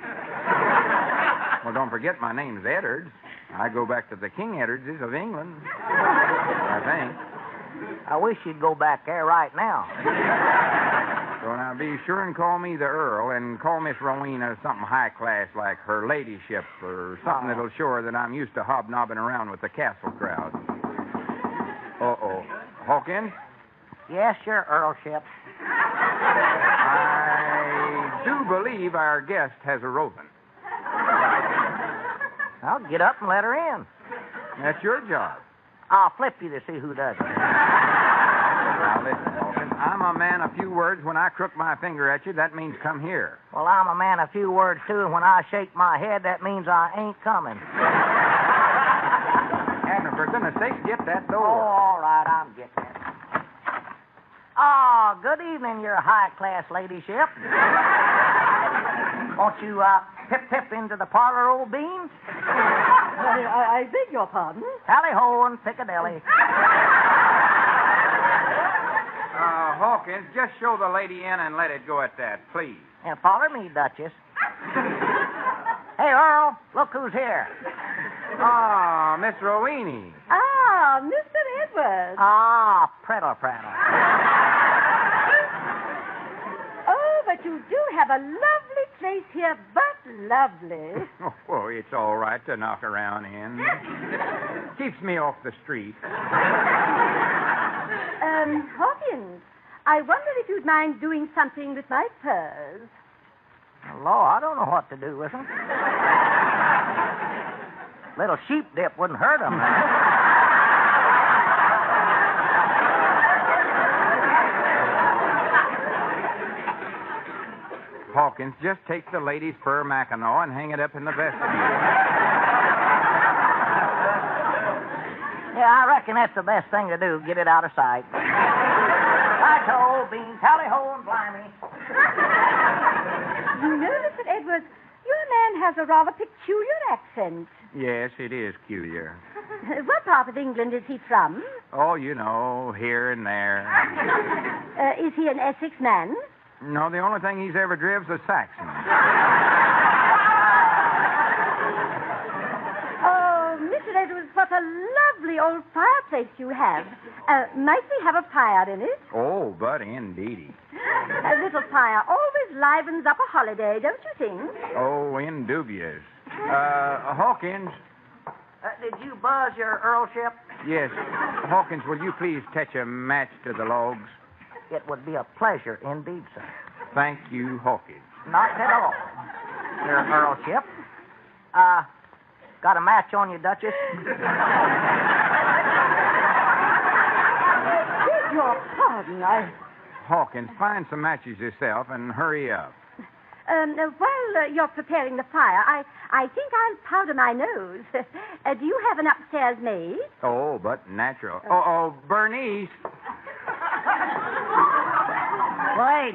Well, don't forget my name's Eddards. I go back to the King Eddardses of England, I think. I wish you'd go back there right now. So now be sure and call me the Earl and call Miss Rowena something high class like her ladyship or something that'll show her that I'm used to hobnobbing around with the castle crowd. Uh-oh. Hawkins? Yes, your Earlship. I do believe our guest has a roving. I'll get up and let her in. That's your job. I'll flip you to see who does it. Now, listen, Hawkins. I'm a man of few words. When I crook my finger at you, that means come here. Well, I'm a man of few words, too, and when I shake my head, that means I ain't coming. Abner, for goodness sake, get that door. Oh, all right, I'm getting it. Oh, good evening, your high-class ladyship. Won't you, pip into the parlor, old beans? I beg your pardon? Tally-ho and Piccadilly. Hawkins, just show the lady in and let it go at that, please. Yeah, follow me, Duchess. Hey, Earl, look who's here. Ah, Miss Rowena. Ah, Mr. Edwards. Ah, prattle. Oh, but you do have a lovely place here, but lovely. Oh, it's all right to knock around in. Keeps me off the street. Hawkins, I wonder if you'd mind doing something with my furs. Law, I don't know what to do with them. Little sheep dip wouldn't hurt them. Hawkins, just take the lady's fur mackinaw and hang it up in the vestibule. Yeah, I reckon that's the best thing to do. Get it out of sight. Right-ho, bean, tally-ho, and blimey. You know, Mr. Edwards, your man has a rather peculiar accent. Yes, it is peculiar. What part of England is he from? Oh, you know, here and there. Is he an Essex man? No, the only thing he's ever driven's a Saxon. Oh, Mr. Edwards, what a lovely old fireplace you have. Might we have a fire in it? Oh, but indeedy. A little fire always livens up a holiday, don't you think? Oh, indubious. Hawkins. Did you buzz your Earlship? Yes. Hawkins, will you please touch a match to the logs? It would be a pleasure indeed, sir. Thank you, Hawkins. Not at all, your Earlship. Got a match on you, Duchess? Beg your pardon, Hawkins, find some matches yourself and hurry up. While you're preparing the fire, I think I'll powder my nose. Do you have an upstairs maid? Oh, but natural. Oh, Bernice. Wait.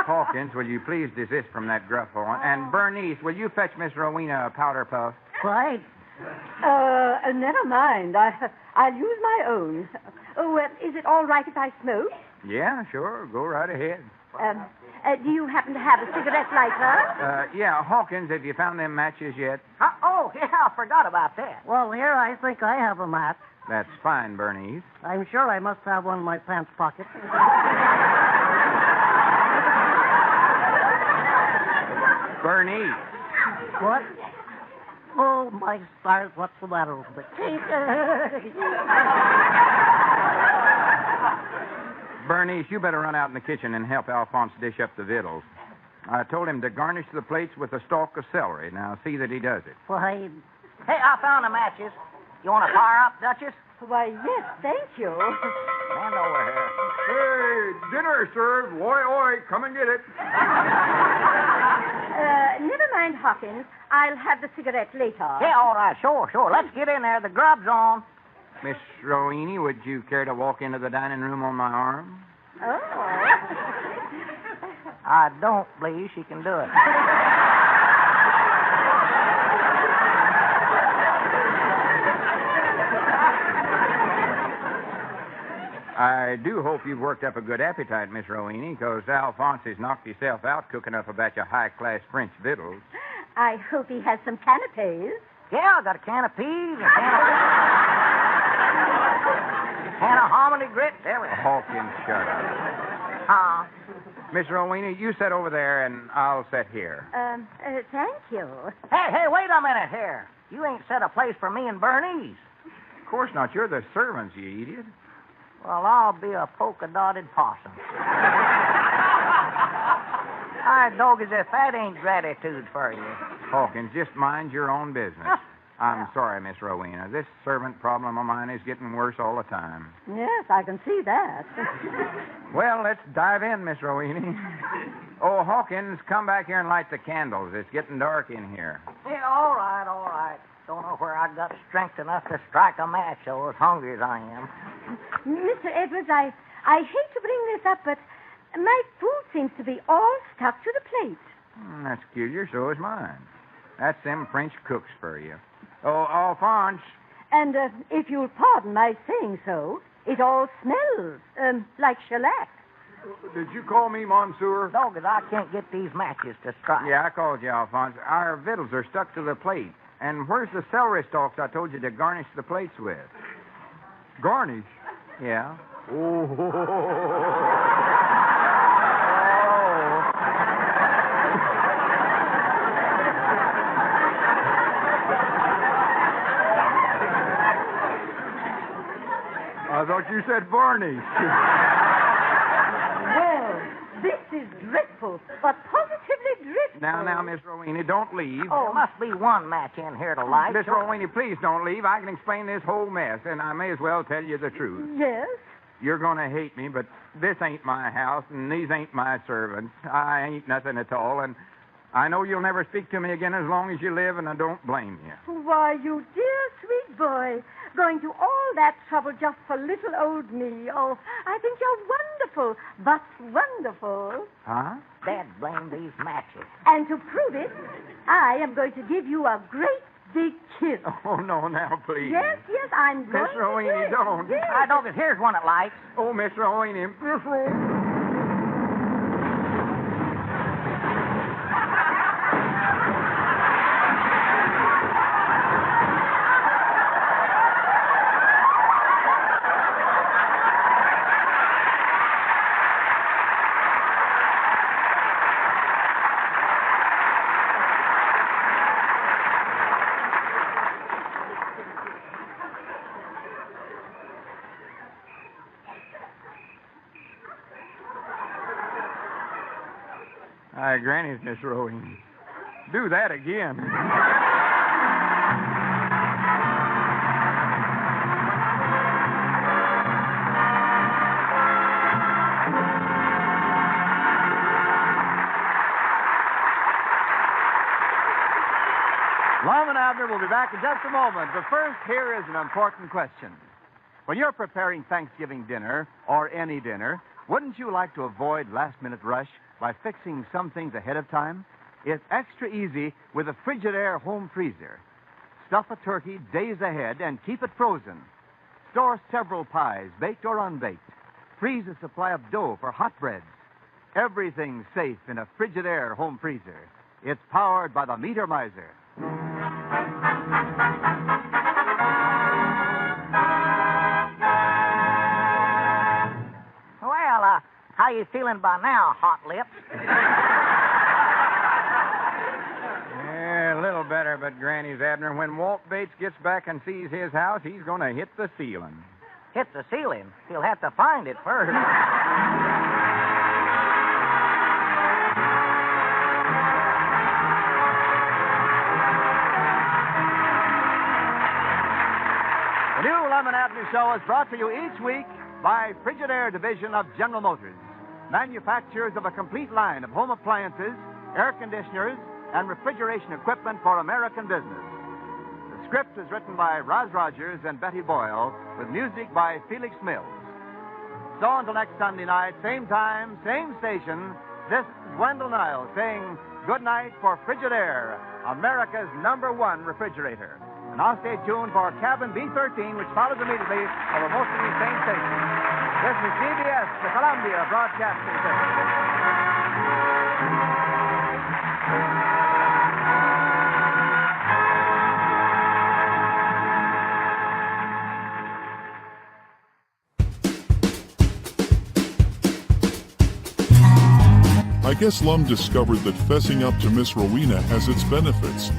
Hawkins, will you please desist from that gruff horn? And Bernice, will you fetch Miss Rowena a powder puff? Quite. Never mind. I'll use my own. Oh, is it all right if I smoke? Yeah, sure. Go right ahead. Do you happen to have a cigarette lighter? Yeah, Hawkins, have you found them matches yet? Oh, yeah, I forgot about that. Well, here, I think I have a match. That's fine, Bernice. I'm sure I must have one in my pants pocket. Bernice. What? Oh, my stars, what's the matter with me? Bernice, you better run out in the kitchen and help Alphonse dish up the victuals. I told him to garnish the plates with a stalk of celery. Now, see that he does it. Why, Hey, I found the matches. You want to fire up, Duchess? Why, yes, thank you. Stand over here. Hey, dinner served. Oi, oi, come and get it. Never mind, Hawkins. I'll have the cigarette later. Yeah, all right, sure. Let's get in there. The grub's on. Miss Rowena, would you care to walk into the dining room on my arm? Oh. I don't believe she can do it. I do hope you've worked up a good appetite, Miss Rowena, because Alphonse has knocked himself out cooking up a batch of high-class French victuals. I hope he has some canapes. Yeah, I got a can of peas, a can of hominy grits, everything. Hawkins, shut up. Miss Rowena, you sit over there, and I'll sit here. Thank you. Hey, wait a minute here. You ain't set a place for me and Bernice. Of course not. You're the servants, you idiot. Well, I'll be a polka-dotted possum. I doggies, if that ain't gratitude for you. Hawkins, just mind your own business. I'm sorry, Miss Rowena. This servant problem of mine is getting worse all the time. Yes, I can see that. Well, let's dive in, Miss Rowena. Oh, Hawkins, come back here and light the candles. It's getting dark in here. Yeah, all right. Don't know where I got strength enough to strike a match, though, as hungry as I am. Mr. Edwards, I hate to bring this up, but my food seems to be all stuck to the plate. That's peculiar. So is mine. That's them French cooks for you. Oh, Alphonse. And if you'll pardon my saying so, it all smells like shellac. Did you call me Monsieur? Doggies, I can't get these matches to strike. Yeah, I called you, Alphonse. Our victuals are stuck to the plate. And where's the celery stalks I told you to garnish the plates with? Garnish? Yeah. Oh. I thought you said varnish. Well, this is dreadful, but positively dreadful. Now, Miss Rowena, don't leave. Oh, must be one match in here to light. Miss Rowena, please don't leave. I can explain this whole mess, and I may as well tell you the truth. Yes? You're going to hate me, but this ain't my house, and these ain't my servants. I ain't nothing at all, and I know you'll never speak to me again as long as you live, and I don't blame you. Why, you dear, sweet boy, going to all that trouble just for little old me. Oh, I think you're wonderful, but wonderful. Huh? Dad blamed these matches. And to prove it, I am going to give you a great big kiss. Oh, no, now, please. Yes, I'm going Miss Rowena, don't. Yes. I don't. Here's one that lights. Oh, Miss Rowena. Miss Rowena. Granny's, Miss Rowena. Do that again. Lum and Abner will be back in just a moment, but first, here is an important question. When you're preparing Thanksgiving dinner, or any dinner, Wouldn't you like to avoid last-minute rush by fixing some things ahead of time? It's extra easy with a Frigidaire home freezer. Stuff a turkey days ahead and keep it frozen. Store several pies, baked or unbaked. Freeze a supply of dough for hot breads. Everything's safe in a Frigidaire home freezer. It's powered by the Meter Miser. Well, how you feeling by now, Hot Lips? Yeah, a little better, but Granny's Abner, when Walt Bates gets back and sees his house, he's going to hit the ceiling. Hit the ceiling? He'll have to find it first. The new Lum and Abner show is brought to you each week by Frigidaire Division of General Motors, manufacturers of a complete line of home appliances, air conditioners, and refrigeration equipment for American business. The script is written by Roz Rogers and Betty Boyle, with music by Felix Mills. So until next Sunday night, same time, same station, this is Wendell Niles saying good night for Frigidaire, America's #1 refrigerator. And now stay tuned for Cabin B-13, which follows immediately over most of these same stations. This is CBS, the Columbia Broadcasting System. I guess Lum discovered that fessing up to Miss Rowena has its benefits.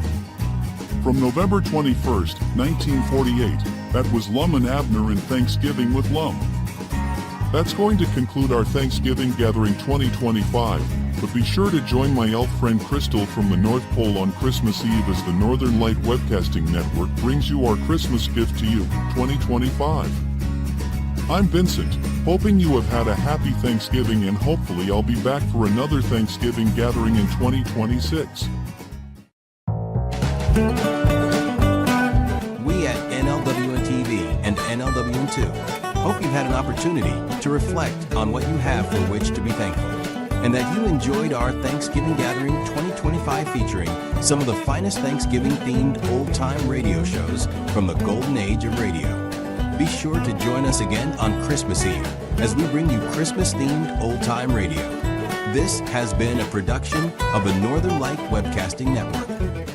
From November 21st, 1948, that was Lum and Abner and Thanksgiving with Lum. That's going to conclude our Thanksgiving Gathering 2025, but be sure to join my elf friend Crystal from the North Pole on Christmas Eve as the Northern Light Webcasting Network brings you our Christmas gift to you, 2025. I'm Vincent, hoping you have had a happy Thanksgiving, and hopefully I'll be back for another Thanksgiving Gathering in 2026. We at NLWN-TV and NLWN-2 hope you've had an opportunity to reflect on what you have for which to be thankful, and that you enjoyed our Thanksgiving Gathering 2025 featuring some of the finest Thanksgiving-themed old-time radio shows from the golden age of radio. Be sure to join us again on Christmas Eve as we bring you Christmas-themed old-time radio. This has been a production of the Northern Light Webcasting Network.